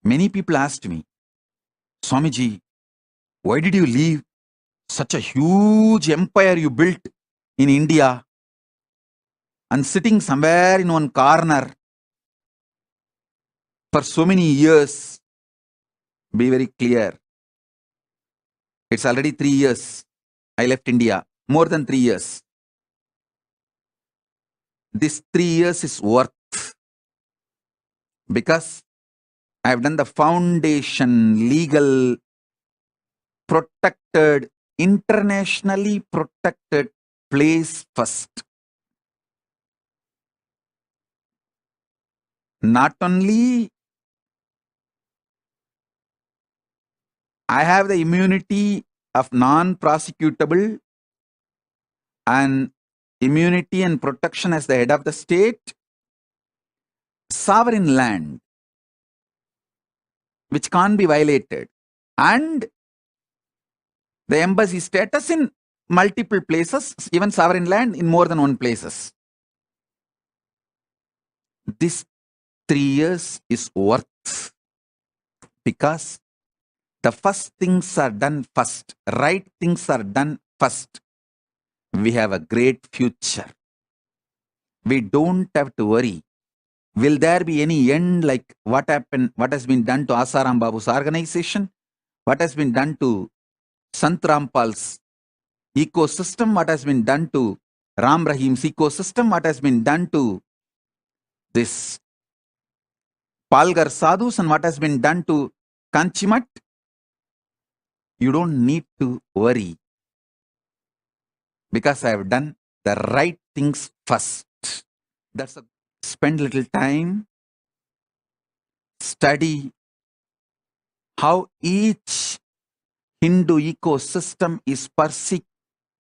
Many people asked me, Swamiji, why did you leave such a huge empire you built in India and sitting somewhere in one corner for so many years? Be very clear. It's already 3 years. I left India. More than 3 years. This 3 years is worth because I've done the foundation, legal, protected, internationally protected place first. Not only I have the immunity of non-prosecutable and immunity and protection as the head of the state, sovereign land, which can't be violated, and the embassy status in multiple places, even sovereign land in more than one places. This 3 years is worth because the first things are done first, right things are done first. We have a great future. We don't have to worry. Will there be any end like what happened, what has been done to Asaram Babu's organization? What has been done to Sant Rampal's ecosystem? What has been done to Ram Rahim's ecosystem? What has been done to this Palgar Sadhus and what has been done to Kanchimat? You don't need to worry because I have done the right things first. That's a spend little time, study how each Hindu ecosystem is perceived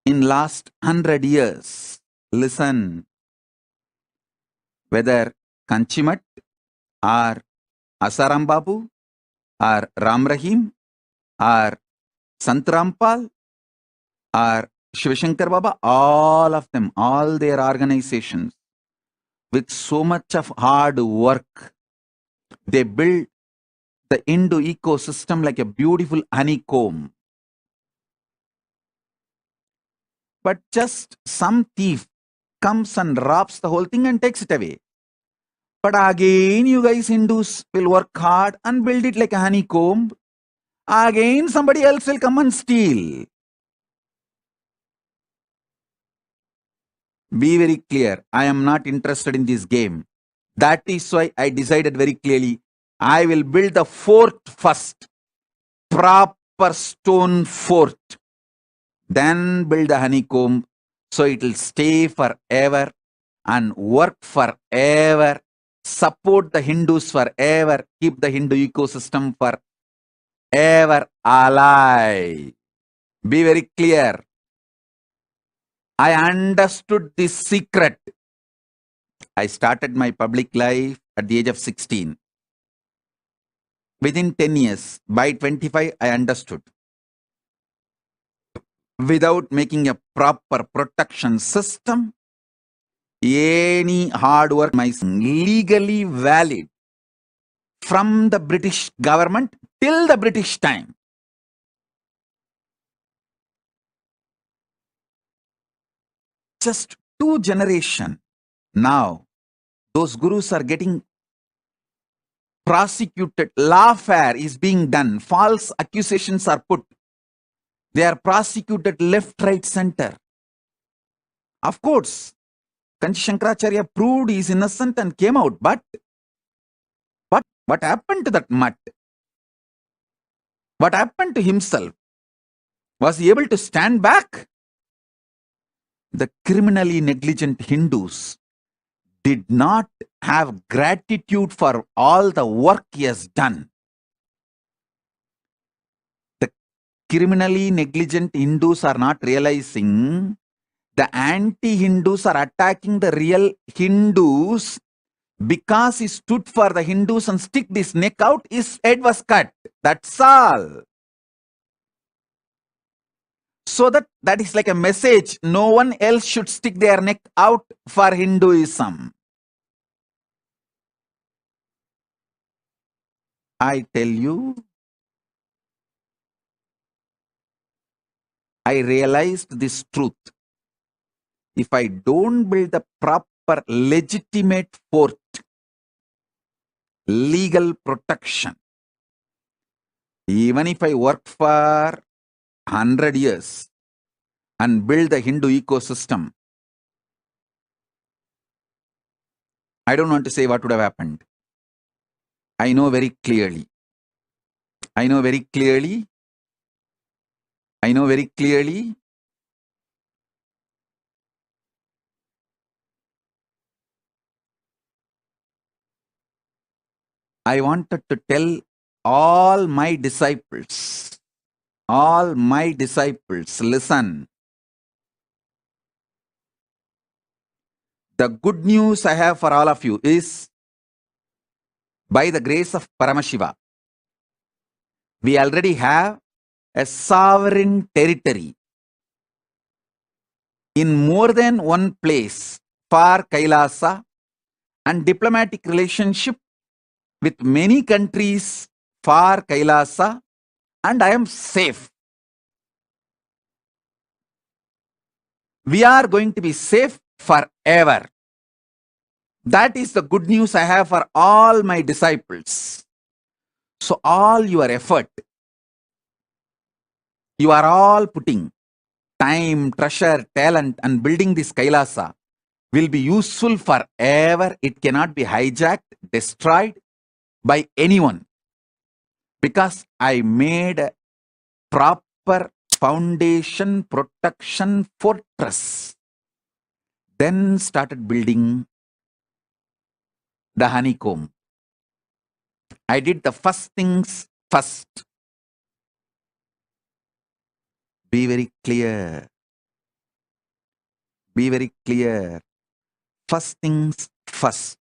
in last 100 years. Listen, whether Kanchimat or Asaram Babu or Ram Rahim or Sant Rampal or Shivashankar Baba, all of them, all their organizations, with so much of hard work, they build the Hindu ecosystem like a beautiful honeycomb. But just some thief comes and robs the whole thing and takes it away. But again, you guys Hindus will work hard and build it like a honeycomb. Again, somebody else will come and steal. Be very clear. I am not interested in this game. That is why I decided very clearly, I will build the fort first. Proper stone fort. Then build the honeycomb so it will stay forever and work forever. Support the Hindus forever. Keep the Hindu ecosystem forever alive. Be very clear. I understood this secret. I started my public life at the age of 16. Within 10 years, by 25, I understood. Without making a proper protection system, any hard work is legally valid from the British government till the British time. Just 2 generations. Now, those gurus are getting prosecuted. Lawfare is being done. False accusations are put. They are prosecuted left, right, center. Of course, Kanchi Shankaracharya proved he is innocent and came out. But what happened to that mutt? What happened to himself? Was he able to stand back? The criminally negligent Hindus did not have gratitude for all the work he has done. The criminally negligent Hindus are not realizing the anti-Hindus are attacking the real Hindus because he stood for the Hindus and stick his neck out, his head was cut. That's all. So that is like a message. No one else should stick their neck out for Hinduism. I tell you, I realized this truth. If I don't build the proper legitimate fort, legal protection, even if I work for 100 years and build the Hindu ecosystem, I don't want to say what would have happened. I know very clearly. I know very clearly. I know very clearly. I wanted to tell all my disciples, listen. The good news I have for all of you is, by the grace of Paramashiva, we already have a sovereign territory in more than one place for Kailasa and diplomatic relationship with many countries for Kailasa, and I am safe. We are going to be safe forever. That is the good news I have for all my disciples. So all your effort, you are all putting time, treasure, talent, and building this Kailasa will be useful forever. It cannot be hijacked, destroyed by anyone, because I made a proper foundation protection fortress. Then started building the honeycomb. I did the first things first. Be very clear. Be very clear. First things first.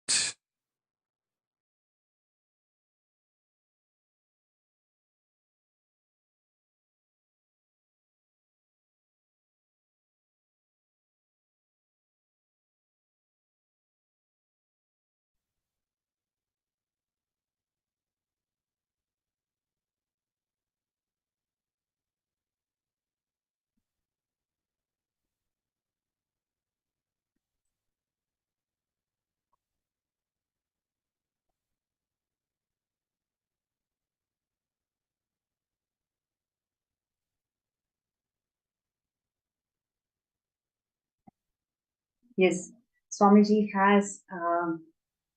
Yes, Swamiji has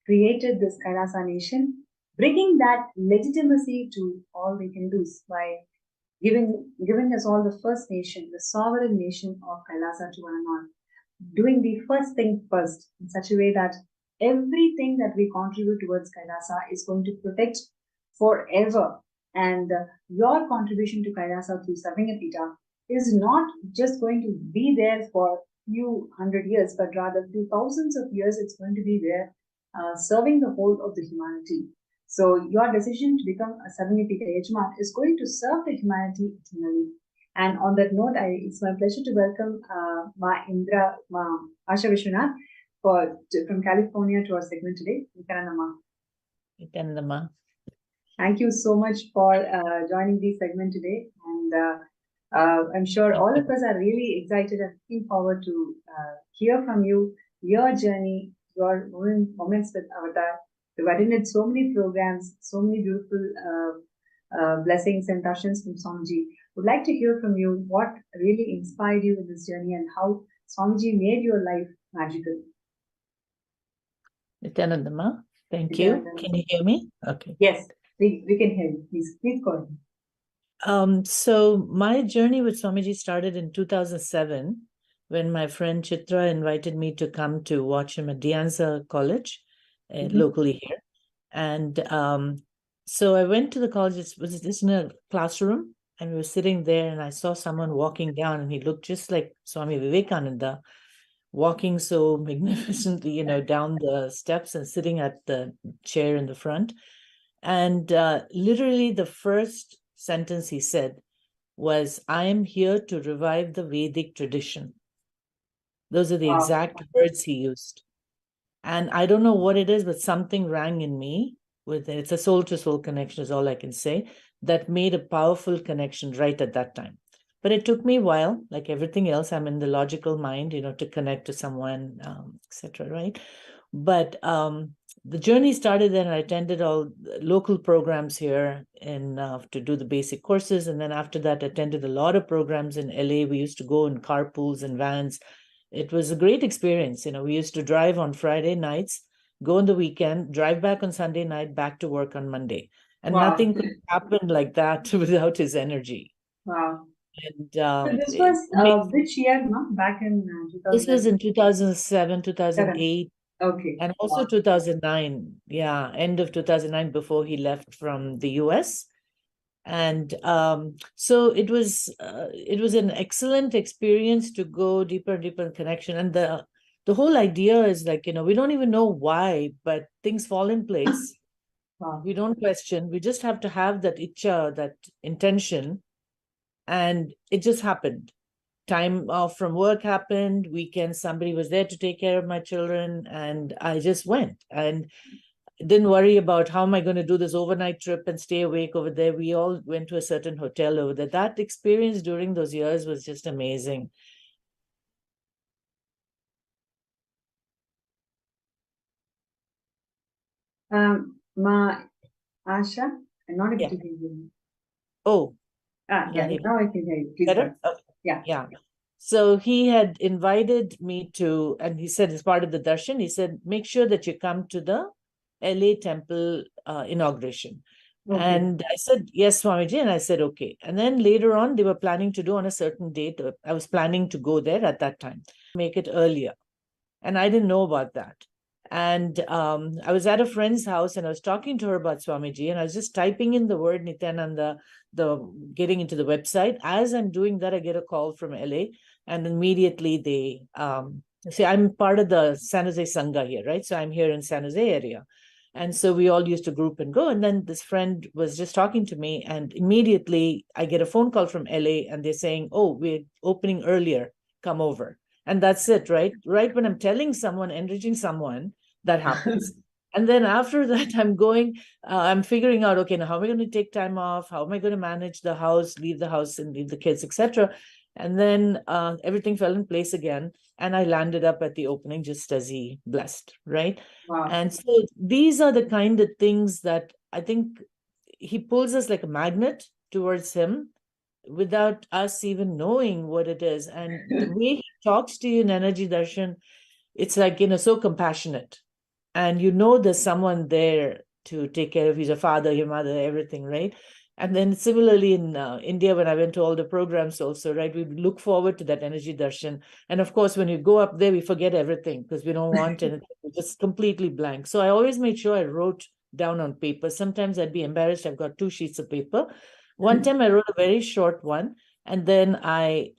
created this Kailasa nation, bringing that legitimacy to all the Hindus by giving us all the first nation, the sovereign nation of Kailasa to one and all, doing the first thing first in such a way that everything that we contribute towards Kailasa is going to protect forever. And your contribution to Kailasa through Savingapita is not just going to be there for few hundred years, but rather few thousands of years. It's going to be there, serving the whole of the humanity. So your decision to become a Savingapita Yajman is going to serve the humanity eternally. And on that note, it's my pleasure to welcome Ma Indra, Ma Asha Vishwanath from California to our segment today. Nithyananda Ma. Nithyananda Ma. Thank you so much for joining the segment today. And I'm sure all of us are really excited and looking forward to hear from you, your journey, your moments with Avatar. You've attended so many programs, so many beautiful blessings and darshans from Swamiji. Would like to hear from you what really inspired you in this journey and how Swamiji made your life magical. Nithyananda Ma, thank you. Can you hear me? Okay. Yes, we can hear you. Please go ahead. So my journey with Swamiji started in 2007 when my friend Chitra invited me to come to watch him at Dianza College, locally here. And so I went to the college. It was in a classroom, and we were sitting there, and I saw someone walking down, and he looked just like Swami Vivekananda, walking so magnificently, down the steps and sitting at the chair in the front. And literally the first sentence he said was, "I am here to revive the Vedic tradition." Those are the exact words he used. And I don't know what it is, but something rang in me. with it. It's a soul-to-soul connection is all I can say, that made a powerful connection right at that time. But it took me a while, like everything else. I'm in the logical mind, to connect to someone, etc. Right? But the journey started then. I attended all local programs here to do the basic courses, and then after that, attended a lot of programs in LA. We used to go in carpools and vans. It was a great experience. We used to drive on Friday nights, go on the weekend, drive back on Sunday night, back to work on Monday. And Wow. nothing could happen like that without his energy. Wow. And So this was which year, no? Back in 2000. This was in 2007, 2008. Okay. And also 2009. Yeah, end of 2009, before he left from the US. And so it was an excellent experience to go deeper and deeper in connection. And the whole idea is like, we don't even know why, but things fall in place. Wow. We don't question. We just have to have that icha, that intention. And it just happened. Time off from work happened, weekend, somebody was there to take care of my children, and I just went and didn't worry about how am I going to do this overnight trip and stay awake over there. We all went to a certain hotel over there. That experience during those years was just amazing. Ma Asha, I'm not able Yeah. to hear you. Oh, Yeah, now I can hear you. Please better? go. Yeah. Yeah. So he had invited me to, and he said, as part of the darshan, he said, make sure that you come to the LA temple inauguration. Okay. And I said, yes, Swamiji. And I said, okay. And then later on, they were planning to do on a certain date. I was planning to go there at that time, make it earlier. And I didn't know about that. And I was at a friend's house and I was talking to her about Swamiji, and I was just typing in the word Nithyananda, getting into the website. As I'm doing that, I get a call from LA, and immediately they say, I'm part of the San Jose Sangha here, right? So I'm here in San Jose area. And so we all used to group and go. And then this friend was just talking to me, and immediately I get a phone call from LA, and they're saying, oh, we're opening earlier, come over. And that's it, right? Right when I'm telling someone, enriching someone, that happens. And then after that, I'm figuring out, okay, now how am I going to take time off? How am I going to manage the house, leave the house and leave the kids, etc. And then everything fell in place again. And I landed up at the opening just as he blessed, right? Wow. And so these are the kind of things that I think he pulls us like a magnet towards him without us even knowing what it is. And the way he talks to you in Energy Darshan, it's like, so compassionate. And there's someone there to take care of you, your father, your mother, everything, right? And then similarly in India, when I went to all the programs also, right, we look forward to that Energy Darshan. And of course, when you go up there, we forget everything because we don't want anything. We're just completely blank. So I always made sure I wrote down on paper. Sometimes I'd be embarrassed. I've got 2 sheets of paper. One time I wrote a very short one. And then I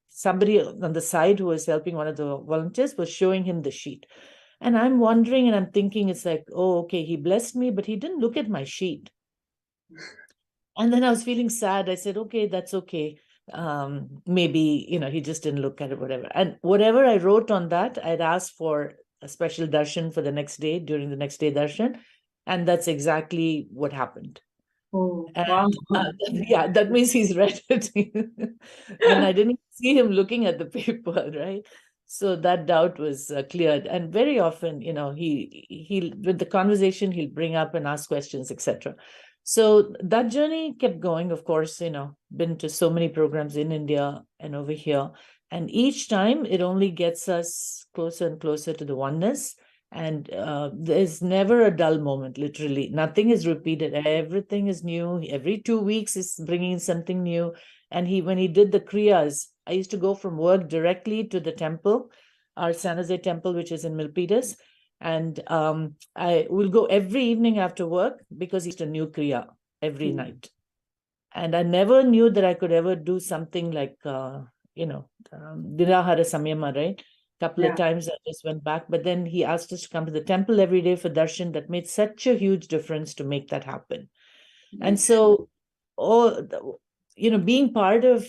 somebody on the side who was helping one of the volunteers was showing him the sheet. And I'm wondering and I'm thinking, it's like, oh, okay, he blessed me, but he didn't look at my sheet. And then I was feeling sad. I said, okay, that's okay. Maybe, he just didn't look at it, whatever. And whatever I wrote on that, I'd asked for a special darshan for the next day, during the next day darshan. And that's exactly what happened. Oh, And, wow. yeah, that means he's read it. And I didn't see him looking at the paper, right? So that doubt was cleared. And very often, he with the conversation, he'll bring up and ask questions, etc. So that journey kept going. Of course, been to so many programs in India and over here. And each time it only gets us closer and closer to the oneness. And there's never a dull moment, literally. Nothing is repeated. Everything is new. Every 2 weeks is bringing something new. And when he did the kriyas, I used to go from work directly to the temple, our San Jose temple, which is in Milpitas. And I will go every evening after work because he's a new kriya every night. And I never knew that I could ever do something like, Nirahara Samyama, right? Couple of times I just went back, but then he asked us to come to the temple every day for darshan. That made such a huge difference to make that happen. And so, being part of,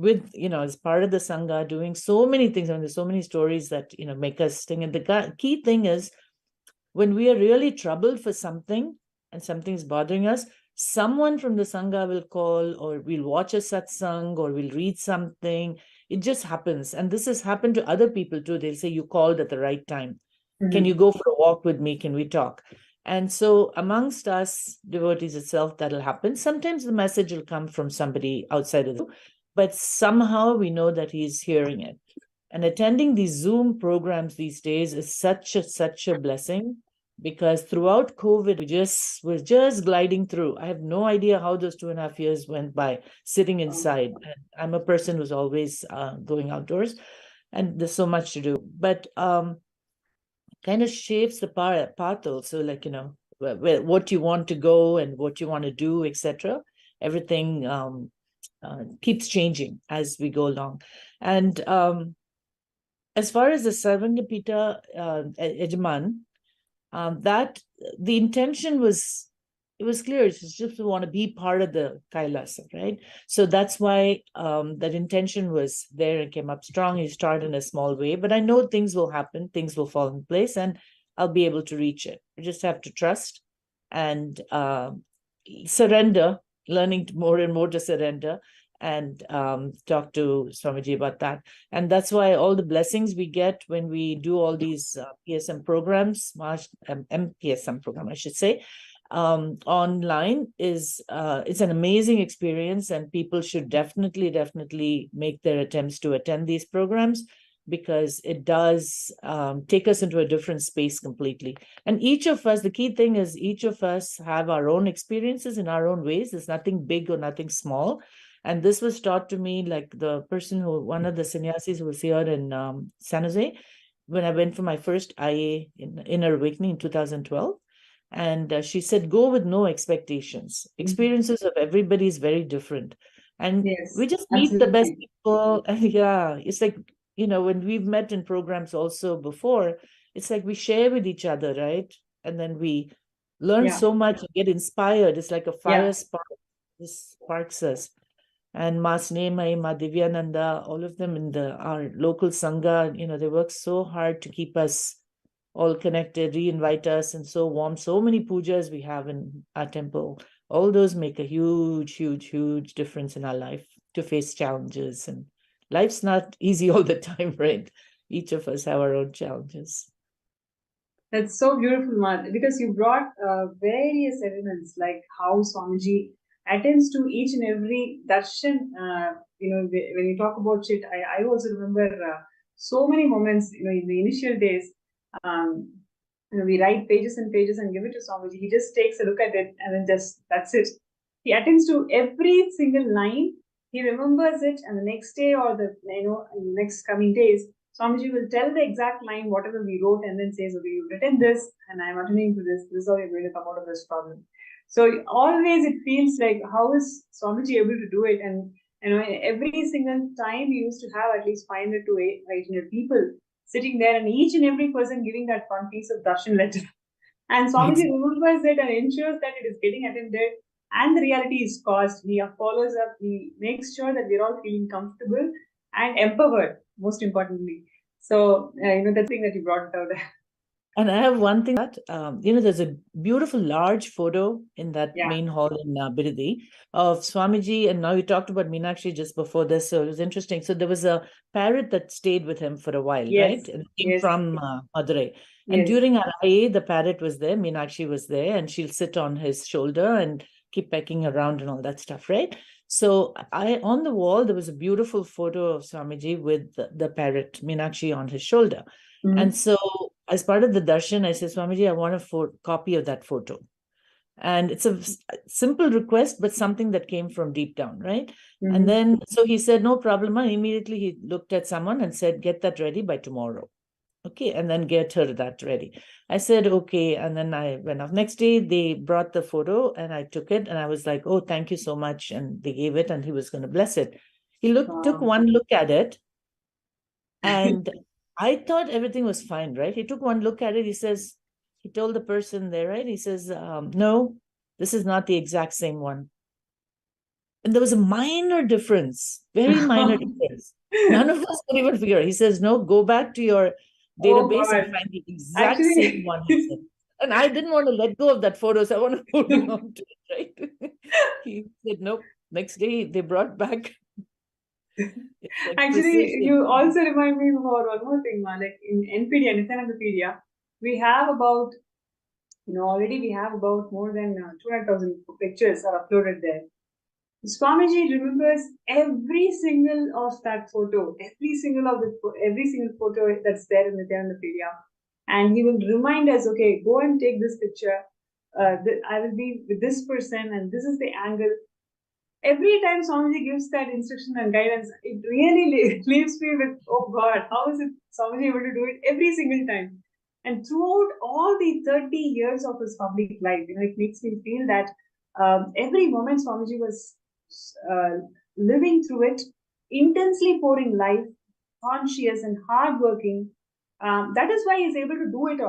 as part of the Sangha, doing so many things, and there's so many stories that, make us sing. And the key thing is when we are really troubled for something and something's bothering us, someone from the Sangha will call, or we'll watch a satsang, or we'll read something. It just happens. And this has happened to other people too. They'll say, you called at the right time. Can you go for a walk with me? Can we talk? And so amongst us devotees itself, that'll happen. Sometimes the message will come from somebody outside of the group, but somehow we know that he's hearing it. And attending these Zoom programs these days is such a blessing, because throughout COVID, we're just gliding through. I have no idea how those 2.5 years went by sitting inside. And I'm a person who's always going outdoors, and there's so much to do. But kind of shapes the path also, like, what you want to go and what you want to do, etc. Everything keeps changing as we go along. And as far as the Sarvangapita Ejaman, that the intention was, it was clear, it's just to want to be part of the Kailasa, right? So that's why that intention was there and came up strong. You start in a small way, but I know things will happen, things will fall in place, and I'll be able to reach it. We just have to trust and surrender, learning more and more to surrender, and talk to Swamiji about that. And that's why all the blessings we get when we do all these PSM programs, MPSM program, I should say, online is it's an amazing experience, and people should definitely make their attempts to attend these programs, because it does take us into a different space completely. And each of us, the key thing is each of us have our own experiences in our own ways. There's nothing big or nothing small. And this was taught to me, like the person who, one of the sannyasis who was here in San Jose, when I went for my first IA in Inner Awakening in 2012. And she said, go with no expectations. Experiences of everybody is very different. And we just meet the best people. And yeah, it's like, when we've met in programs also before, it's like we share with each other, right? And then we learn so much and get inspired. It's like a fire spark. This sparks us. And Ma Snemai, Ma Divyananda, all of them in our local Sangha, they work so hard to keep us all connected, re-invite us, and so warm. So many pujas we have in our temple. All those make a huge difference in our life to face challenges. And life's not easy all the time, right? Each of us have our own challenges. That's so beautiful, Mad, because you brought various elements, like how Swamiji attends to each and every darshan. When you talk about it, I also remember so many moments, in the initial days. We write pages and pages and give it to Swamiji. He just takes a look at it and then that's it. He attends to every single line. He remembers it, and the next day or the next coming days, Swamiji will tell the exact line, whatever we wrote, and then says, okay, you've written this, and I'm attending to this. This is how you're going to come out of this problem. So always it feels like, how is Swamiji able to do it? And every single time we used to have at least 500 to 800 people sitting there, and each and every person giving that one piece of darshan letter. And Swamiji remembers it and ensures that it is getting attended, and the reality is caused. He follows up, he makes sure that we're all feeling comfortable and empowered, most importantly. So, that's the thing that you brought out there. And I have one thing that, there's a beautiful large photo in that main hall in Bidadi of Swamiji. And now you talked about Meenakshi just before this, so it was interesting. So there was a parrot that stayed with him for a while, right? And it came from Madurai. And during our IA, the parrot was there, Meenakshi was there, and she'll sit on his shoulder and keep pecking around and all that stuff, right? So on the wall, there was a beautiful photo of Swamiji with the parrot, Meenakshi, on his shoulder. And so as part of the darshan, I said, Swamiji, I want a copy of that photo. And it's a simple request, but something that came from deep down, right? And then, so he said, no problem. And immediately he looked at someone and said, get that ready by tomorrow. Okay, and then get her that ready. I said, okay. And then I went off. Next day, they brought the photo and I took it. And I was like, oh, thank you so much. And they gave it and he was going to bless it. He took one look at it, and I thought everything was fine, right? He took one look at it. He told the person there, right? He says, no, this is not the exact same one. And there was a minor difference, very minor difference. None of us could even figure it. He says, no, go back to your database and find the exact same one. He said. And I didn't want to let go of that photo, so I want to hold on to it, right? He said, nope. Next day, they brought back. It's like Actually, precision. you also remind me about one more thing, Ma. Like in NPD, Nithyananda, we have about, already we have about more than 200,000 pictures are uploaded there. Swamiji remembers every single of that photo, every single photo that's there in Nithyananda, and he will remind us, okay, go and take this picture. I will be with this person, and this is the angle. Every time Swamiji gives that instruction and guidance, it really leaves me with, oh God, how is it Swamiji able to do it every single time? And throughout all the 30 years of his public life, it makes me feel that every moment Swamiji was living through it, intensely pouring life, conscious and hardworking. That is why he's able to do it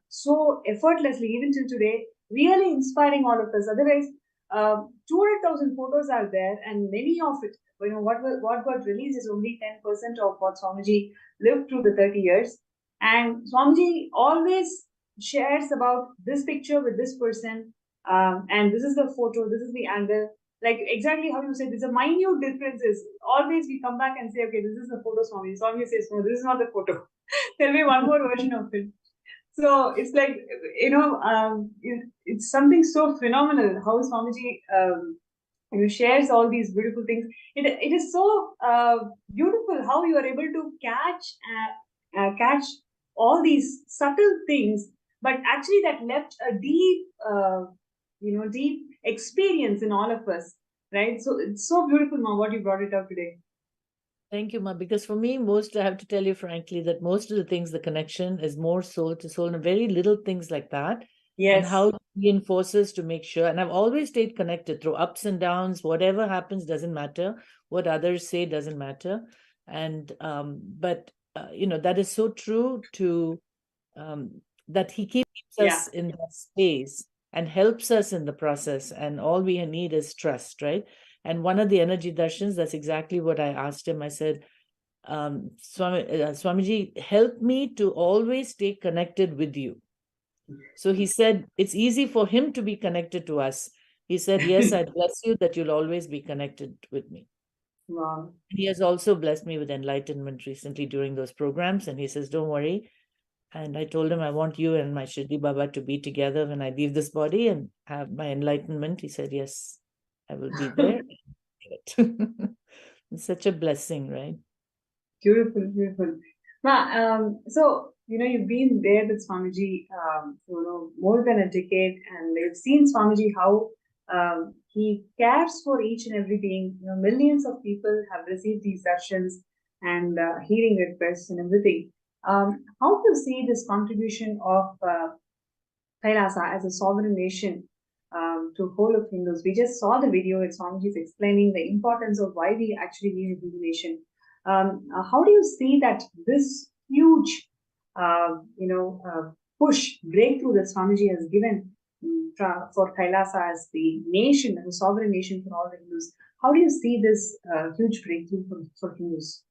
so effortlessly, even till today, really inspiring all of us. Otherwise, 200,000 photos are there, and many of it, what got released is only 10% of what Swamiji lived through the 30 years. And Swamiji always shares about this picture with this person, and this is the photo, this is the angle. Like exactly how you said, there's a minute differences. Always we come back and say, okay, this is the photo, Swamiji. Swamiji says, no, this is not the photo. There'll be one more version of it. So it's like, it's something so phenomenal how Swamiji shares all these beautiful things. It is so beautiful how you are able to catch all these subtle things, but actually that left a deep experience in all of us, right? So it's so beautiful, Ma, what you brought it up today. Thank you, Ma. Because for me, I have to tell you frankly that most of the things, the connection is more soul to soul, and very little things like that. Yes. And how he enforces to make sure. And I've always stayed connected through ups and downs. Whatever happens doesn't matter. What others say doesn't matter. And but that is so true to that he keeps us in that space and helps us in the process. And all we need is trust, right? And one of the energy darshans, that's exactly what I asked him. I said, Swamiji, help me to always stay connected with you. So he said, it's easy for him to be connected to us. He said, yes, I bless you that you'll always be connected with me. Wow. He has also blessed me with enlightenment recently during those programs. And he says, don't worry. And I told him, I want you and my Shirdi Baba to be together when I leave this body and have my enlightenment. He said, yes, I will be there. It's such a blessing, right? Beautiful, beautiful. Ma, so, you've been there with Swamiji, more than a decade, and you've seen Swamiji how he cares for each and every being. Millions of people have received these darshans and healing requests and everything. How do you see this contribution of Kailasa as a sovereign nation to whole of Hindus? We just saw the video where Swamiji is explaining the importance of why we actually need a Hindu nation. How do you see that this huge, breakthrough that Swamiji has given for Kailasa as the nation, as a sovereign nation for all the Hindus? How do you see this huge breakthrough for Hindus?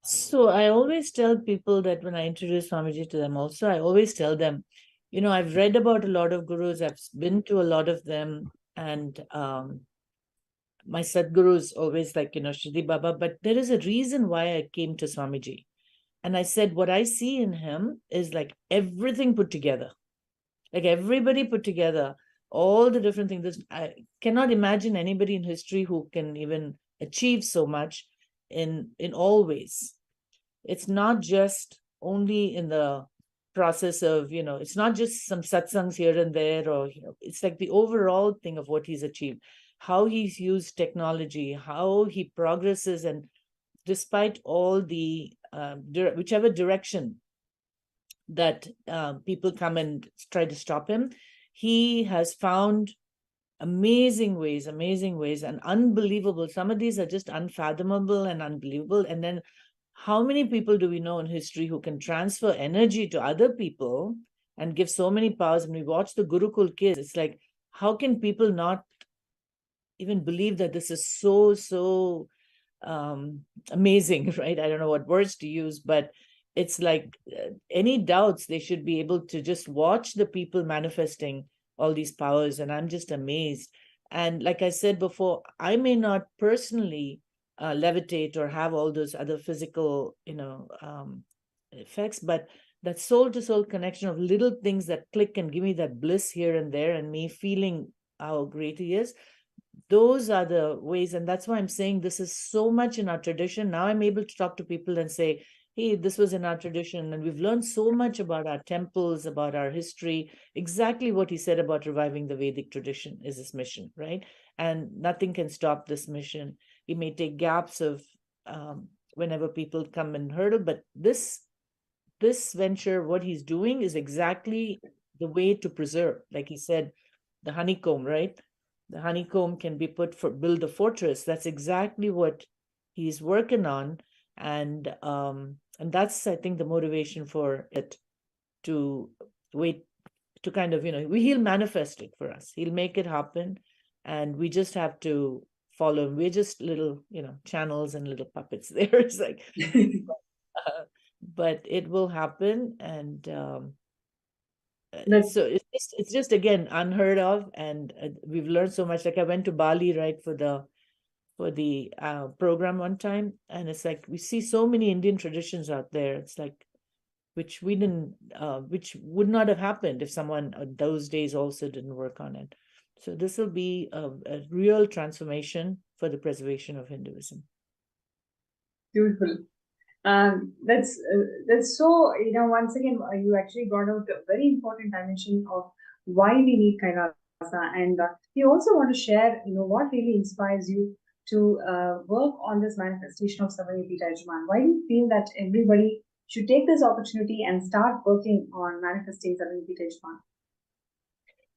So I always tell people that when I introduce Swamiji to them also, I always tell them, I've read about a lot of gurus, I've been to a lot of them, and my Sadguru is always like, Shri Baba, but there is a reason why I came to Swamiji. And I said, what I see in him is like everything put together, like everybody put together, all the different things. I cannot imagine anybody in history who can even achieve so much in all ways. It's not just only in the process of, it's not just some satsangs here and there, or, it's like the overall thing of what he's achieved, how he's used technology, how he progresses, and despite all the whichever direction that people come and try to stop him, he has found amazing ways and unbelievable. Some of these are just unfathomable and unbelievable. And then how many people do we know in history who can transfer energy to other people and give so many powers? When we watch the Gurukul kids, it's like, how can people not even believe that this is so amazing, right? I don't know what words to use, but it's like any doubts, they should be able to just watch the people manifesting all these powers. And I'm just amazed. And like I said before, I may not personally levitate or have all those other physical, effects, but that soul to soul connection of little things that click and give me that bliss here and there, and me feeling how great he is, those are the ways. And that's why I'm saying this is so much in our tradition. Now I'm able to talk to people and say, hey, this was in our tradition, and we've learned so much about our temples, about our history. Exactly what he said about reviving the Vedic tradition is his mission, right? And nothing can stop this mission. He may take gaps of whenever people come and hurdle, but this venture, what he's doing is exactly the way to preserve. Like he said, the honeycomb, right? The honeycomb can be put for build a fortress. That's exactly what he's working on. And that's, I think, the motivation for it to wait, to kind of, he'll manifest it for us. He'll make it happen. And we just have to follow him. We're just little, channels and little puppets there. It's like, but it will happen. And so it's just again unheard of, and we've learned so much. Like I went to Bali, right, for the program one time, and it's like we see so many Indian traditions out there. It's like which we didn't, which would not have happened if someone those days also didn't work on it. So this will be a real transformation for the preservation of Hinduism. Beautiful. That's so, once again, you actually brought out a very important dimension of why we need Kailasa. And we also want to share, what really inspires you to work on this manifestation of Savanyapita Yajman. Why do you feel that everybody should take this opportunity and start working on manifesting Savanyapita Yajman?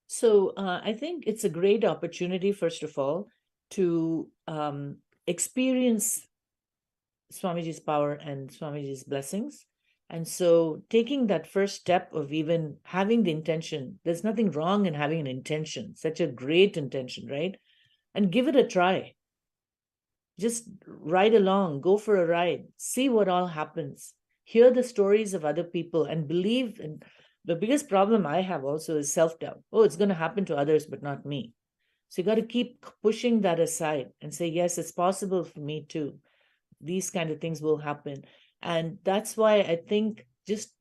So I think it's a great opportunity, first of all, to experience Swamiji's power and Swamiji's blessings. And so taking that first step of even having the intention, there's nothing wrong in having an intention, such a great intention, right? And give it a try. Just ride along, go for a ride, see what all happens, hear the stories of other people, and believe. And the biggest problem I have also is self-doubt. Oh, it's going to happen to others, but not me. So you got to keep pushing that aside and say, yes, it's possible for me too. These kind of things will happen. And that's why I think, just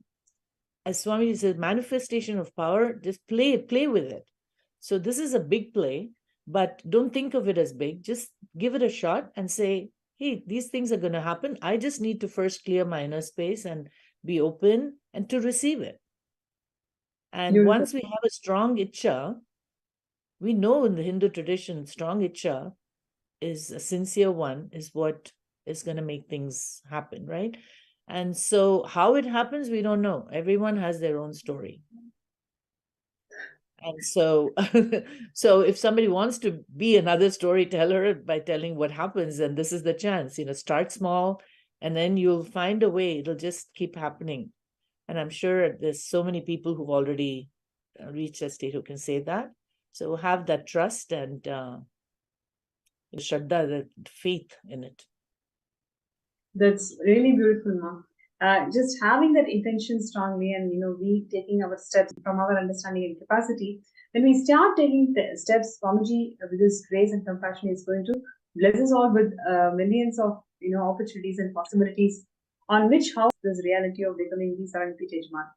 as Swamiji says, manifestation of power, just play with it. So this is a big play, but don't think of it as big. Just give it a shot and say, hey, these things are going to happen. I just need to first clear my inner space and be open and to receive it. And Beautiful. once we have a strong Ichcha, we know in the Hindu tradition, strong Ichcha is a sincere one, is what is going to make things happen, right? And so how it happens, we don't know. Everyone has their own story. And so, so if somebody wants to be another storyteller by telling what happens, then this is the chance. Start small, and then you'll find a way. It'll just keep happening. And I'm sure there's so many people who've already reached a state who can say that. So have that trust and Shraddha, that faith in it. That's really beautiful, Ma. Just having that intention strongly, and we taking our steps from our understanding and capacity. When we start taking steps, Swamiji, with his grace and compassion, is going to bless us all with millions of opportunities and possibilities on which house this reality of becoming the Savanyapita Yajman.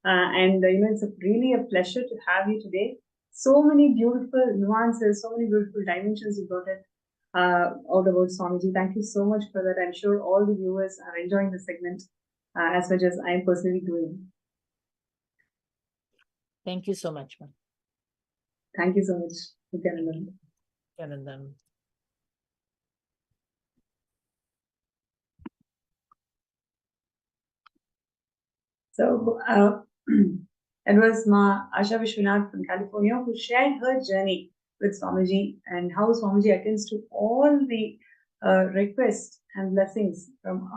And it's really a pleasure to have you today. So many beautiful nuances, so many beautiful dimensions you brought in. All about Swamiji. Thank you so much for that. I'm sure all the viewers are enjoying the segment as much as I am personally doing. Thank you so much, ma'am. Thank you so much, Nithyananda. Nithyananda. So it was Ma Asha Vishwanath from California who shared her journey with Swamiji and how Swamiji attends to all the requests and blessings from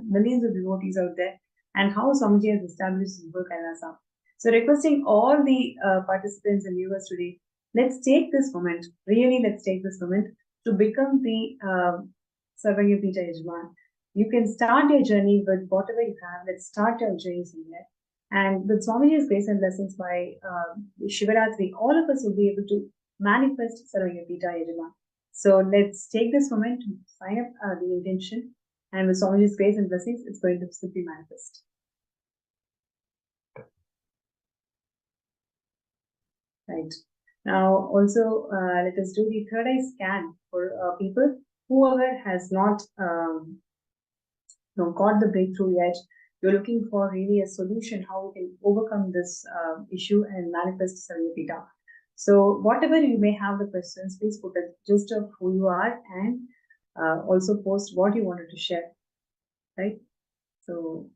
millions of devotees out there, and how Swamiji has established Super Kailasa. So requesting all the participants and viewers today, let's take this moment, really let's take this moment to become the Savanyapita Yajman. you can start your journey with whatever you have. Let's start your journey somewhere. And with Swamiji's grace and blessings by Shivaratri, all of us will be able to manifest Sarvayapita Yajama. So let's take this moment to sign up the intention, and with Swamiji's grace and blessings, it's going to simply manifest. Right. Now, also, let us do the third eye scan for people. Whoever has not got the breakthrough yet, you're looking for really a solution, how we can overcome this issue and manifest Sarvapita. So whatever you may have the questions, please put a gist of who you are and also post what you wanted to share, right? So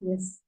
yes.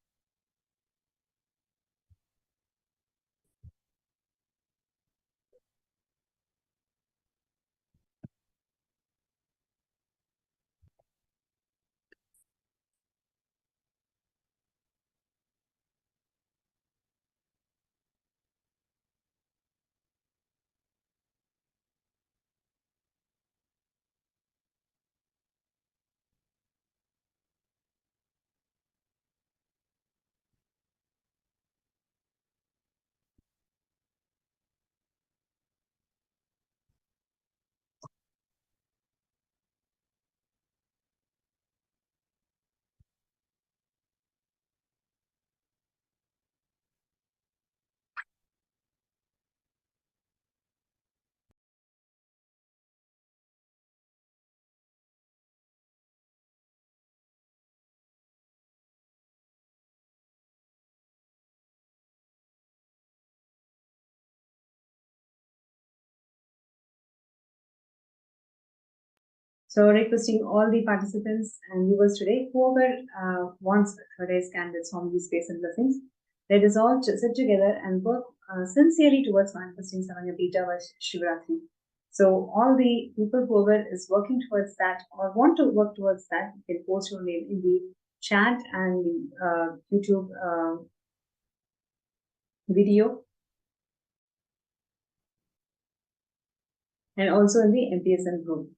So requesting all the participants and viewers today, whoever wants a third eye scan with Swamiji's grace and blessings, let us all sit together and work sincerely towards manifesting Sarvapita by Shivaratri. So all the people, whoever is working towards that or want to work towards that, you can post your name in the chat and the YouTube video, and also in the MPSN group.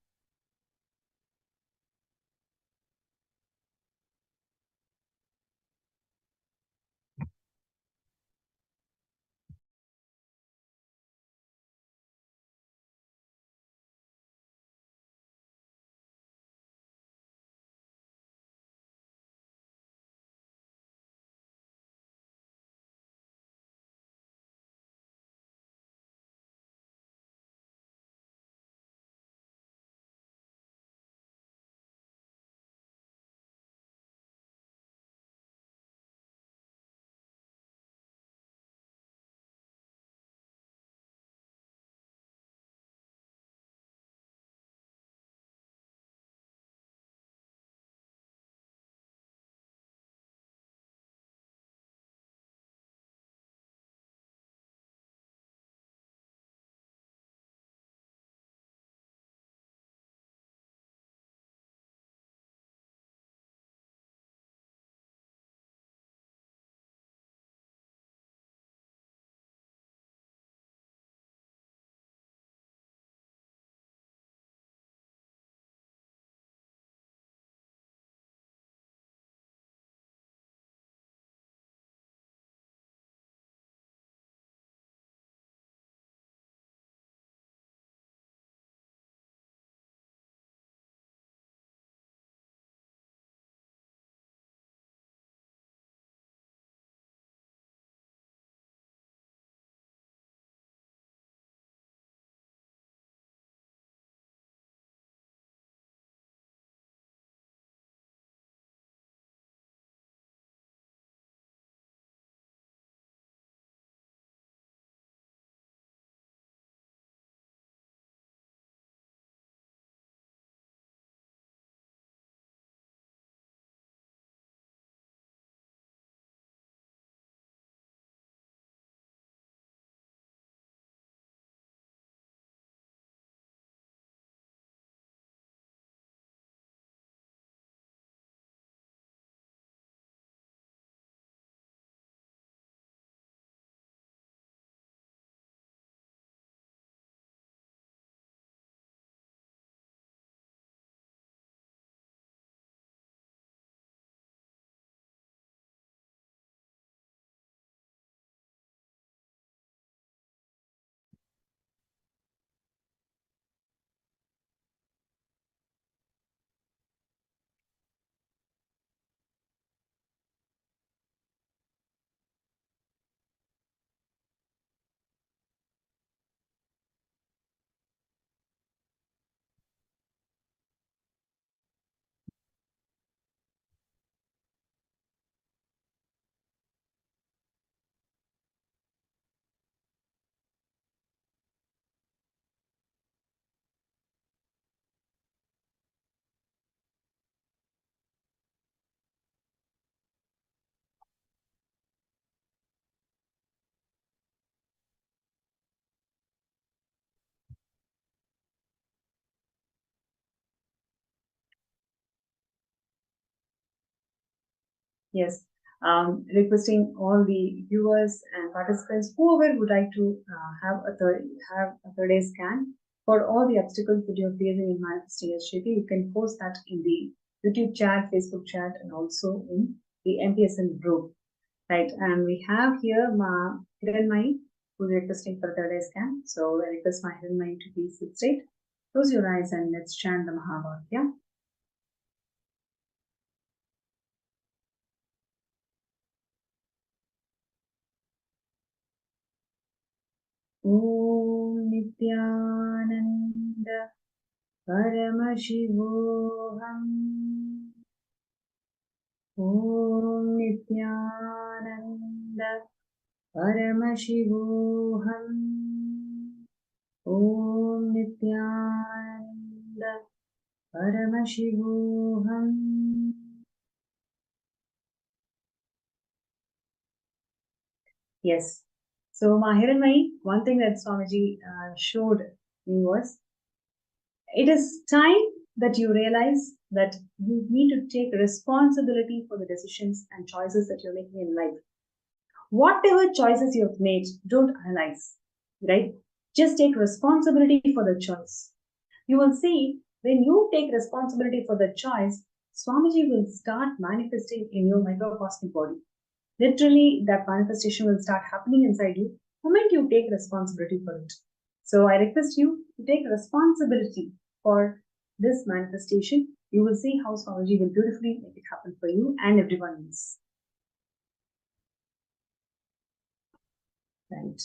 Yes. Requesting all the viewers and participants, whoever would like to have a third eye scan for all the obstacles that you're facing in manifesting SJP, you can post that in the YouTube chat, Facebook chat, and also in the MPSN group. Right, and we have here Ma Hiranmai, who's requesting for third eye scan. So I request Ma Hiranmai to please sit straight, close your eyes, and let's chant the Mahabharata. Om Nithyananda Paramashivam. Om Nithyananda Paramashivam. Om Nithyananda Paramashivam. Yes. So, Mahiranmai, one thing that Swamiji showed me was, it is time that you realize that you need to take responsibility for the decisions and choices that you're making in life. Whatever choices you have made, don't analyze, right? Just take responsibility for the choice. You will see, when you take responsibility for the choice, Swamiji will start manifesting in your microcosmic body. Literally, that manifestation will start happening inside you the moment you take responsibility for it. So I request you to take responsibility for this manifestation. You will see how Swamiji will beautifully make it happen for you and everyone else. Right.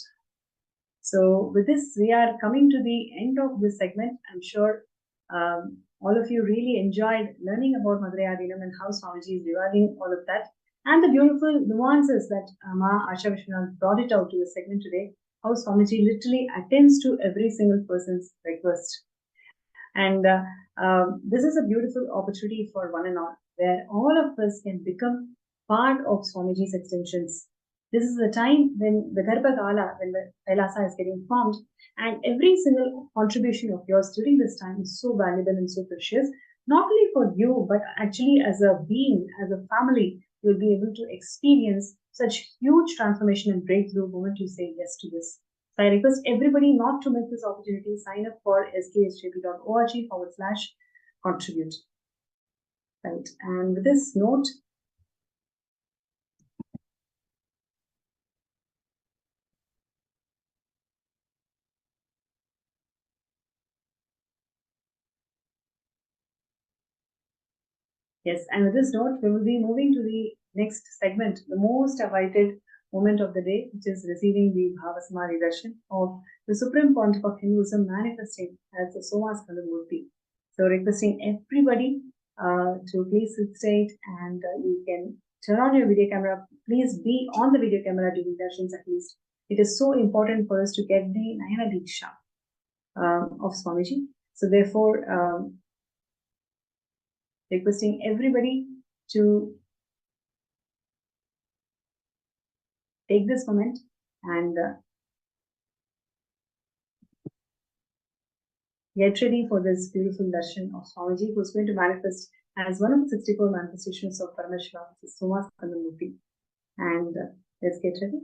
So with this, we are coming to the end of this segment. I'm sure all of you really enjoyed learning about Madhurayadinam and how Swamiji is reviving all of that, and the beautiful nuances that Ma Asha Vishwanath brought it out to the segment today, how Swamiji literally attends to every single person's request. And this is a beautiful opportunity for one and all, where all of us can become part of Swamiji's extensions. This is the time when the Garbhagala, when the Kailasa is getting formed, and every single contribution of yours during this time is so valuable and so precious, not only for you, but actually as a being, as a family, you'll be able to experience such huge transformation and breakthrough the moment you say yes to this. So I request everybody not to miss this opportunity. Sign up for sksjp.org/contribute. Right. And with this note, yes, and with this note, we will be moving to the next segment, the most awaited moment of the day, which is receiving the Bhava Samadhi Darshan of the Supreme Pontiff of Hinduism manifesting as the Somaskandhar Murthy. So requesting everybody to please sit straight, and you can turn on your video camera. Please be on the video camera during darshans at least. It is so important for us to get the Nayana Diksha of Swamiji. So therefore, requesting everybody to take this moment and get ready for this beautiful darshan of Swamiji, who's going to manifest as one of the 64 manifestations of Paramashivam, which is Somaskandhar Murthy. And let's get ready.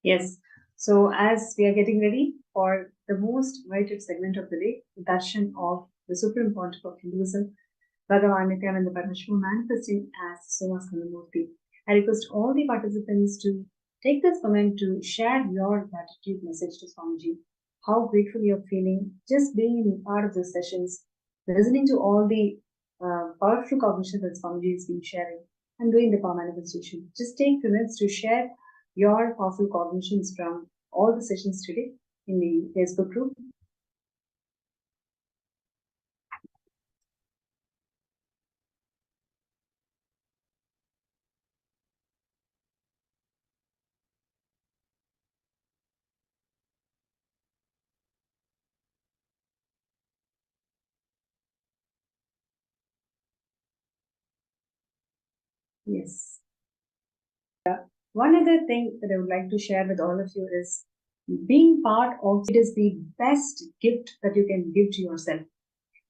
Yes. So as we are getting ready for the most awaited segment of the day, the Darshan of the Supreme Pontiff of Hinduism, Bhagavan Nithyananda Paramashivam manifesting as Somaskandhar, I request all the participants to take this moment to share your gratitude message to Swamiji. How grateful you're feeling just being part of the sessions, listening to all the powerful cognition that Swamiji has been sharing and doing the power manifestation. Just take 2 minutes to share your powerful cognitions from all the sessions today in the Facebook group. Yes. One other thing that I would like to share with all of you is being part of it is the best gift that you can give to yourself.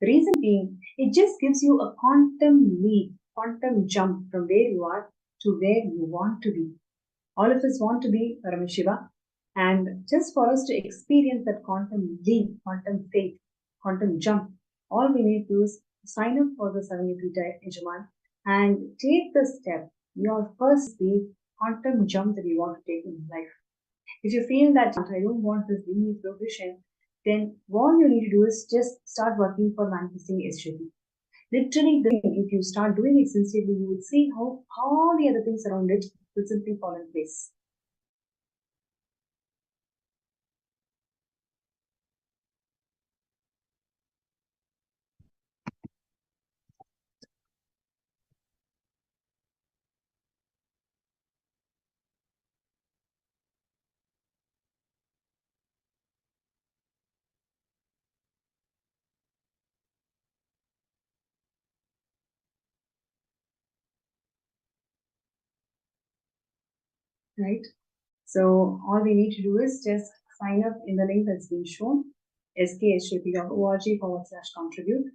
The reason being, it just gives you a quantum leap, quantum jump from where you are to where you want to be. All of us want to be Paramashiva, and just for us to experience that quantum leap, quantum faith, quantum jump, all we need to do is sign up for the Samadhi Yajaman and take the step, your first the quantum jump that you want to take in life. If you feel that I don't want this linear progression, then all you need to do is just start working for manifesting SJP. Literally, if you start doing it sincerely, you will see how all the other things around it will simply fall in place. Right? So all we need to do is just sign up in the link that's been shown, skshp.org/contribute.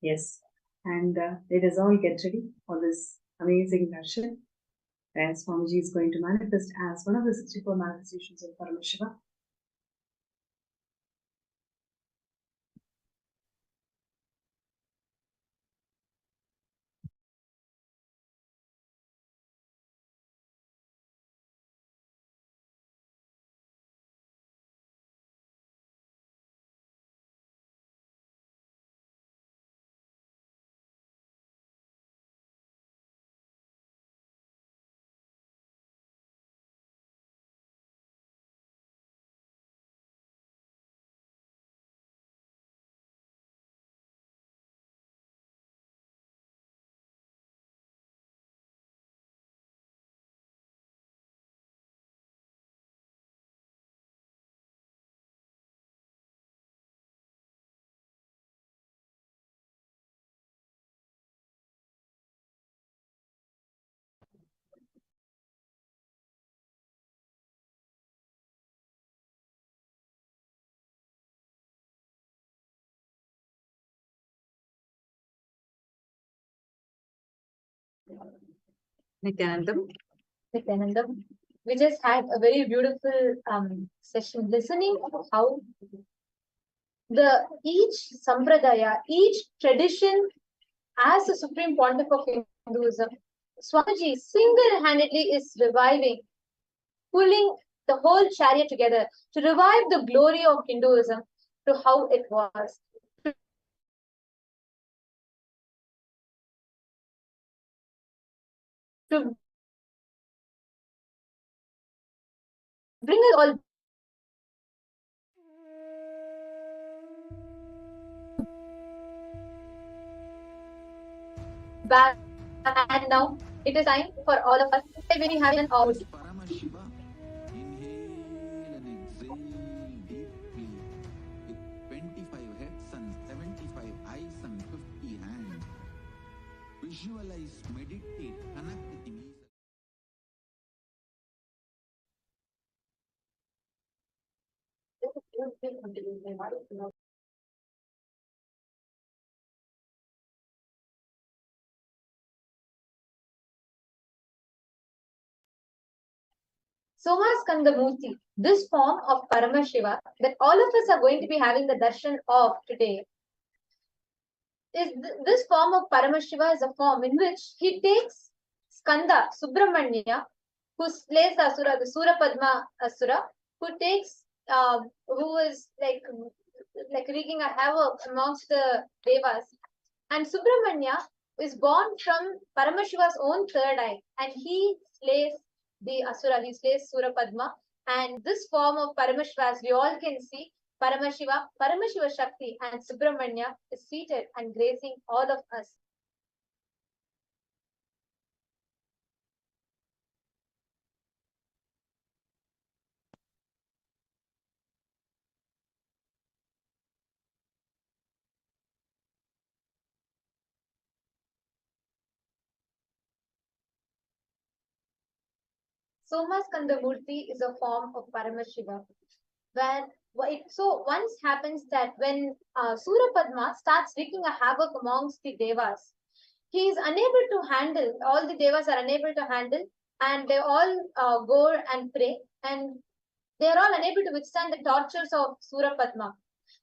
Yes, and let us all get ready for this amazing darshan, where Swamiji is going to manifest as one of the 64 manifestations of Paramashiva. Nithyanandam. Nithyanandam. We just had a very beautiful session listening to how each sampradaya, each tradition as the supreme pontiff of Hinduism, Swamiji single-handedly is reviving, pulling the whole chariot together to revive the glory of Hinduism to how it was. To bring us all back, and now it is time for all of us to very happy and out. Paramashiva, inhale and exhale deeply with 25 heads and 75 eyes and 50 hands. Visualize Somaskandha, this form of Paramashiva that all of us are going to be having the darshan of today, this form of Paramashiva is a form in which he takes Skanda, Subramanya, who slays the Asura, the Surapadma Asura, who is like wreaking a havoc amongst the Devas. And Subramanya is born from Paramashiva's own third eye, and he slays the Asura, he slays Surapadma. And this form of Paramashiva, as we all can see, Paramashiva Shakti, and Subramanya is seated and gracing all of us. Somaskandha Murthy is a form of Paramashiva, where so once happens that when Surapadma starts wreaking a havoc amongst the Devas, he is unable to handle, all the Devas are unable to handle, and they all go and pray, and they are all unable to withstand the tortures of Surapadma.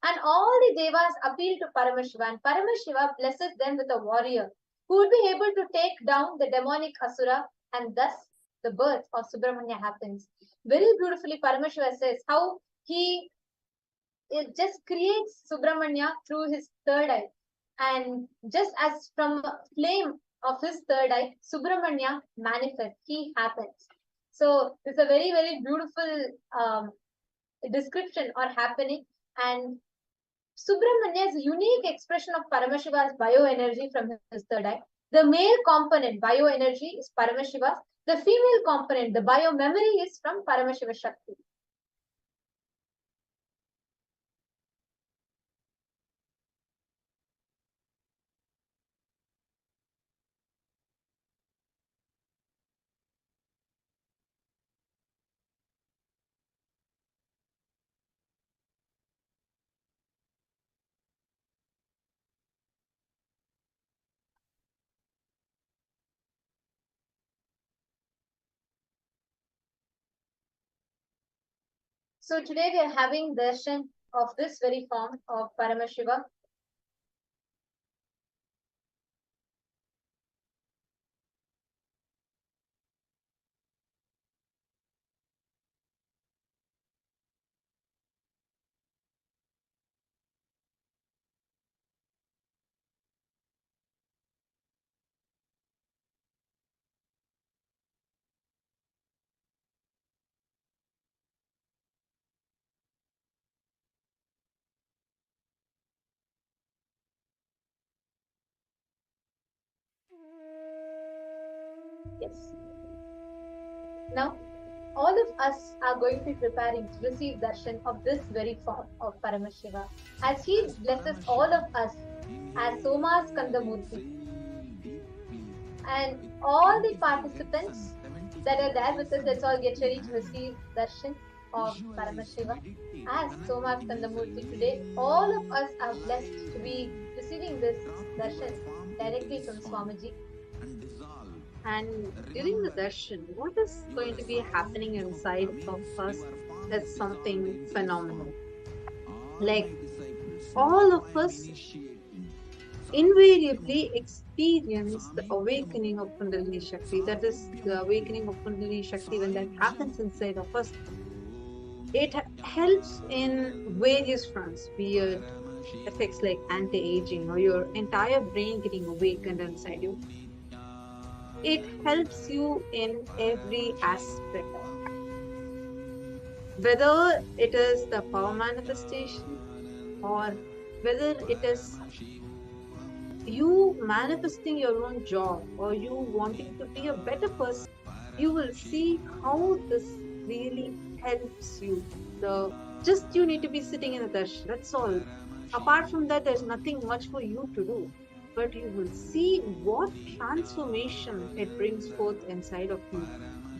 And all the Devas appeal to Paramashiva, and Paramashiva blesses them with a warrior who would be able to take down the demonic Asura, and thus the birth of Subramanya happens. Very beautifully, Paramashiva says how it just creates Subramanya through his third eye. And just as from a flame of his third eye, Subramanya manifests, he happens. So it's a very, very beautiful description or happening. And Subramanya is a unique expression of Paramashiva's bioenergy from his third eye. The male component, bioenergy, is Paramashiva's. The female component, the biomemory, is from Paramashiva Shakti. So today we are having darshan of this very form of Paramashiva. Yes. Now, all of us are going to be preparing to receive darshan of this very form of Paramashiva, as he blesses all of us as Somaskandha. And all the participants that are there with us, let's all get ready to receive darshan of Paramashiva as Somaskandha today. All of us are blessed to be receiving this darshan directly from Swamiji. And during the darshan, what is going to be happening inside of us is something phenomenal. Like all of us invariably experience the awakening of Kundalini Shakti. That is the awakening of Kundalini Shakti. When that happens inside of us, it helps in various fronts, be it effects like anti-aging or your entire brain getting awakened inside you. It helps you in every aspect. Whether it is the power manifestation or whether it is you manifesting your own job or you wanting to be a better person, you will see how this really helps you. Just you need to be sitting in a darshan, that's all. Apart from that, there's nothing much for you to do. but you will see what transformation it brings forth inside of you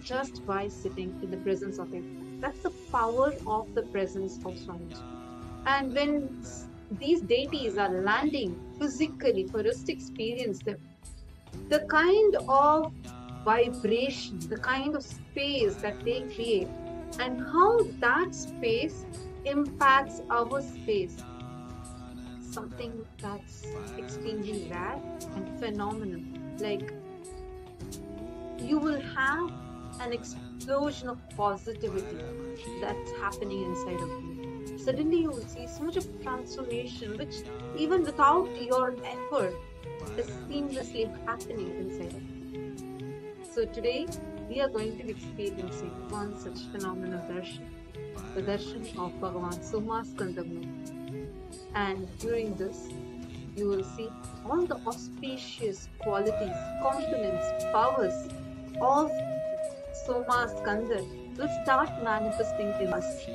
just by sitting in the presence of Him. That's the power of the presence of Swamiji. And when these deities are landing physically for us to experience them, the kind of vibration, the kind of space that they create, and how that space impacts our space, something that's extremely rare and phenomenal. Like, you will have an explosion of positivity that's happening inside of you. Suddenly, you will see so much of transformation, which even without your effort is seamlessly happening inside of you. So, today we are going to be experiencing one such phenomenal darshan, the darshan of Bhagavan Somaskandhar. And during this, you will see all the auspicious qualities, components, powers of Somaskandhar will start manifesting in us.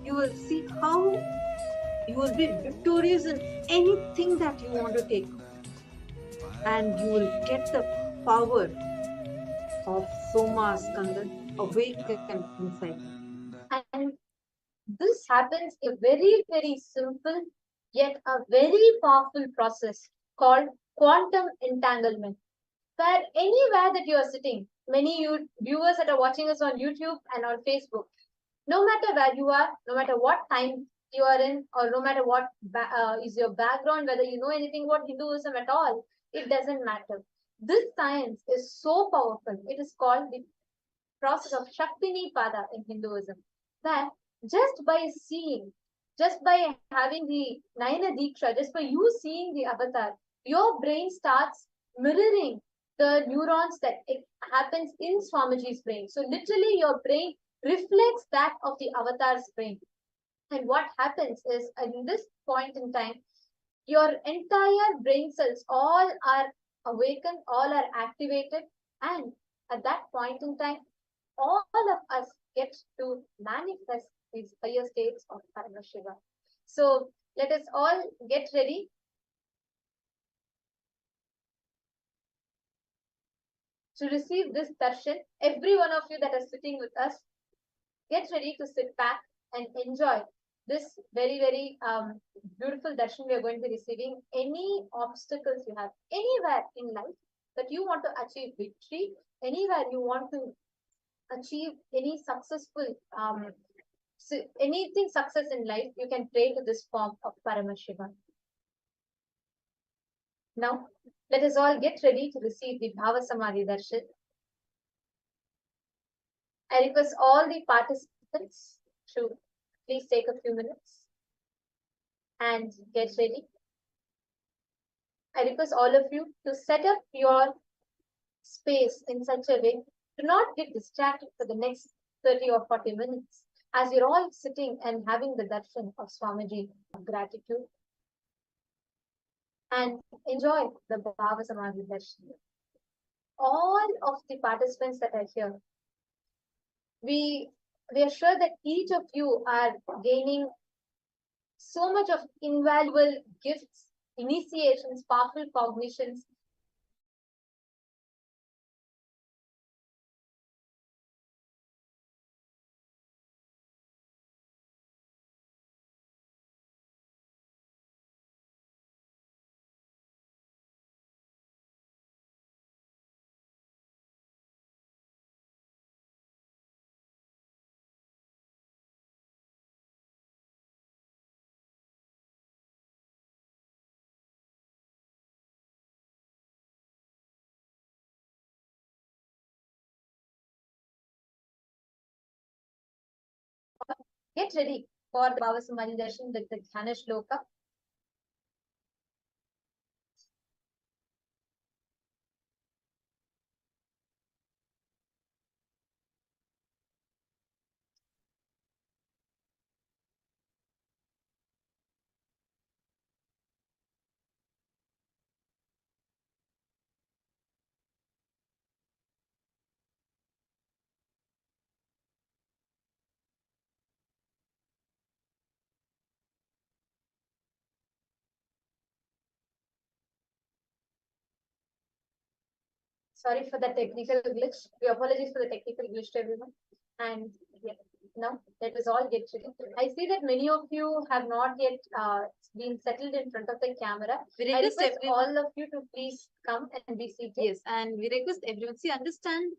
You will see how you will be victorious in anything that you want to take, and you will get the power of Somaskandhar awakened inside. And this happens in a very, very simple yet a very powerful process called quantum entanglement. Where anywhere that you are sitting, many viewers that are watching us on YouTube and on Facebook, no matter where you are, no matter what time you are in, or no matter what is your background, whether you know anything about Hinduism at all, it doesn't matter. This science is so powerful. It is called the process of Shaktini Pada in Hinduism. That just by seeing, just by having the Naina Diksha, just by you seeing the avatar, your brain starts mirroring the neurons that it happens in Swamiji's brain. So literally your brain reflects that of the avatar's brain. And what happens is, in this point in time, your entire brain cells all are awakened, all are activated, and at that point in time, all of us get to manifest these higher states of Paramashivam. So let us all get ready to receive this darshan. Every one of you that are sitting with us, get ready to sit back and enjoy this very, very beautiful darshan we are going to be receiving. Any obstacles you have anywhere in life that you want to achieve victory, anywhere you want to achieve any successful anything success in life, you can pray to this form of Paramashivam. Now, let us all get ready to receive the Bhava Samadhi darshan. I request all the participants to please take a few minutes and get ready. I request all of you to set up your space in such a way to not get distracted for the next 30 or 40 minutes as you're all sitting and having the darshan of Swamiji of gratitude, and enjoy the Bhava Samadhi darshan. All of the participants that are here, we are sure that each of you are gaining so much of invaluable gifts, initiations, powerful cognitions. Get ready for the Bhava Samadhi darshan with the Dhyana Shloka. Sorry for the technical glitch. We apologize for the technical glitch to everyone. And yeah, now let us all get ready. I see that many of you have not yet been settled in front of the camera. We I request request everyone. all of you to please come and be seated. Yes, and we request everyone, see, understand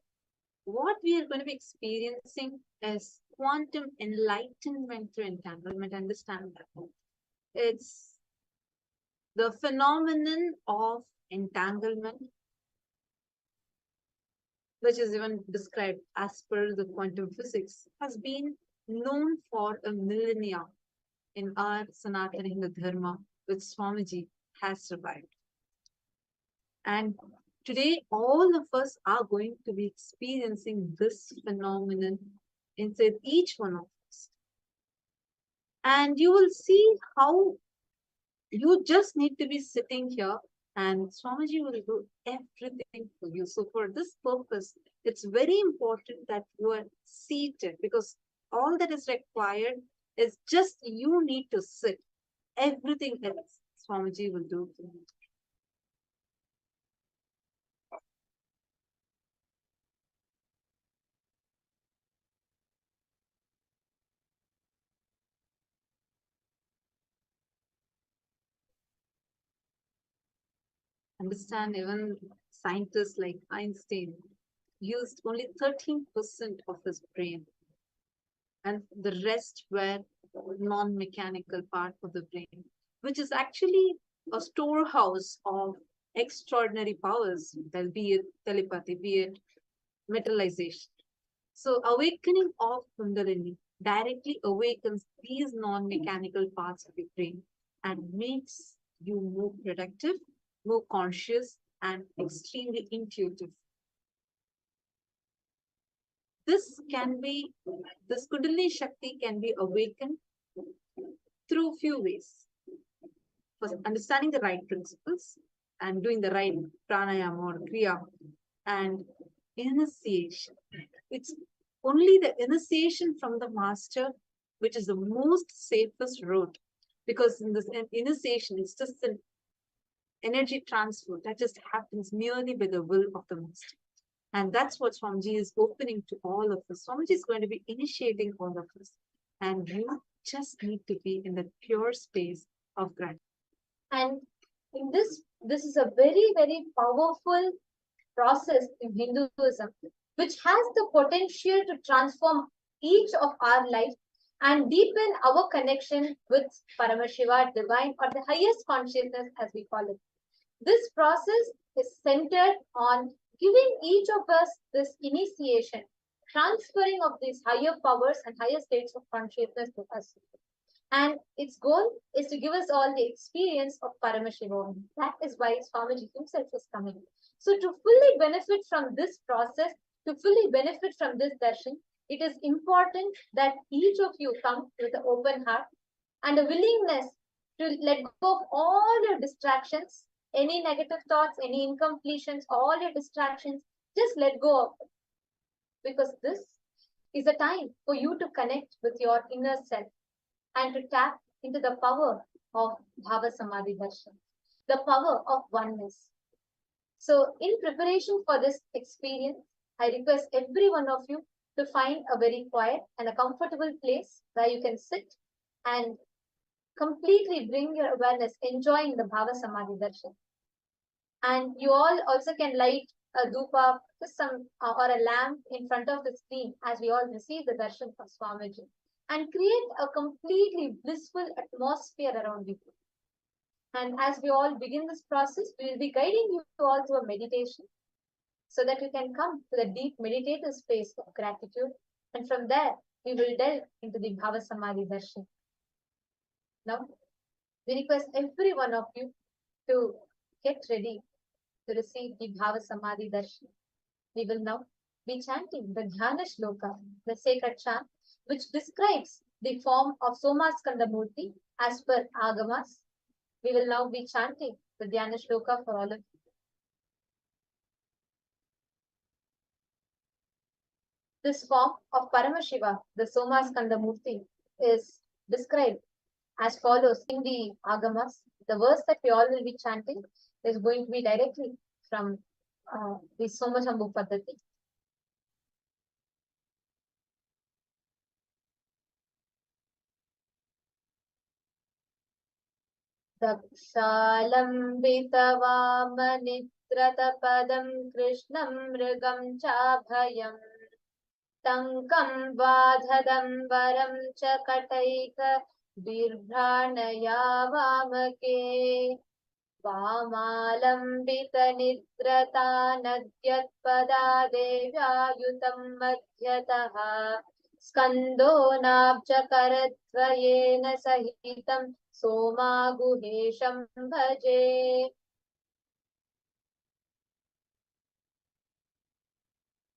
what we are going to be experiencing is quantum enlightenment through entanglement. Understand that. It's the phenomenon of entanglement, which is even described as per the quantum physics, has been known for a millennia in our Sanatana Hindu Dharma, which Swamiji has survived. And today, all of us are going to be experiencing this phenomenon inside each one of us. And you will see how you just need to be sitting here and Swamiji will do everything for you. So for this purpose, it's very important that you are seated, because all that is required is just you need to sit. Everything else Swamiji will do for you. Understand, even scientists like Einstein used only 13% of his brain, and the rest were non-mechanical part of the brain, which is actually a storehouse of extraordinary powers, be it telepathy, be it metallization. So awakening of Kundalini directly awakens these non-mechanical parts of the brain and makes you more productive, more conscious, and extremely intuitive. This Kundalini Shakti can be awakened through few ways. First, understanding the right principles and doing the right pranayama or kriya, and initiation. It's only the initiation from the master which is the most safest route, because in this initiation, it's just an energy transfer that just happens merely by the will of the master. And that's what Swamiji is opening to all of us. Swamiji is going to be initiating all of us. And you just need to be in that pure space of gratitude. And in this is a very, very powerful process in Hinduism, which has the potential to transform each of our life and deepen our connection with Paramashiva, divine, or the highest consciousness, as we call it. This process is centered on giving each of us this initiation, transferring of these higher powers and higher states of consciousness to us. And its goal is to give us all the experience of Paramashivam. That is why Swamiji himself is coming. So to fully benefit from this process, to fully benefit from this darshan, it is important that each of you come with an open heart and a willingness to let go of all your distractions, any negative thoughts, any incompletions, all your distractions, just let go of it. Because this is a time for you to connect with your inner self and to tap into the power of Bhava Samadhi Darshan, the power of oneness. So, in preparation for this experience, I request every one of you to find a very quiet and a comfortable place where you can sit and completely bring your awareness, enjoying the Bhava Samadhi Darshan. And you all also can light a dhupa, some or a lamp in front of the screen as we all receive the darshan of Swamiji, and create a completely blissful atmosphere around you. And as we all begin this process, we will be guiding you all to a meditation so that you can come to the deep meditative space of gratitude. And from there, we will delve into the Bhava Samadhi Darshan. Now, we request every one of you to get ready to receive the Bhava Samadhi Darshan. We will now be chanting the Dhyana Shloka, the sacred chant, which describes the form of Somaskandhar Murthy as per Agamas. We will now be chanting the Dhyana Shloka for all of you. This form of Paramashiva, the Somaskandhar Murthy, is described as follows in the Agamas. The verse that we all will be chanting is going to be directly from the Somaskandhar Paddhati. दक्षालम्बितवामनित्रतपदं कृष्णं मृगं चाभयम् टङ्कं बाधदम्बरं च कटैक बिभ्राणया वामके वामालम्बितनिद्रता नद्यत्पदा देव्यायुतं मध्यतः स्कन्दो नाब्जकरद्वयेन सहितं सोमागुहेशं भजे.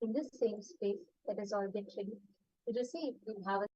In this same space, let us all get ready to receive the Bhava.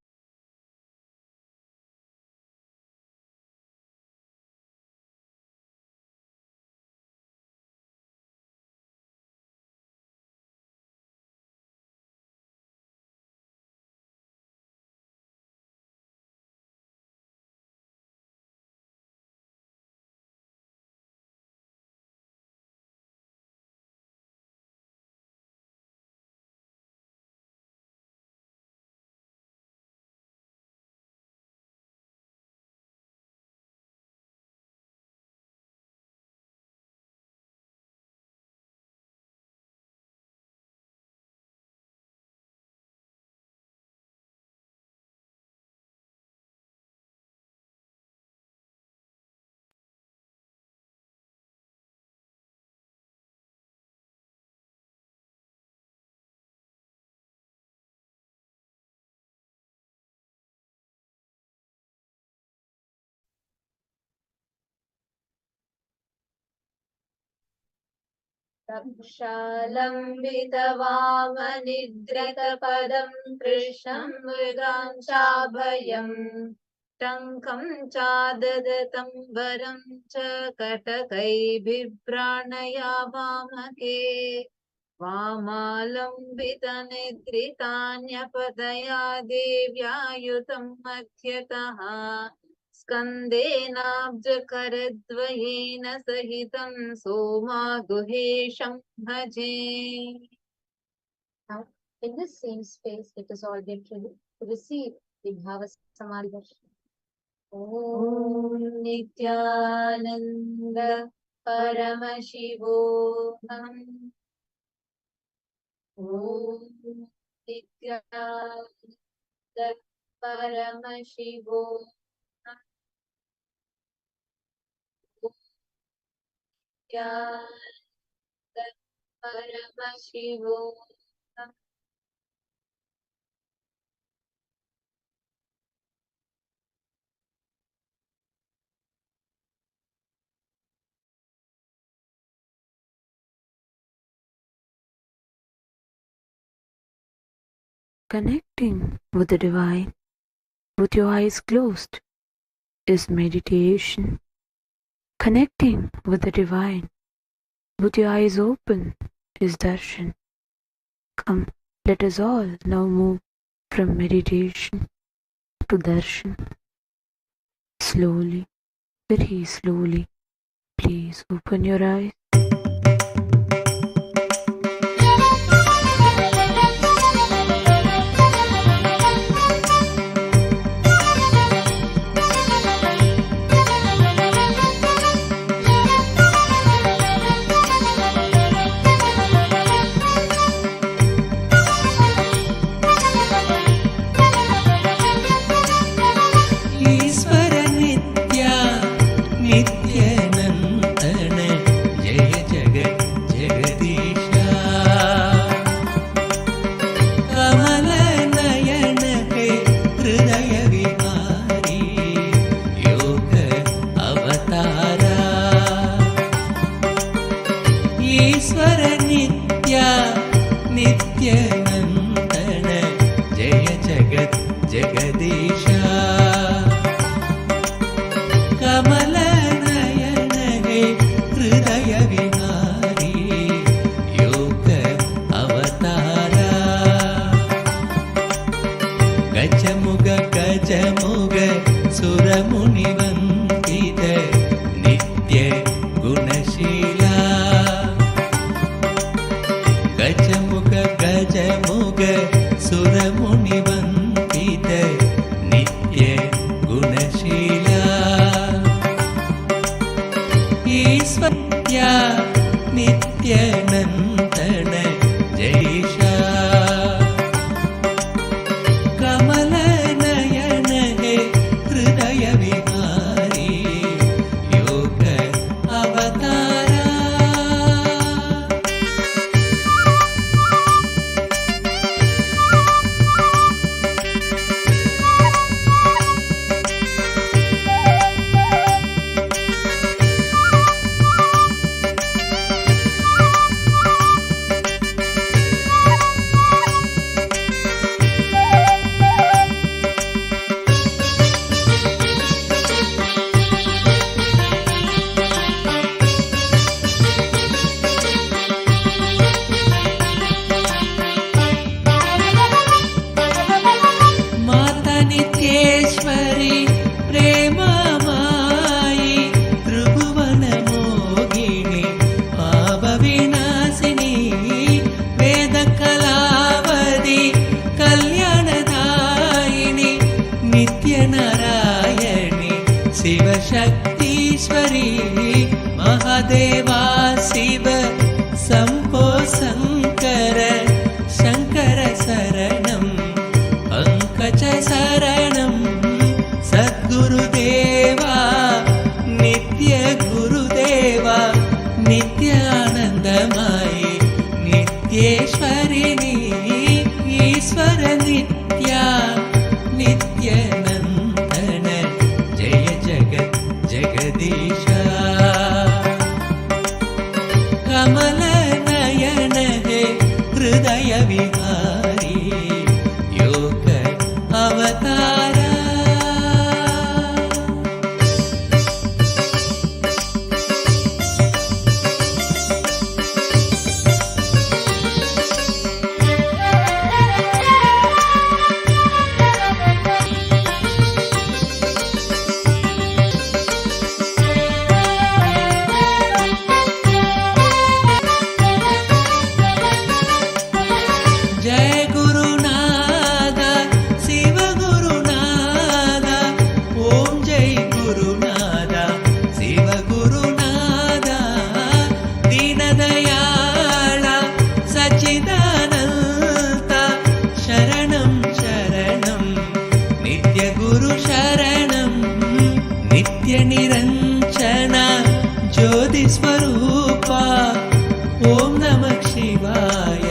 दक्षालम्बितवामनिद्रितपदं कृष्णं मृगां चाभयम् टङ्कं चाददतम्बरं च कटकैर्बिभ्राणया वामके वामालम्बितनिद्रितान्यपतया देव्यायुतं मध्यतः स्कन्देनाब्जकरद्वयेन सहितं सोमागुहेशं भजे. Now, in this same space, let us all get ready to receive the Bhava Samadhi Darshan. Om Nithyananda Paramashivam. Om Nithyananda Paramashivam. Paramashivam. Connecting with the divine with your eyes closed is meditation. Connecting with the divine with your eyes open is darshan. Come, let us all now move from meditation to darshan. Slowly, very slowly, please open your eyes. ईश्वर नित्या नित्यनन्दन जय सुरमुनिवन्दित नित्य गुणशीला ईश्वर्या नित्यानन्दन जयीशा कमलनयन हे हृदय विहारी योग अवतारा नित्येश्वरी प्रेममायि त्रिभुवनमोहिनी पापविनाशिनी वेदकलावधि कल्याणदायिनी नित्यनारायणी शिवशक्तीश्वरी महादेवा शिव शम्भो शङ्कर शङ्कर शरणम् पंकज शरणं सद्गुरुदेवा नित्य गुरुदेवा नित्यानन्दमयी नित्येश्वरिणी ईश्वर नित्या नित्यानन्दन जय जगत् जगदीशा कमलनयन हे हृदय विहारी योग अवतारा जय गुरुनाथ शिव गुरुनाथ ओम जय गुरुनाथ शिव गुरुनाथ दीनदयाळ सच्चिदानन्द शरणं शरणं नित्य गुरु शरणं नित्य निरञ्जन ज्योति स्वरूपा ओम नमः शिवाय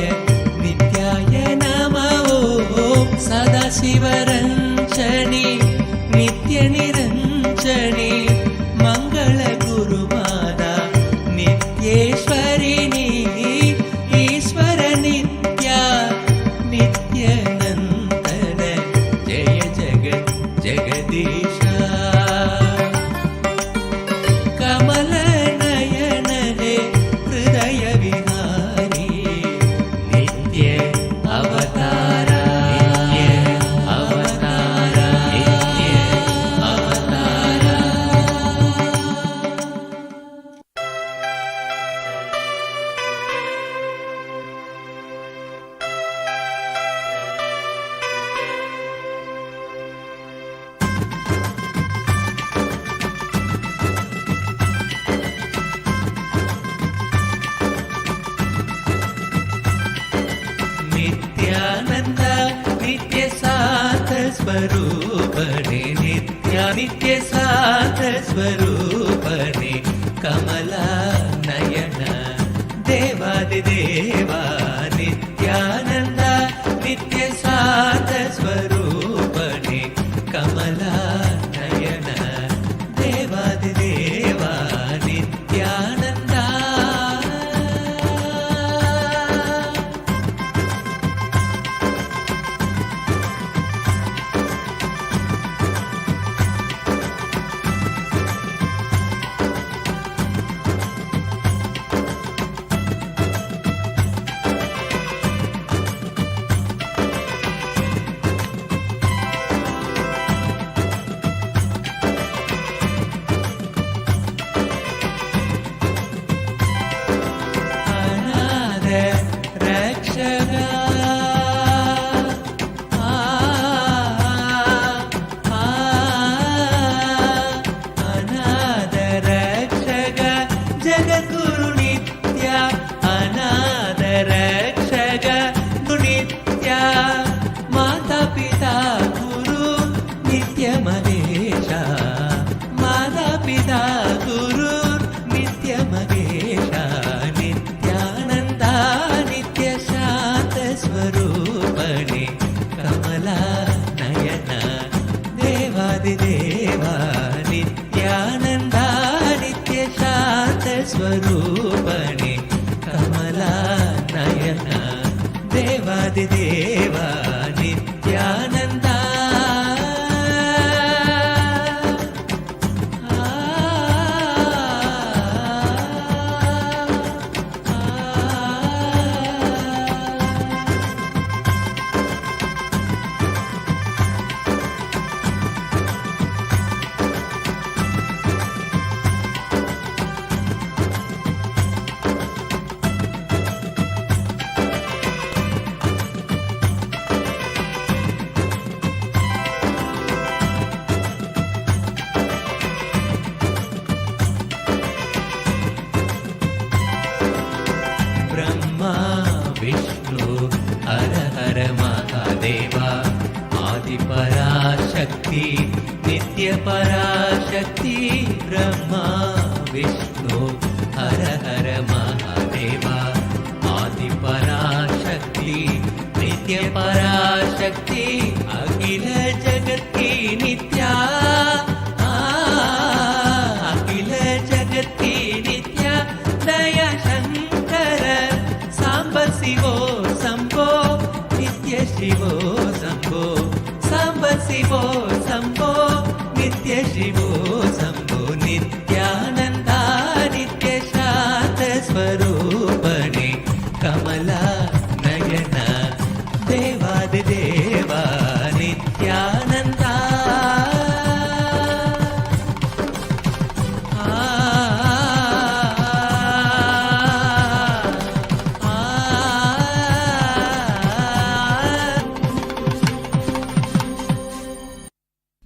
नित्याय नमः ओम सदाशिवरञ्जनी नित्य निरञ्जनी मंगल गुरुमाता नित्येश्वरिणी ईश्वर नित्या नित्यानन्दन जय जगत् जगदीशा कमलनयन हे हृदय विहारी नित्य अवतारा नित्य अवतारा नित्य अवतारा नित्यानंद नित्य साथ स्वरूपणे नित्य साथ स्वरूपणे कमला नयन देवादिदेवा नित्यानंद नित्य साथ स्वरूपणे कमला नयन देवादिदेवा नित्यानंदा शक्ति नित्य पराशक्ति ब्रह्मा विष्णु हर हर महादेवा आदि पराशक्ति नित्य पराशक्ति अखिल जगत की नित्या अखिल जगत की नित्या दया शंकर सांब शिवो शंभो नित्य शिवो शंभो सांब शिवो शंभो नित्य शिवो शंभो नित्यानंदा नित्य शांत स्वरूपणे कमला नयन देवादिदेवा नित्यानंदा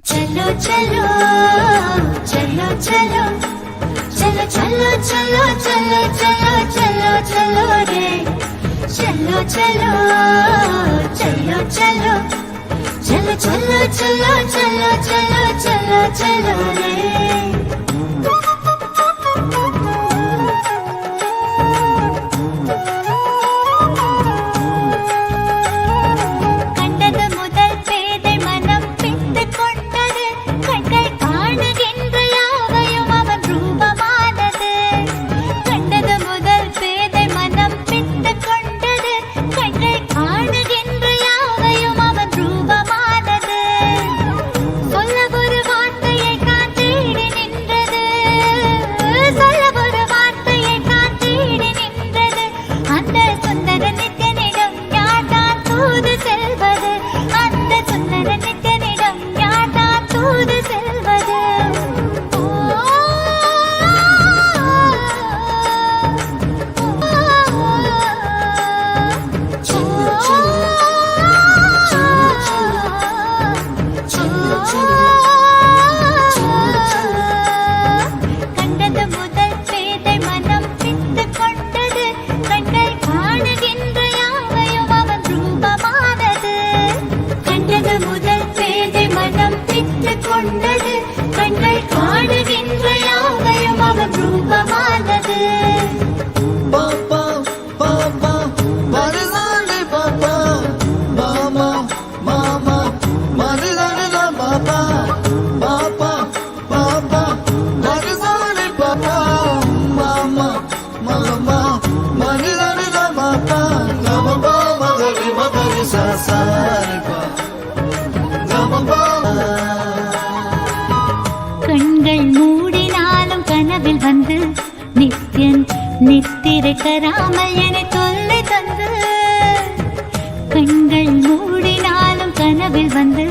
चलो चलो चलो चलो चलो चलो चलो चलो चलो चलो चलो रे चलो चलो चलो चलो चलो चलो चलो चलो चलो चलो चलो रे கண்கள் மூடினாலும் கனவில் வந்து நித்யன் நித்திரை தராமல் என தொல்லை தந்து கண்கள் மூடினாலும் கனவில் வந்து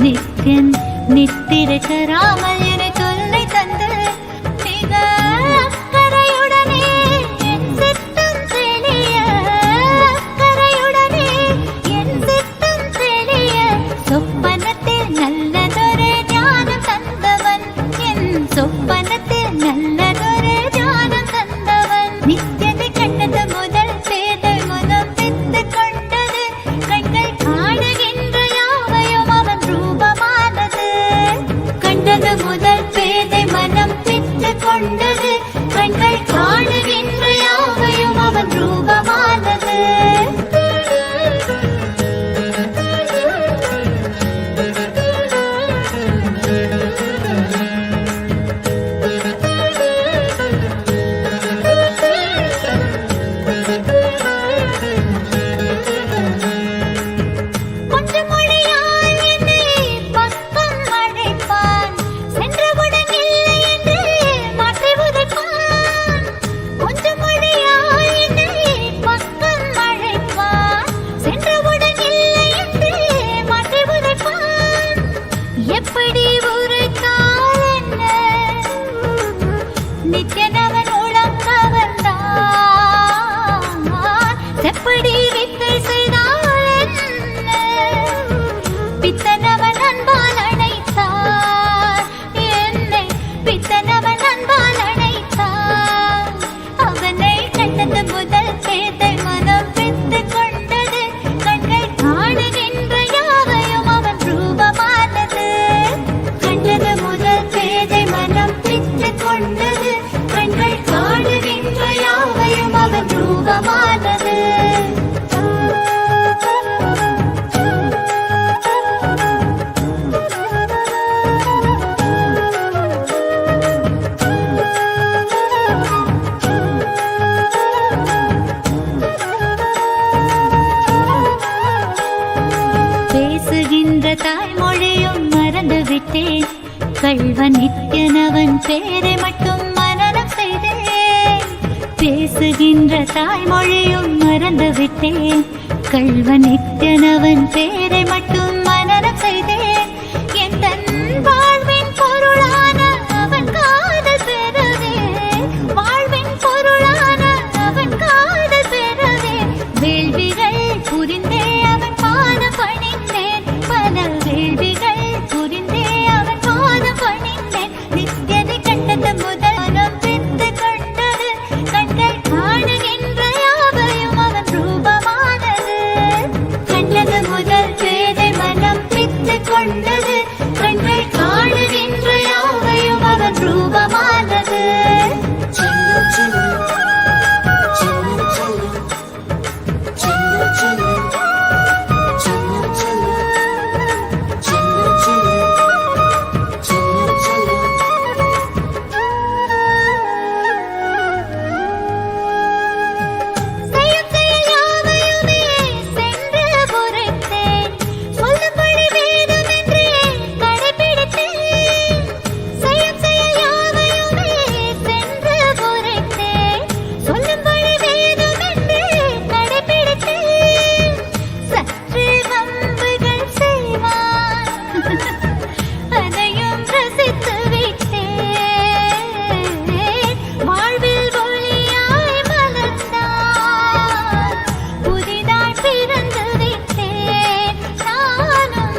நித்யன் நித்திரை தராமல் என தொல்லை தந்து மிக அக்கறையுடனே என் சித்தம் தெளிய அக்கறையுடனே என் சித்தம் தெளிய சொப்பனத்தில் நல்லதொரு ஞானம் தந்தவன் என் சொப்பனத்தில் நல்லதொரு ஞானம் தந்தவன் நித்தியதை கண்டது முதல் பேதை முதல் பித்து கொண்டது கண்கள் காணுகின்ற யாவையும் அவன் ரூபமானது கண்டது முதல் பேதை மனம் பித்து கொண்டது கண்கள் காணுகின்ற யாவையும் அவன் ரூபமானது பேசுகின்ற தாய்மொழியும் மறந்து விட்டேன், கள்வன் நித்யனவன் பேரை மட்டும் மனனம் செய்தேன். பேசுகின்ற தாய்மொழியும் மறந்து விட்டேன், கள்வன் நித்யனவன் பேரை மட்டும் மனனம் செய்தேன். என் தன் வாழ்வின் பொருளான அவன் காதல் பெறவே, வாழ்வின் பொருளான அவன் காதல் பெறவே, வேள்விகள் புரிந்தே அவன் பாதம் பணிந்தேன், பல வேள்விகள் புரிந்தே அவன் பாதம் பணிந்தேன். நித்யனை கண்டது முதல் மனம் பித்து கொண்டது, கண்கள் காணுகின்ற யாவையும் அவன் ரூபமானது. கண்டது முதல் பேதை மனம் பித்து கொண்டது, கண்கள் காணுகின்ற யாவையும் அவன் ரூபமானது. செய்யும் செயல் யாவையுமே சென்று உரைத்தேன், சொல்லும்படி வேதமென்றே கடைப்பிடித்தேன். செய்யும் செயல் யாவையுமே சென்று உரைத்தேன், சொல்லும்படி வேதமென்றே கடைப்பிடித்தேன். சற்று வம்புகள் செய்வான், அதையும் ரசித்து விட்டேன். வாழ்வில் ஒளியாய் மலர்ந்தான், புதிதாய் பிறந்து விட்டேன். நானும்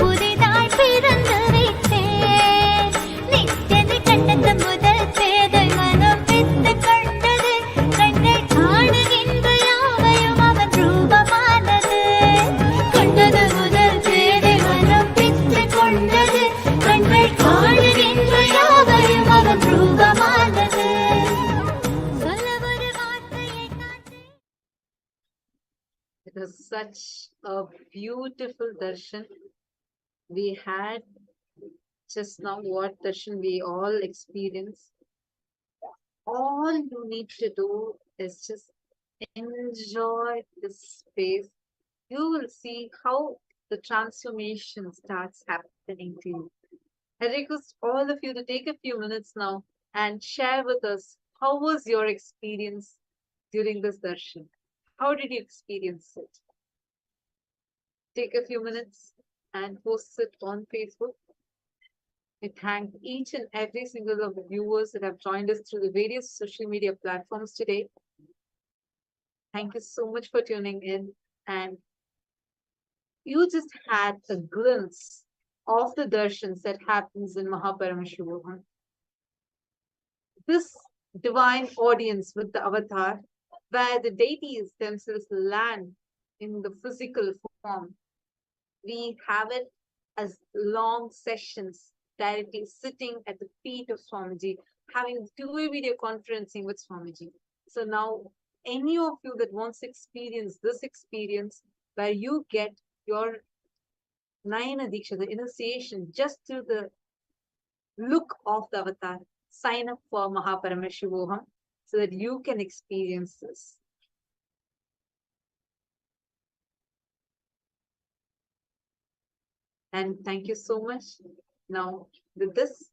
புதிதாய் பிறந்து விட்டேன். நித்யனை கண்டது முதல் பேதை மனம் பித்து கொண்டது, கண்கள் காணுகின்ற யாவையும் அவன் ரூபமானது. கண்டது முதல் பேதை மனம் பித்து கொண்டது, கண்கள் காணுகின்ற யாவையும் அவன் ரூபமானது. சொல்ல ஒரு வார்த்தையை காற்றே. It was such a beautiful darshan we had just now. What darshan we all experienced. All you need to do is just enjoy this space. You will see how the transformation starts happening to you. I request all of you to take a few minutes now and share with us how was your experience during this darshan. How did you experience it? Take a few minutes and post it on Facebook. We thank each and every single of the viewers that have joined us through the various social media platforms today. Thank you so much for tuning in, and you just had a glimpse of the darshans that happens in Paramashivam. This divine audience with the avatar, where the deities themselves land in the physical form. We have it as long sessions directly sitting at the feet of Swamiji, having two-way video conferencing with Swamiji. So now, any of you that wants to experience this experience, where you get your Nayana Diksha, the initiation, just through the look of the avatar, sign up for Paramashivam so that you can experience this. And thank you so much. Now, with this,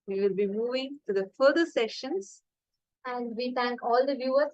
we will be moving to the further sessions. And we thank all the viewers